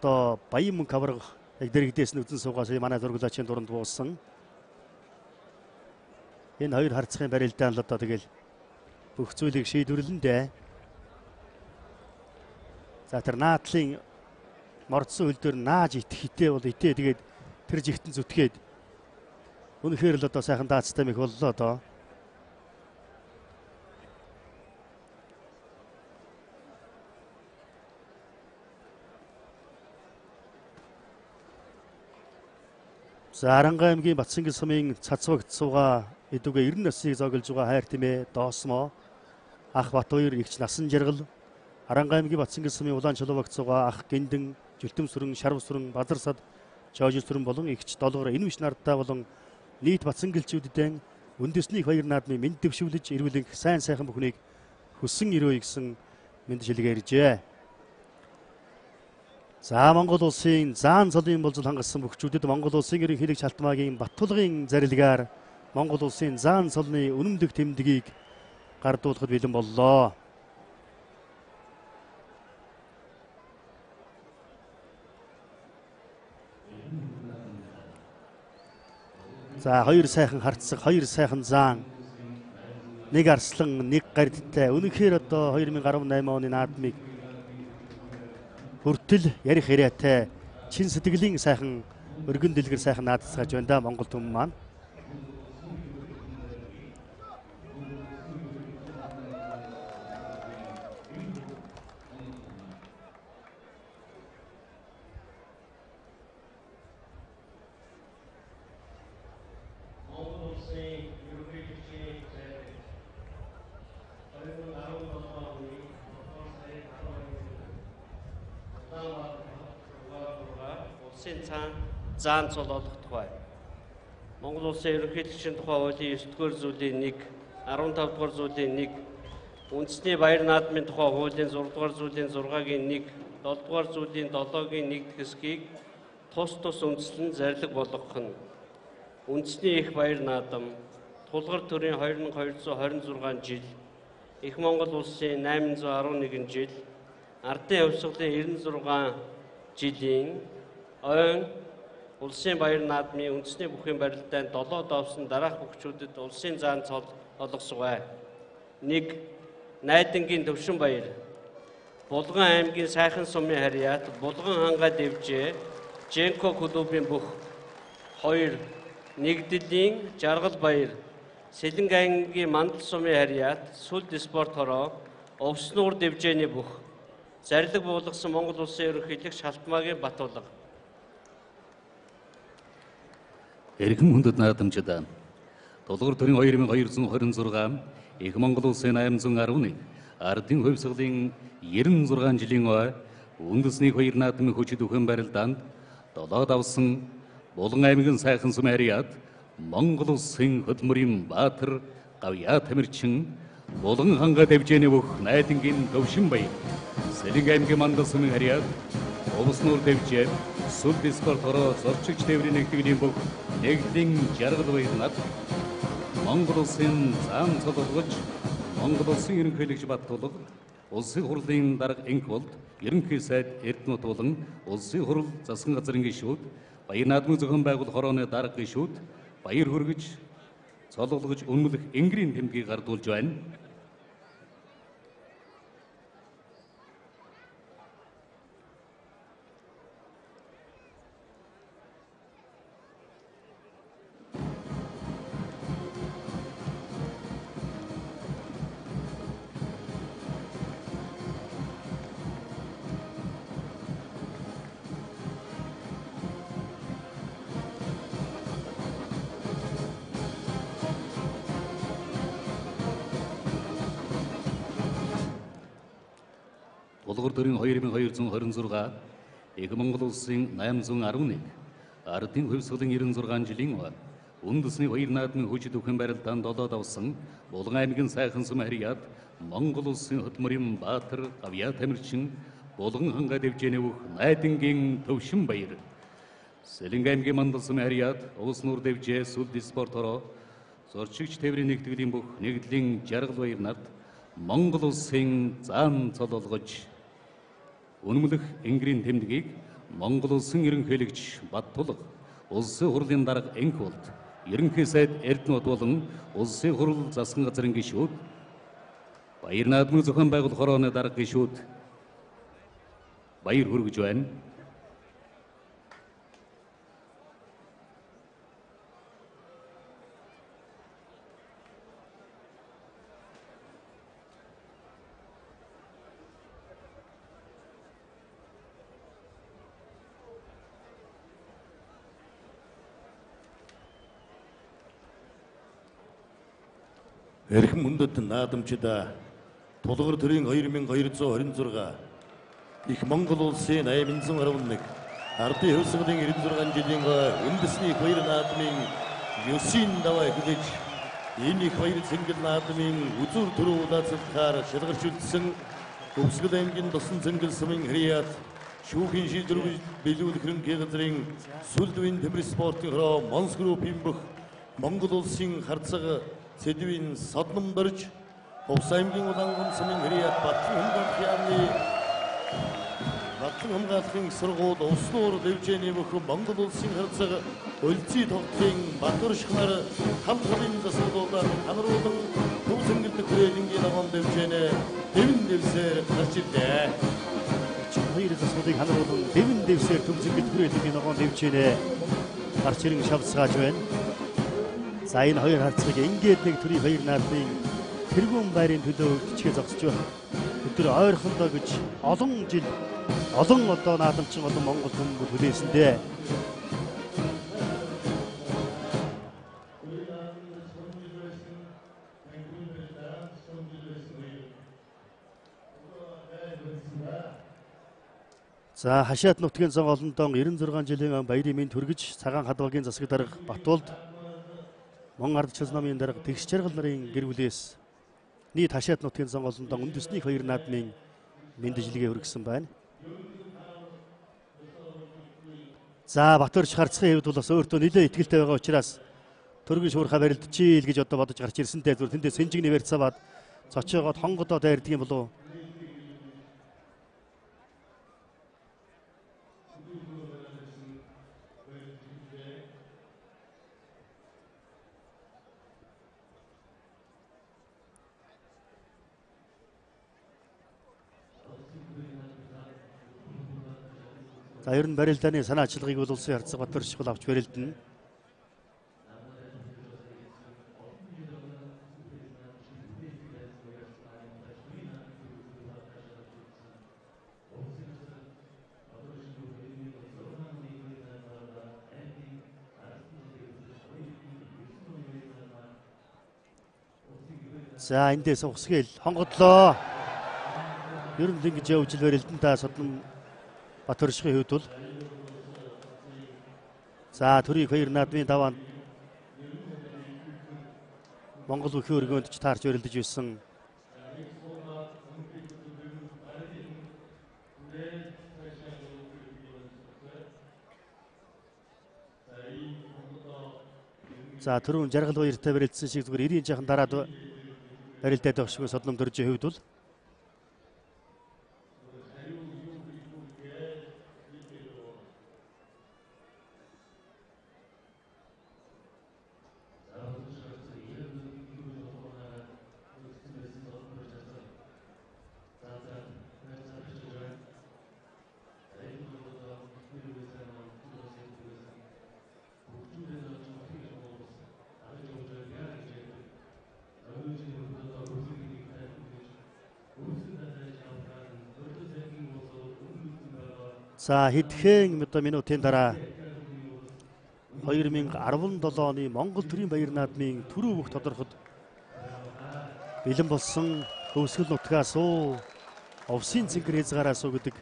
одоо баян мөнх аварга яг дэрэгдээс нь үзэн суугаас манай зурглаачийн дунд буусан. Энэ хоёр харцагын барилдаан л одоо тэгэл бүх зүйлийг шийдвэрлэндээ. За тэр наадлын мордсон хөл дээр нааж хитээ бол хитээ тэгээд тэр жигтэн зүтгээд үнэхээр л одоо сайхан даацтай мэх боллоо доо. За Аранга аймгийн Батсангил сумын цацвагт сууга эдүгэ 90 насыг зоглож байгаа хайр тэмээ доосмо ах Батбаяр игч насан жаргал Аранга аймгийн Батсангил сумын улаан чулуугт сууга ах Гиндэн Жүлтэм сүрэн Шарв сүрэн Бадар сад Жожил сүрэн болон игч долгор энэ биш нардаа болон нийт Батсангилчүүддээ үндэсний их баяр наадмын мэд дэвшүүлж эрүүлэнх сайн сайхан бүхнийг хүссэн ирөө гэсэн мэд шилгээ иржээ. За Монгол улсын заан цолын болзол хангасан бүгчүүдэд Монгол улсын ерөнхийлөгч Халтмаагийн Баттулгын зарилгаар Монгол улсын заан цолны үнэмдэх тэмдгийг гардуулахад бэлэн боллоо. За хоёр сайхан харцаг, хоёр сайхан заан, нэг арслан, нэг гардтай. Үнэхээр одоо 2018 оны наадмыг хүртэл ярих яриатай чин сэтгэлийн сайхан өргөн дэлгэр сайхан наадцгааж байна да Монгол түмэн маань. Заан цол олох тухай. Монгол улсын ерөнхийлөгчийн тухай хуулийн 9-р зүйлийн 1, 15-р зүйлийн 1, үндэсний баяр наадмын тухай хуулийн 6-р зүйлийн 6-гийн 1, 7-р зүйлийн 7-гийн 1 хэсгийг тус үндэслэн зарлиг болгох нь. Үндэсний их баяр наадам тулгар төрийн 2226 жил, их Монгол улсын 811 жил, ардын хувьсгалын 96 жилийн ойн улсын баяр наадмын үндэсний бүхий барилдаанд долоо давсан дараах бүгчүүдэд улсын заан цол олгосгоё. 1. Найдангийн төвшин баяр. Булган аймгийн сайхан сумын харьяат Булган хангаа дэвжээ Женко клубын бүх. 2. Нэгдэлийн жаргал баяр. Сэлэнг аймгийн Мандал сумын харьяат Сүлд спорт хороо Овснуур дэвжээний бүх. Зарлиг буулгасан Монгол улсын ерөнхийлөгч Халтмаагийн Баттулга. Эрхэм хүндэт наадамчид Долгор төрийн 2226 их Монгол улсын 811 ардын хувьсгалын 96 жилийн ой үндэсний баяр наадмын хүчит өхөн барилдаанд долоод авсан Булган аймгийн сайхан сум харьяат Монгол улсын хөдөлмөрийн баатар Гавьяа Тамирчин Булган хангаа дэвжээний бүх найдангийн төвшин баяр Сэлэнг аймгийн Мандал сумын харьяат Овснуур дэвжээ Сүлд спорт хороо зорчигч тээврийн нэгтгэлийн бүх нэгдлийн жаргал баяр над Монгол улсын заан цол олгож Монгол улсын ерөнхийлөгч Баттулга улсын хурлын дарга энх болд ерөнхий сайд Эрдэнэт болон улсын хурл засгийн газрын гишүүд баяр наадмын зохион байгуулах хорооны дарга гишүүд баяр хүргэж цол олгож үнэмлэх энгэрийн тэмдгийг гардуулж байна. Долгор төрийн 2226 их Монгол улсын 811 ардын хувьсгалын 96 жилийн үндэсний баяр наадмын хүчит өхөн барилдаанд долоод авсан Булган аймгийн сайхан сум харьяат Монгол улсын хөдөлмөрийн баатар Гавьяа Тамирчин Булган хангаа дэвжээний бүх найдангийн төвшин баяр Сэлэнг аймгийн Мандал сумын харьяат Овснуур дэвжээ Сүлд спорт хороо зорчигч тээврийн нэгтгэлийн бүх нэгдлийн жаргал баяр нарт Монгол улсын заан цол олгож үнэмлэх энгэрийн тэмдгийг Монгол улсын ерөнхийлөгч Баттулга улсын хурлын дарга энх болд ерөнхий сайд Эрдэнэт болон улсын хурл засгийн газрын гишүүд баяр наадмын зохион байгуулах хорооны дарга гишүүд баяр хүргэж байна. Эрхэм хүндэт наадамчдаа тулгар төрийн 2226 их Монгол улсын 811 ардын хөвсгөлийн 96 жилийн үндэсний их баяр наадмын 9-ийн даваа эхлэж энэ их баяр цэнгэл наадмын үзүр төрөө улаацлахаар шалгарчилсан Өвсгөл аймгийн Досон цэнгэл сумын хрият шүүхийн шийдвэр биелүүлэх хөрөнгөний газрын сүлдвийн тэмрэх спортын хороо Монс группийн бүх Монгол улсын харцаг цэдвийн содномдорж Увс аймгийн Улаангон сумын хрият Батлан хамгааллын сургууль Увс нуур дэвжээний бүх Монгол улсын харцаг өлзий тоглолтын батуршхнаар хамтлагийн засварлуулаад ханаруулан төв цэнгэлдэх хүрээлэнгийн ногоон дэвжээнэ дэвэн дэвсээр гарч ирлээ. Хоёр засварлыг ханаруулан дэвэн дэвсээр төв цэнгэлдэх хүрээлэнгийн ногоон дэвжээнэ гарч ирэн шавсгааж байна. За энэ хоёр харцаг ингээд нэг төрийн баяр наадмын тэргүүн байрын төлөө өвчгөө зогсож байна. Өдөр ойрхондоо гэж олон жил олон одоо наадамчин олон монгол хүмүүс хүлээсэндээ за хашаат нутгийн цонголондоо 96 жилийн баярын мэнд хүргэж цагаан хадвагийн засаг дарга Батуулд Мон ардчил намын дарга тэгш жаргал нарын гэр бүлээс нийт хашаат нутгийн цонголондоо үндэсний их баяр наадмын мэнджилгээ хүргэсэн байна. За Батөрч харцгийн хэвд бол бас өөртөө нэлээд ихтэй байгаа учраас төргийн шуурхаа барилдчихийл гэж одоо бодож гарч ирсэнтэй зүр тэндээ сэнжигний барьцааваад цочоогоод хонгодоо дайрдаг юм болов. За ер нь барилдааны санаачлагыг бол улсын харцаг Батөрч авч барилдана. За эндээс ухсгээл хонгодлоо. Ер нь ингэж явж ил барилдантаа содном Батөрчгийн хувьд бол за төрийн баяр наадмын даваанд Монгол бүхэн өргөнд ч таарч барилдаж байсан. За түрүүн жаргал баяртай барилдсан шиг зүгээр 90 жаахан дараад барилдаад өгшгүй содном дөржийн хувьд бол за хэдхэн минутын дараа 2017 оны Монгол төрийн баяр наадмын түрүү бүх тодорхойд бэлэн болсон Өвсгөл нутгаас Овсын цэнгэр хязгаараас гэдэг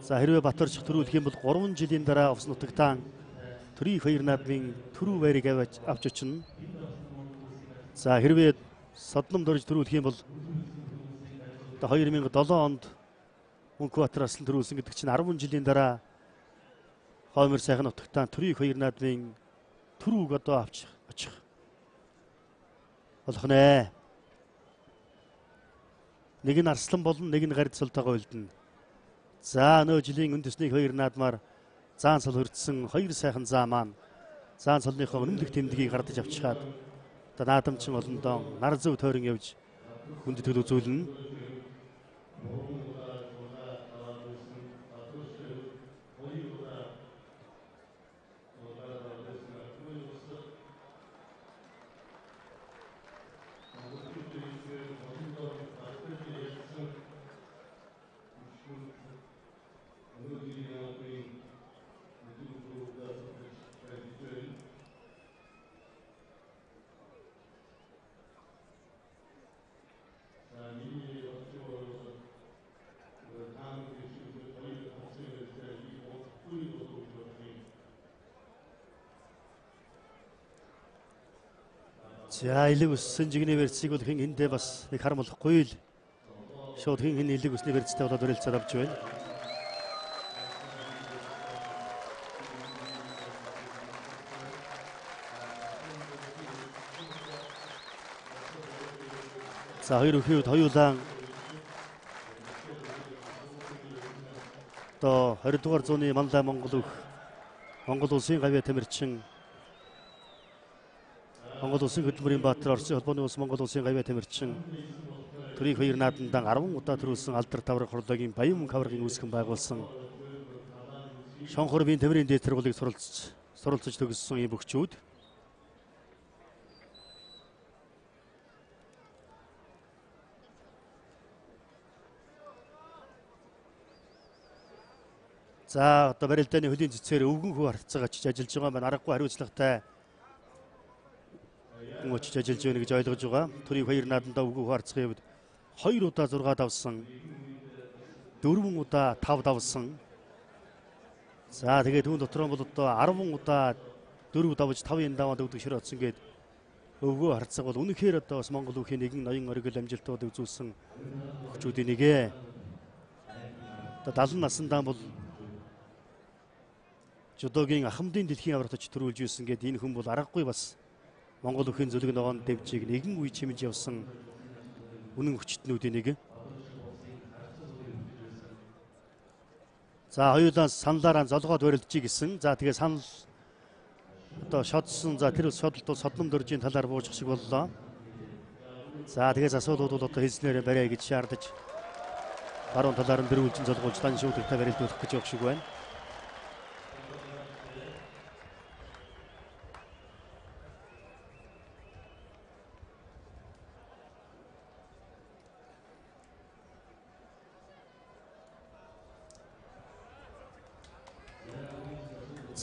за хэрвээ Батөрч төрүүлэх юм бол 3 жилийн дараа Овс нутагтаа төрийн их баяр наадмын түрүү байрыг авч очино. За хэрвээ содном дорж төрүүлэх юм бол 2007 онд Мөнхбаатараас л төрүүлсэн гэдэг чинь 10 жилийн дараа Хоймор сайхан нутагтаа төрийн их баяр наадмын түрүүг одоо авч очих болох нэ. Нэг нь арслан болон нэг нь гард султайгаа үлдэнэ. За нөө жилийн үндэсний их баяр наадмаар заан сул хүртсэн хоёр сайхан заа маань заан сулныхоо үнэмлэх тэмдгийг гардаж авчихад одоо наадамчин олондоо нар зөв тойрон явж хүндэт төлөв зүйлнэ. За илэг өссөн жигний версийг бол хэн хэндээ бас нэг харамлахгүй л шууд хэн илэг өсний верстэй болоод өрөлцөд авч байна. За хоёр өхийн хоёулаа то 20 дугаар зууны Манлай Монгол улсын гавьяа тамирчин Монгол улсын хөдөлмөрийн баатар Оросын холбооны улс Монгол улсын гавьяа тамирчин төрийн хоёр наадандан 10 удаа төрүүлсэн алдар тавраг хурлаагийн баян мөнгө хаврагын үүсгэн байгуулсан шонхорбын тамирын дээд сургуулийг суралцж төгссөн ийм бөхчүүд за одоо барилдааны хөлийн цэцээр өвгөн хүү харцаг очиж ажиллаж байгаа маань аргагүй хариуцлагатай очиж ажиллаж байна гэж ойлгож байгаа. Төрийн хоёр наадандаа өвгөн хүү харцагын хувьд 2 удаа 6 давсан, 4 удаа 5 давсан. За тэгээд түүн дотор нь бол одоо 10 удаа 4 давж 5-ын даваад өгдөг шир оцсон гээд өвгөө харцаг бол үнэхээр одоо бас Монгол үхийн нэгэн ноён оргил амжилтууд үзүүлсэн хөгжүүдийн нэгэ. Одоо 70 наснда бол жудогийн ахмадын дэлхийн аврагт очиж төрүүлж юусэн гээд энэ хүн бол аргагүй бас Монгол үхийн зүлэг ногоон дэвжийг нэгэн үе чимж явсан үнэн хүчтнүүдийн нэг. За хоёулаа саналаараа золгоод барилдчих гисэн. За тэгээ санал одоо шодсон. За тэр шодлолт бол содном дөржийн талаар бууж шиг боллоо. За тэгээс асуудлууд бол одоо хэлснээр барай гэж шаардаж баруун талаар нь дөрвөлжин золгуулж дан шүүдэгтэй барилдуулах гэж явах шиг байна.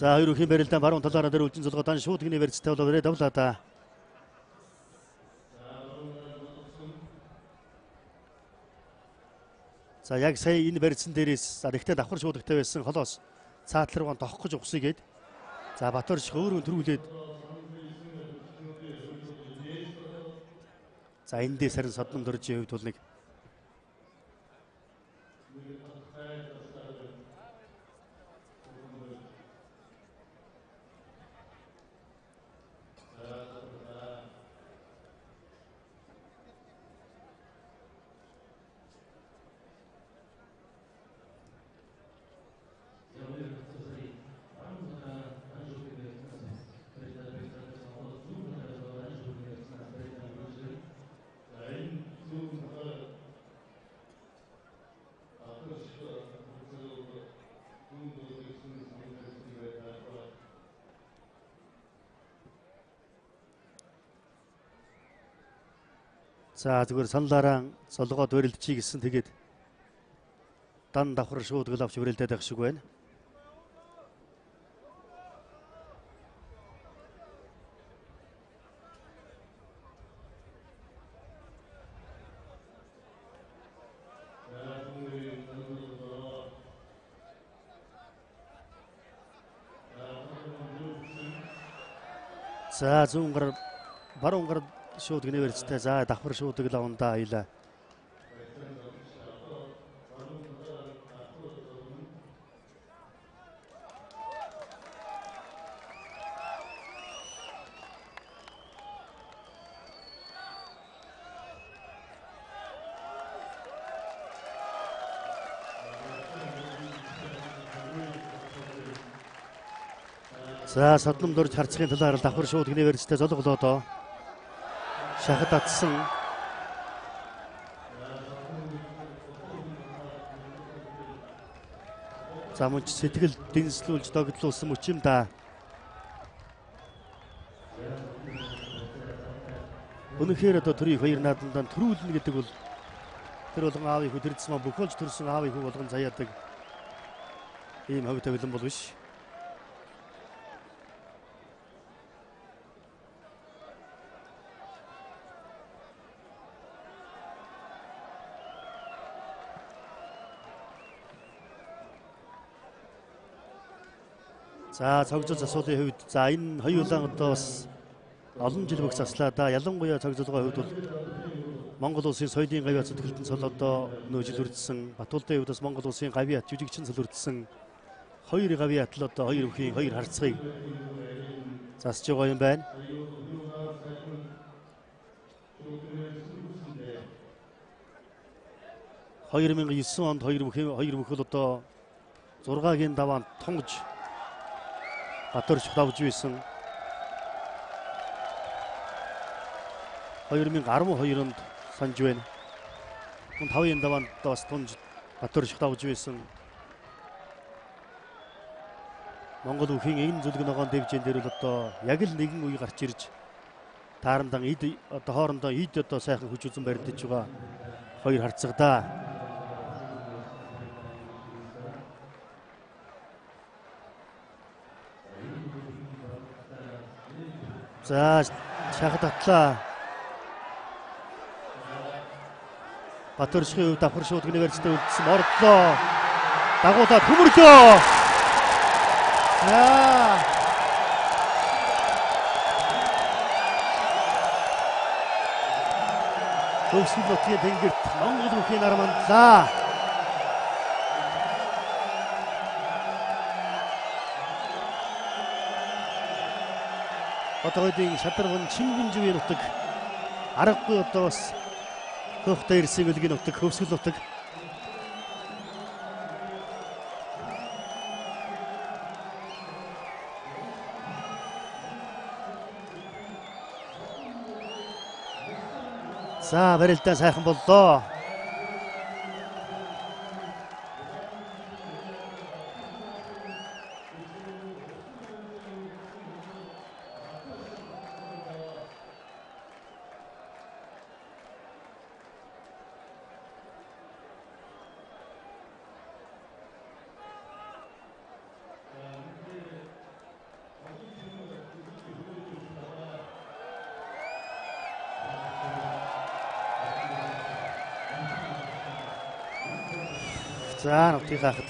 За хоёр өхийн барилдаан баруун талаараа дөрвөлжин золгоо дан шүүдгний барьцтай болоод ирээд авлаа да. За яг сая энэ барьцсан дээрээс ихтэй давхар шуудагтай байсан холоос цаатларгон тохох гэж ухсыг гээд за Батөрш өөрөө төрүүлээд за энэ дээр сарын содном дөржийн хувьд бол нэг за зүгээр саналаараа солгоод барилдчих гэсэн тэгээд дан давхар шуудгал авч барилдаад байх шиг байна. За зүүн гар баруун гар шууд гинэ барьцтай за давхар шуудаг л авандаа аялаа. За содном дөрж харцгийн талаар давхар шууд гинэ барьцтай золголоо шахад татсан. За мөн сэтгэл дэнслүүлж догдлуулсан мөчим да. Үнэхээр одоо төрийн хоёр наадандаа төрүүлнэ гэдэг бол тэр болгон аавын хүү төрдсөн маа бүхэлж төрсөн аавын хүү болгон заяадаг ийм хавь тавилан бол биш. За цогцол асуудлын хувьд за энэ хоёулаа одоо бас олон жил бүх заслаа да. Ялангуяа цогцолгой хувьд бол Монгол улсын соёлын гавьяа зүтгэлтэн цол одоо нөө жил үрдсэн. Батуулдын хувьд бас Монгол улсын гавьяа жүжигчин цол үрдсэн. Хоёр гавьяат л одоо хоёр бүхийн хоёр харцгийг засж байгаа юм байна. (2009 онд хоёр бүх л одоо 6-гийн даваанд тунгаж Батөрч давж байсан. 2012 онд санж байна. 5-ын даваанд бас тунж Батөрч давж байсан. Монгол бүхийн энэ зүлэг ногоон дэвжэн дээр л одоо яг л нэгэн үе гарч ирж таарандан эд одоо хоорондоо эд одоо сайхан хүч үзэн барьдаж байгаа хоёр харцагдаа. За шахад татлаа. Батөрчгийн хувьд давхар шууд гэнэвэрчтэй үлдсэн ордлоо. Дагуулаад төмөрлөө. Төвсгөл нутгийн тэнгэрт Монгол бүхийн нар мандлаа. Хотойдын шадарган Чингэн живийн нутаг аргагүй одоо бас хөөхтэй ирсэн үлгийн нутаг хөвсгөл нутаг. За барилдаа сайхан боллоо. За нутгийн хахад.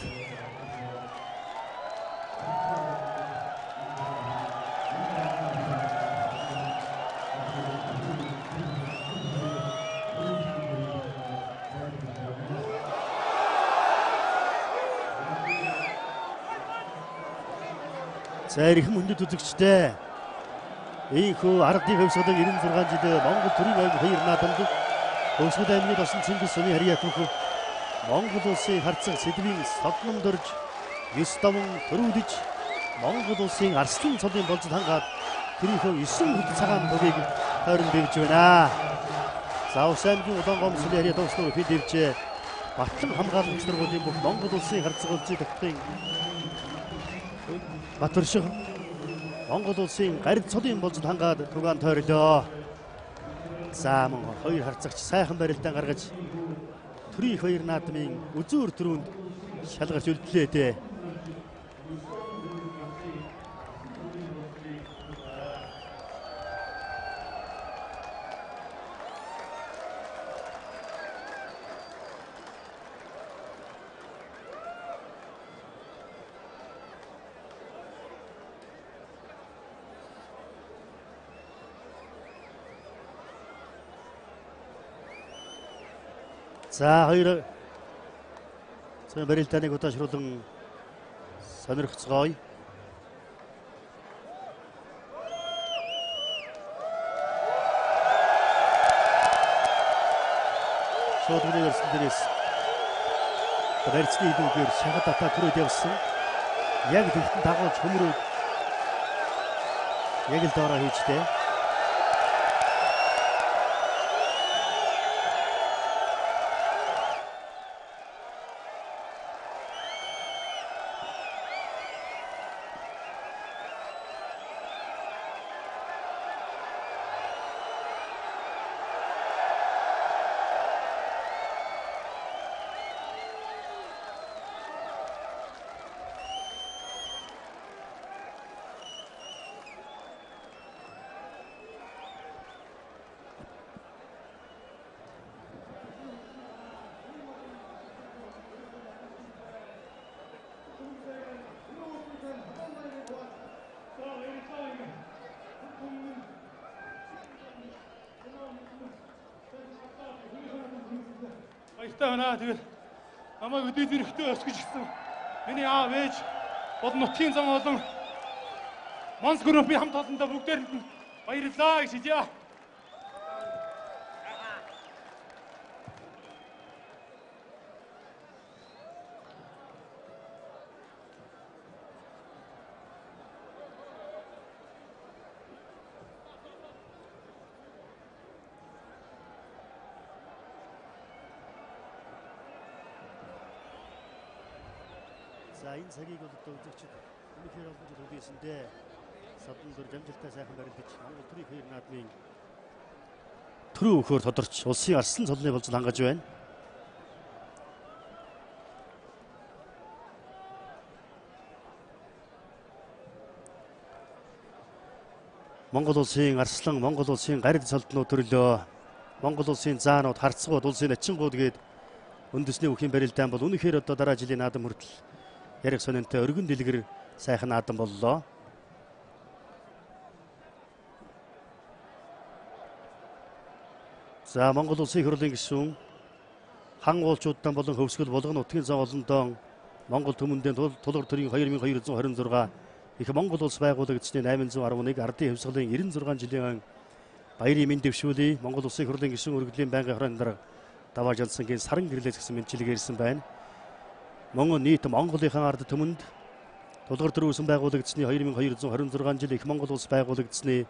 За эрхэм хүндэт үзэгчдээ ийхүү ардын хөвсгөлөн 96 жил Монгол төрийн аймаг хоёр наадамд хөвсгөл аймгийн тосон Чингис Сүний харьяа түүх Монгол улсын харцаг сэдвийн содном дөрж 9 даван төрүүлж Монгол улсын арслан цолын болцод хангаад тэрийнхөө 9 хүнд цагаан төвийг тойрон дэвж байна. За ус аймгийн Улаангом Сүний харьяа төгснөр хэд дэвжээ. Батлан хамгаалах сургуулийн бүх Монгол улсын харцаг улсын тогтмын Батөршиг Монгол улсын гарид цолын болцод хангаад тугаан тойрлоо. За мөн хоёр харцагч сайхан барилдаан гаргаж төрийн хоёр наадмын үзүүр төрөнд шалгарч үлдлээ дээ. За хоёр цэвэр барилдааныг удаашруулан сонирхцгоё. Шууд үнээрсэн дээрээс барьцны идүүгээр шахад атак руу явсан. Яг тэгтэн дагуулж хөмрөө яг л доороо хийжтэй. баяртай байна. Тэгээд намайг өдөөд ирэхдээ өсгөж гисэн. Миний аав ээж бол нутгийн зам болон Монс группийн хамт олондоо бүгдээрэнд нь баярлалаа гэж хэлье. За энэ цагийг бол одоо үзэгчид үнэхээр олон жил үдээсэндээ садан дөр дамжуулалтаа сайхан барилдаж Монгол төрийн хоёр наадмын төрөө өхөөр тодорч улсын арслан цолны болцол хангаж байна. Монгол улсын арслан, Монгол улсын гарид цолднууд төрлөө Монгол улсын заанууд, харцгууд, улсын ачингууд гээд үндэсний бүхийн барилдаан бол үнэхээр одоо дараа жилийн наадам хүртэл ярих сонинтой өргөн дэлгэр сайхан наадам боллоо. За Монгол улсын их хурлын гишүүн хан уулчуудаа болон хөвсгөл болгон нутгийн зам олондоо Монгол төмөндөө тулгуур төрийн 2226 их Монгол улс байгуулагдсны 811 ардын хөвсгөлийн 96 жилийн баярын мэнд дэвшүүлээ. Монгол улсын их хурлын гишүүн өргөдлийн байнгын хорон дараа давааж алсангийн саран гэрлээс гэсэн мэдчилгээ ирсэн байна. Монгол нийт Монголынхаа ард түмэнд тулгуур төр үүсэн байгуулагдсны 2226 жил их Монгол улс байгуулагдсны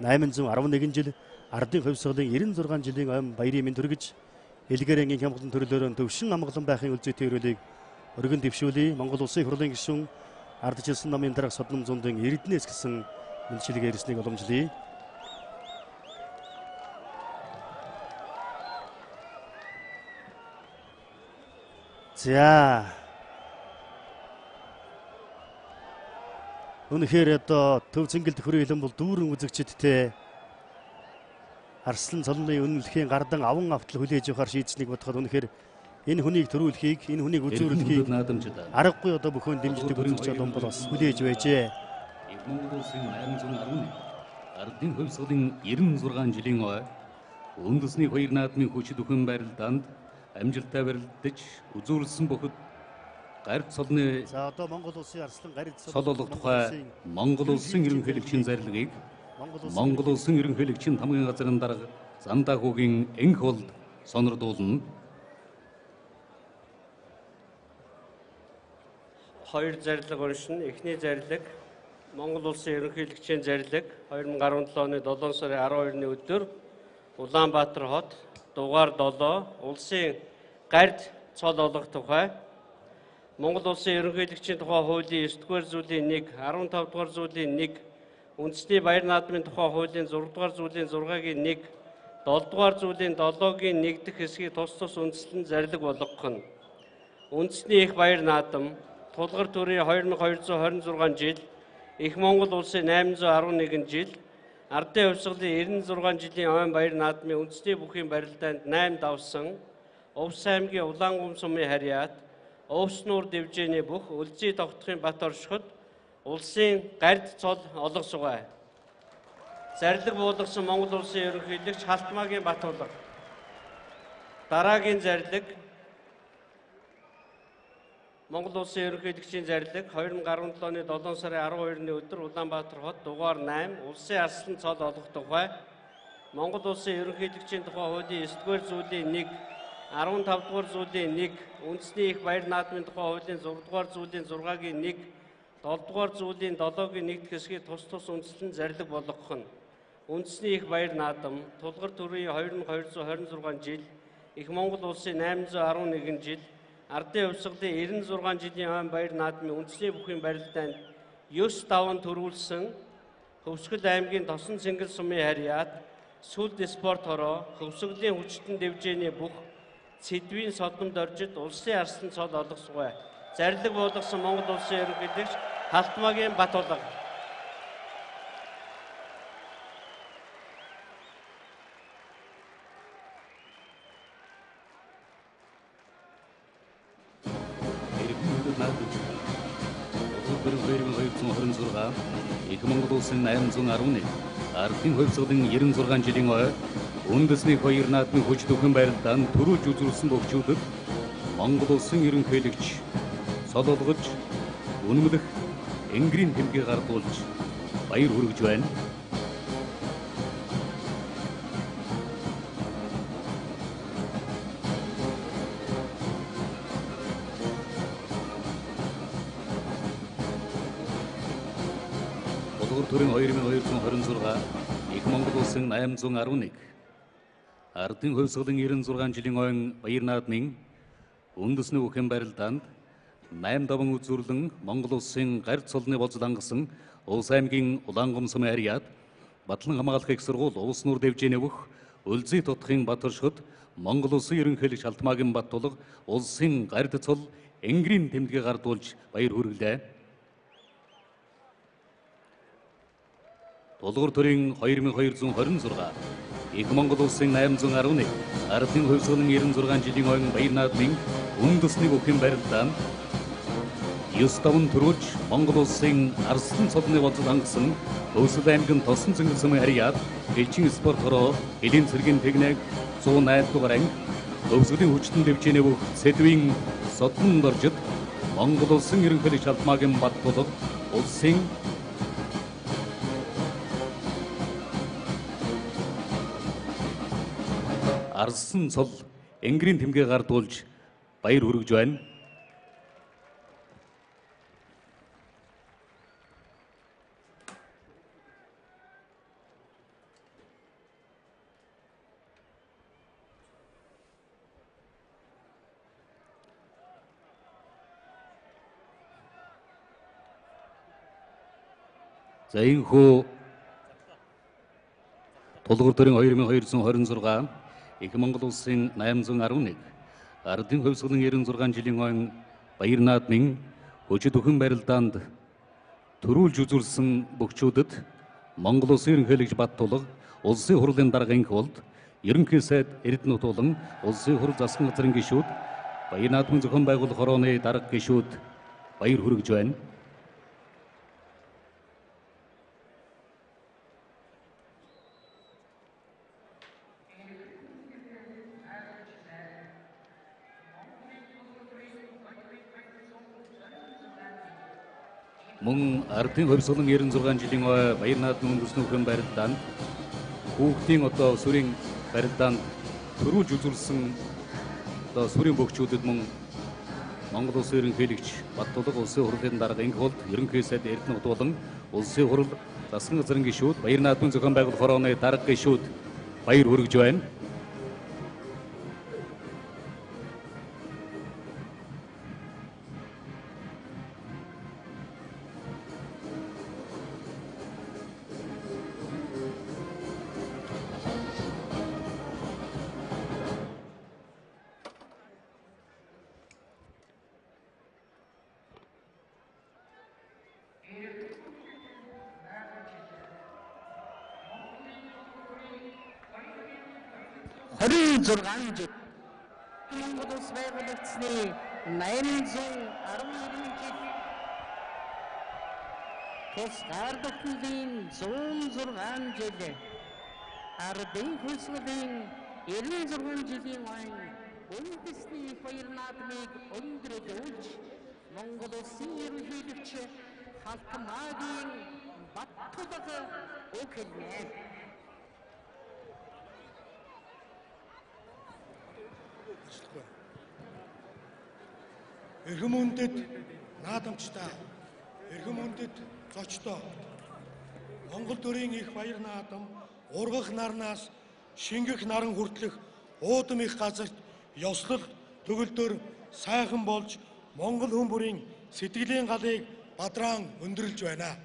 811 жил ардын хувьсгалын 96 жилийн ойн баярын мэнд хүргэж элгээрэнгийн хямглан төрлөөрөө төвшин амгалан байхын үлзийтэй өрөөлийг өргөн дэвшүүлээ. Монгол улсын их хурлын гишүүн ардчилсан намын дарга Содном зундын Эрдэнэс гэсэн мэдчилгээ ирснийг уламжлая. За үнэхээр одоо төв цэнгэлд хүрээлэн бол дүүрэн үзэгчдтэй арслан цолны үнэлэхийн гардан аван автал хүлээж явахаар шийдсэнийг бодоход үнэхээр энэ хүнийг төрүүлэхийг, энэ хүнийг үзүүрлэхийг аргагүй одоо бүхэн дэмждэг үзэгч олон бол бас хүлээж байжээ. Монгол улсын 811 ардын хувьсгалын 96 жилийн ой үндэсний хоёр наадмын хүчит бүхэн барилдаанд амжилттай барилдаж үзүүлсэн боход гард цолны за одоо Монгол улсын арслан гарид цол болох тухай Монгол улсын ерөнхийлөгчийн зарилгыг Монгол улсын ерөнхийлөгчийн тамгын газрын дарга Зандагуугийн энх болд сонирдуулна. Хоёр зарлиг уншин. Эхний зарлиг Монгол улсын ерөнхийлөгчийн зарлиг 2017 оны 7 сарын 12-ны өдөр Улаанбаатар хот дугаар 7 улсын гард цол олох тухай Монгол улсын ерөнхийлөгчийн тухай хуулийн 9-р зүйлийн 1, 15-р зүйлийн 1, үндэсний баяр наадмын тухай хуулийн 6-р зүйлийн 6-гийн 1, 7-р зүйлийн 7-гийн 1 дэх хэсгийг тус үндэслэн зарлиг болгох нь. Үндэсний их баяр наадам тулгар төрийн 2226 жил, их Монгол улсын 811 жил, ардын хувьсгалын 96 жилийн ойн баяр наадмын үндэсний бүхийн барилдаанд 8 давсан, Увс аймгийн Улаангум сумын харьяат, Увс нуур дэвжээний бүх Үлзий тогтохын бат оршиход улсын гард цол олгосугай. Зарлиг буулгасан Монгол улсын ерөнхийлөгч Халтмаагийн Батулга. Дараагийн зарлиг Монгол улсын ерөнхийлөгчийн зарлиг 2017 оны 7 сарын 12-ны өдөр Улаанбаатар хот дугаар 8 улсын арслан цол олох тухай Монгол улсын ерөнхийлөгчийн тухай хуулийн 9-р зүйлийн 1, 15-р зүйлийн 1, үндэсний их баяр наадмын тухай хуулийн 6-р зүйлийн 6-гийн 1, 7-р зүйлийн 7-гийн 1 хэсгийг тус үндэслэн зарлиг болгох нь. Үндэсний их баяр наадам тулгар төрийн 2226 жил, их Монгол улсын 811 жил, ардын хувьсгалын 96 жилийн ойн баяр наадмын үндэсний бүхийн барилдаанд 9 даван төрүүлсэн Хөвсгөл аймгийн Тосон цэнгэл сумын харьяат, Сүлд спорт хороо, хөвсгөлийн хүчтэн дэвжээний бүх Цэдвийн Содомд оржид улсын арслан цол олгосгой. Зарлиг буулгасан Монгол улсын ерөнхийлөгч Халтмаагийн Батулга. их Монгол улсын 811 ардын хувьсгалын 96 жилийн ой үндэсний хоёр наадмын хүч төхөн барилдаанд төрүүлж үзүүлсэн бөгчүүдэд Монгол улсын ерөнхийлөгч сол олгож үнэмлэх энгэрийн тэмдгийг гардуулж баяр хүргэж байна. Төрийн 2226 их Монгол улсын 811 ардын хувьсгалын 96 жилийн ойн баяр наадмын үндэсний үхэн барилдаанд 8 даван үзүүрлэн Монгол улсын гарь цолны болж дангасан Улс аймгийн Улаангом сумын харьяат Батлан хамгаалах их сургууль улс нуур дэвжээний бүх Өлзий тутахын бат оршиход Монгол улсын ерөнхийлөгч Алтмаагийн бат тулга улсын гарь цол энгэрийн тэмдгийг гардуулж баяр хүргэлээ. Тулгуур төрийн 2226 их Монгол улсын 811 ардын хувьсгалын 96 жилийн ойн баяр наадмын үндэсний үхэн барилдаанд 9 даван төрүүлж Монгол улсын арслан цолны болзол хангасан Өвсөл аймгийн Тосон цэнгэл сумын харьяат элчин спорт хороо элийн цэргийн техник 108 дугаар анги Өвсөлийн хүчтэн дэвжээний бүх сэдвийн содон доржид Монгол улсын ерөнхийлөгч Алтмаагийн бат тулга улсын арслан цол энгэрийн тэмдгийг гардуулж баяр хүргэж байна. За энэхүү тулгуур төрийн 2226 их Монгол улсын 811 ардын хувьсгалын 96 жилийн ойн баяр наадмын хүчит өхөн барилдаанд төрүүлж үзүүлсэн бөгчүүдэд Монгол улсын ерөнхийлөгч бат тулга улсын хурлын дарга инх болд ерөнхий сайд Эрдэнэт болон улсын хурл засгийн газрын гишүүд баяр наадмын зохион байгуулах хорооны дарга гишүүд баяр хүргэж байна. Мөн ардын хувьсгалын 96 жилийн баяр наадмын үндэсний үхэн барилдаанд хүүхдийн сүрийн барилдаанд төрүүлж үзүүлсэн сүрийн бөгчүүдэд мөн Монгол улсын ерөнхийлөгч бат тулга улсын хурлын дарга инх болд ерөнхий сайд Эрдэнэт болон улсын хурл засгийн газрын гишүүд баяр наадмын зохион байгуулах хорооны дарга гишүүд баяр хүргэж байна. Монгол улс байгуулагдсны 811 жил тус гар бүхний 106 жил ардын хувьсгалын 96 жилийн ойн үндэсний баяр наадмыг өндөрлөж Монгол улсын ерөнхийлөгч Алтмаагийн бат тулга өгүүлнэ. Эрхэм үндэд наадамчдаа, эрхэм үндэд зочдоо, Монгол төрийн их баяр наадам ургах нарнаас шингэх наран хүртэлх уудам их газарт ёслол төгөлдөр сайхан болж Монгол хүн бүрийн сэтгэлийн галыг бадраан өндөрлж байна.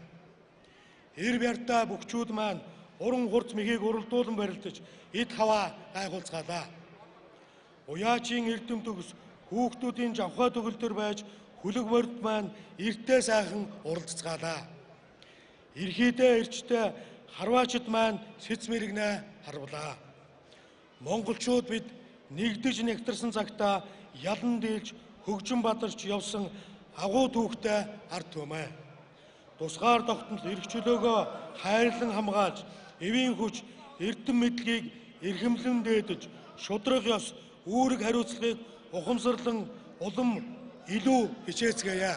Эр бяртаа бөхчүүд маань уран хурц мэхийг уралдуулан барилдаж эд хаваа гайхуулцгаалаа. Уяачийн эрдэм төгс хүүхдүүдийн жавхаа төгөлдөр байж хүлэг борд маань эртээ сайхан уралцгаалаа. Эрхийдээ эрчтэй харваачид маань сэц мэрэгнэ харвалаа. Монголчууд бид нэгдэж нэгтэрсэн цагтаа ялан дийлж хөгжин бадарч явсан агуу түүхтэй ард түмээ. Тусгаар тогтнол эрх чөлөөгөө хайрлан хамгаалж эвийн хүч эрдэм мэдлэгийг эрхэмлэн дээдэж, шудраг ёс, үүрэг хариуцлагыг ухамсарлан улам илүү хичээцгээе.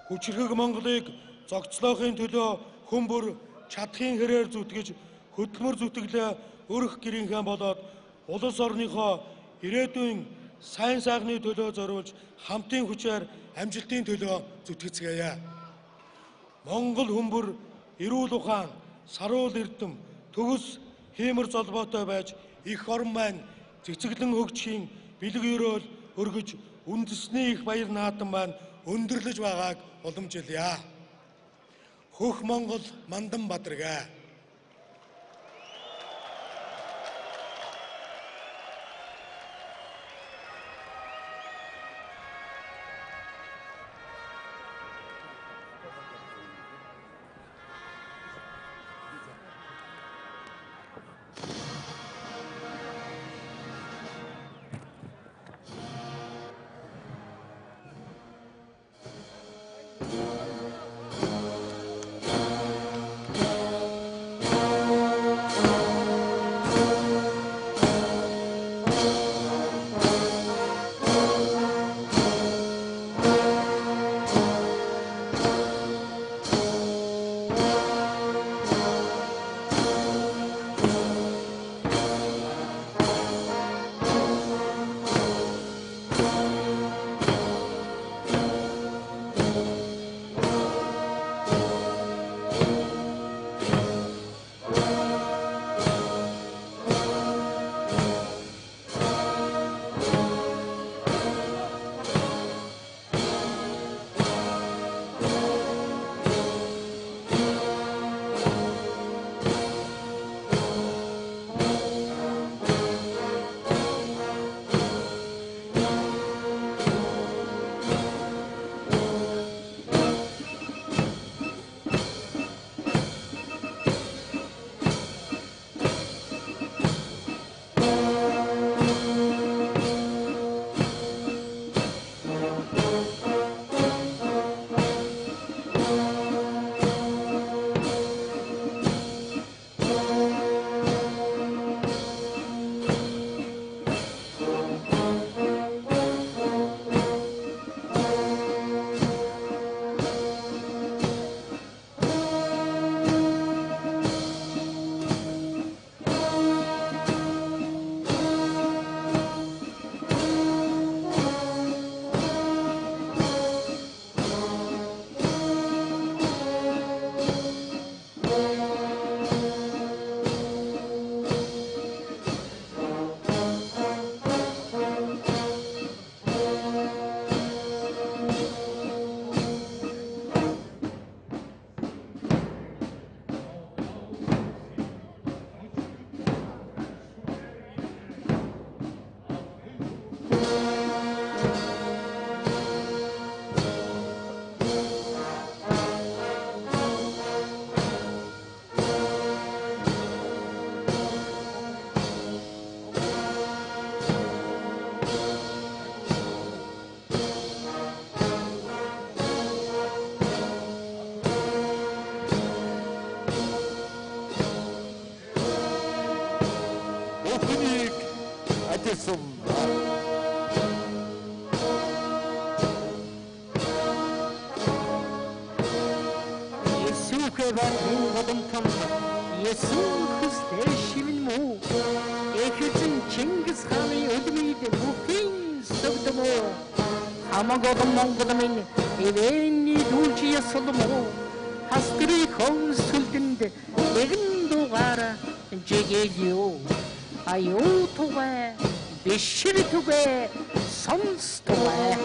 Хүчирхэг Монголыг зогцлоохын төлөө хүмүүр чадхын хэрээр зүтгэж, хөдөлмөр зүтгэлээ өрх гэрийнхэн болоод улс орныхоо ирээдүйн сайн сайхны төлөө зориулж хамтын хүчээр амжилтын төлөө зүтгэцгээе. Монгол хүмүүр эрүүл ухаан, саруул эрдэм, төгс хиймэр золбоотой байж их орон маань цэцэглэн хөгжихийн бэлэг өрөөл өргөж үндэсний их баяр наадам маань өндөрлөж байгааг уламжилъя. Хөх Монгол мандан бадарга. Амагодон Монголын эвэний дүүлж ясалмо хастрий хонсулдэнд нэгэн дугаар жигэлио аюу тугай бишэр тугай сонс тугай.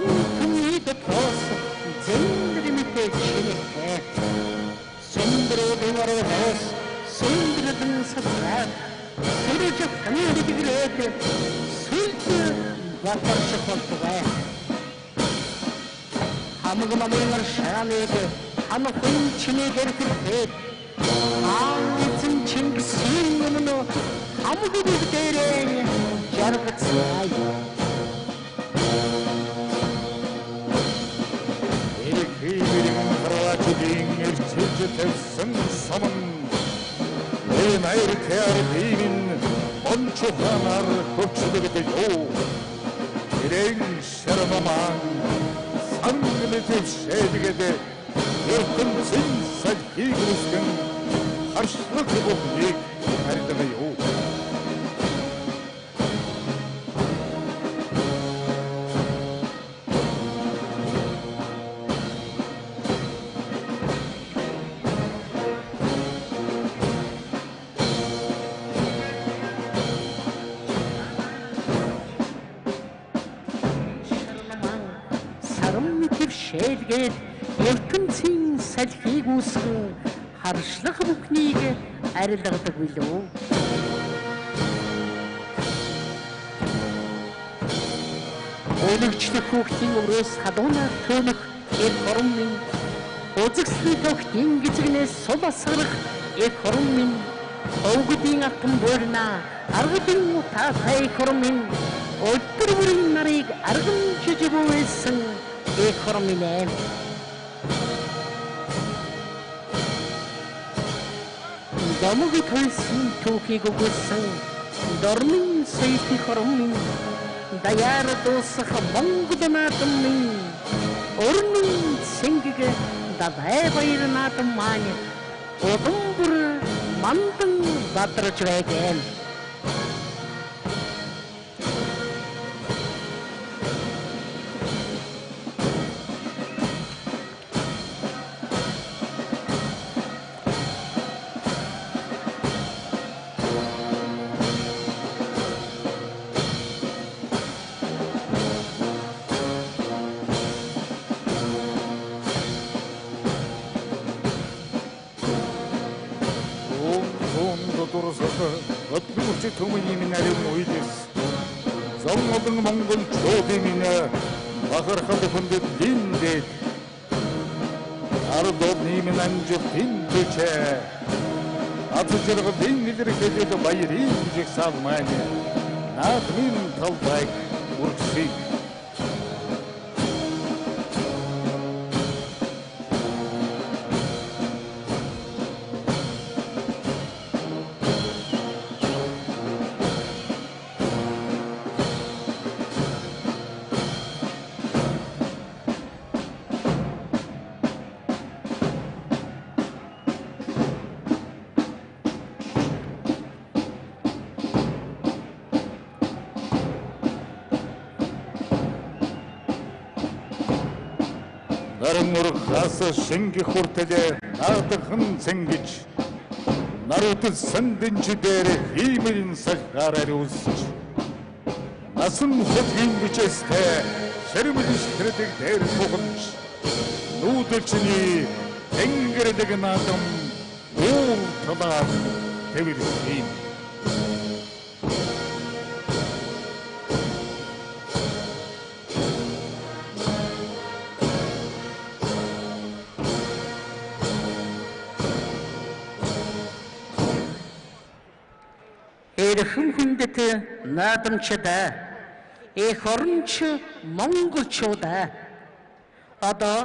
통통이도 벗어 젠드림이때 치니까 손들어 등어로 벗어 손들어 등서라 소리적 하늘이 그래도 술도 와버서 홀도가 아무거나 맹을 샤네게 아무 혼치네 데르크레 아무튼 징기스인으로 아무거나 그대래 자르겠어요 이리는 하루와 주딩을 질주택성 섬은 내 나이를 태아를 비민 먼초 하나를 흡수되게요 일행 셔러마만 상금의 집세지게 돼 열큰 진사 기구스등 harçlık republik haritada yok. Шээлгээд ертөнцийн салхийг үүсгэн харшлах бүхнийг арилгадаг билүү. Өлөгчлөх хүүхдийн өрөөс хадуунаар төөнөх эх хорон минь үзэгсний тохтын гизгнээс сул асгарах эх хорон минь өвгдийн атан буурна аргадын утаатай эх хорон минь өдөр бүрийн нарыг арган жижигүүлсэн эх хорон минь Дамаг төлсөн түүхийг өгсөн дормын сойти хорон минь даяар дуусах Монгол наадмын минь өрнөн сэнгэг давай баяр наадам маань удам бүр мандан бадраж байгаа. Төмөний нарийн уйлс зомгон монгол чөөдийн бахархад хүндэт линдэт ардод ниймэн амжих тэнтэчэ атжирг диннэлэрхэд баярын жиг салмай наадмын талбайг үргэлжлэх Хаса шингэх хүртэл наадхан цэнгэж наруудл сандинч дээр хиймэрийн сахараар үсч насан хөдгийн бичээстэй сэрмэлж тэрдэг дээр тугамж нүүдэлчний тэнгэрдэг наадам уур талаар тэвэрсэн Эрхэм хүндэт наадамчдаа эх оронч монголчуудаа одоо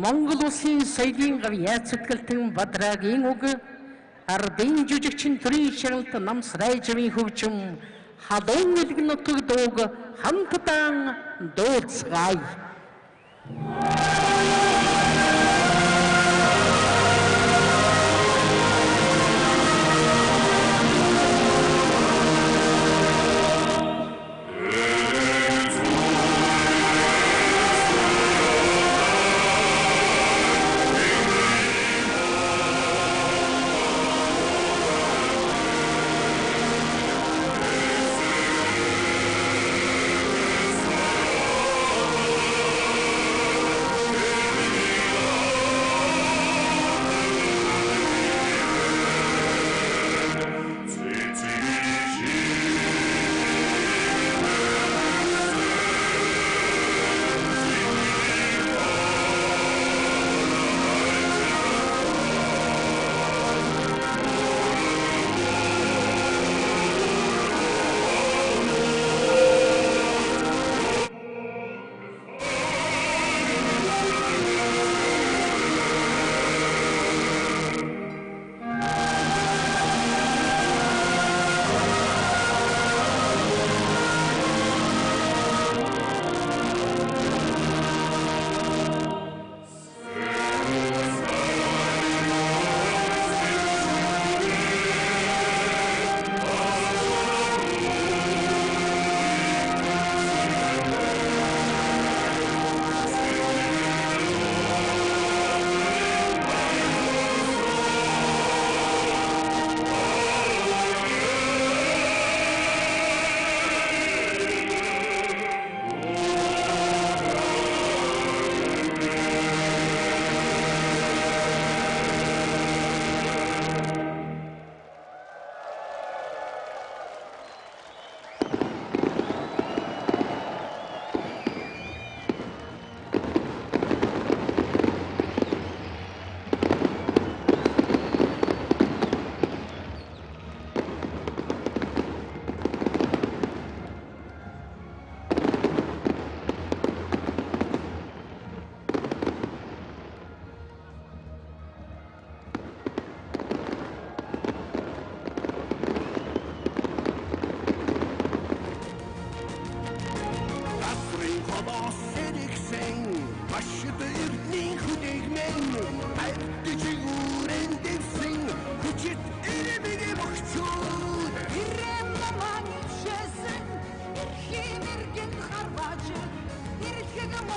Монгол улсын соёлын гавьяа цэцгэлтэн бадрагийн үг ардын жүжигчин төрийн шаралт намсрайжмын хөгжим халуун элэг нутаг дууг хамтдаа дуулцгаая.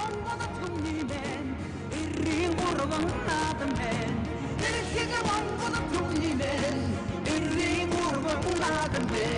Монголын түмниймэн эрийн урван наадмын эрхийг Монголын түмниймэн эрийн урван наадмын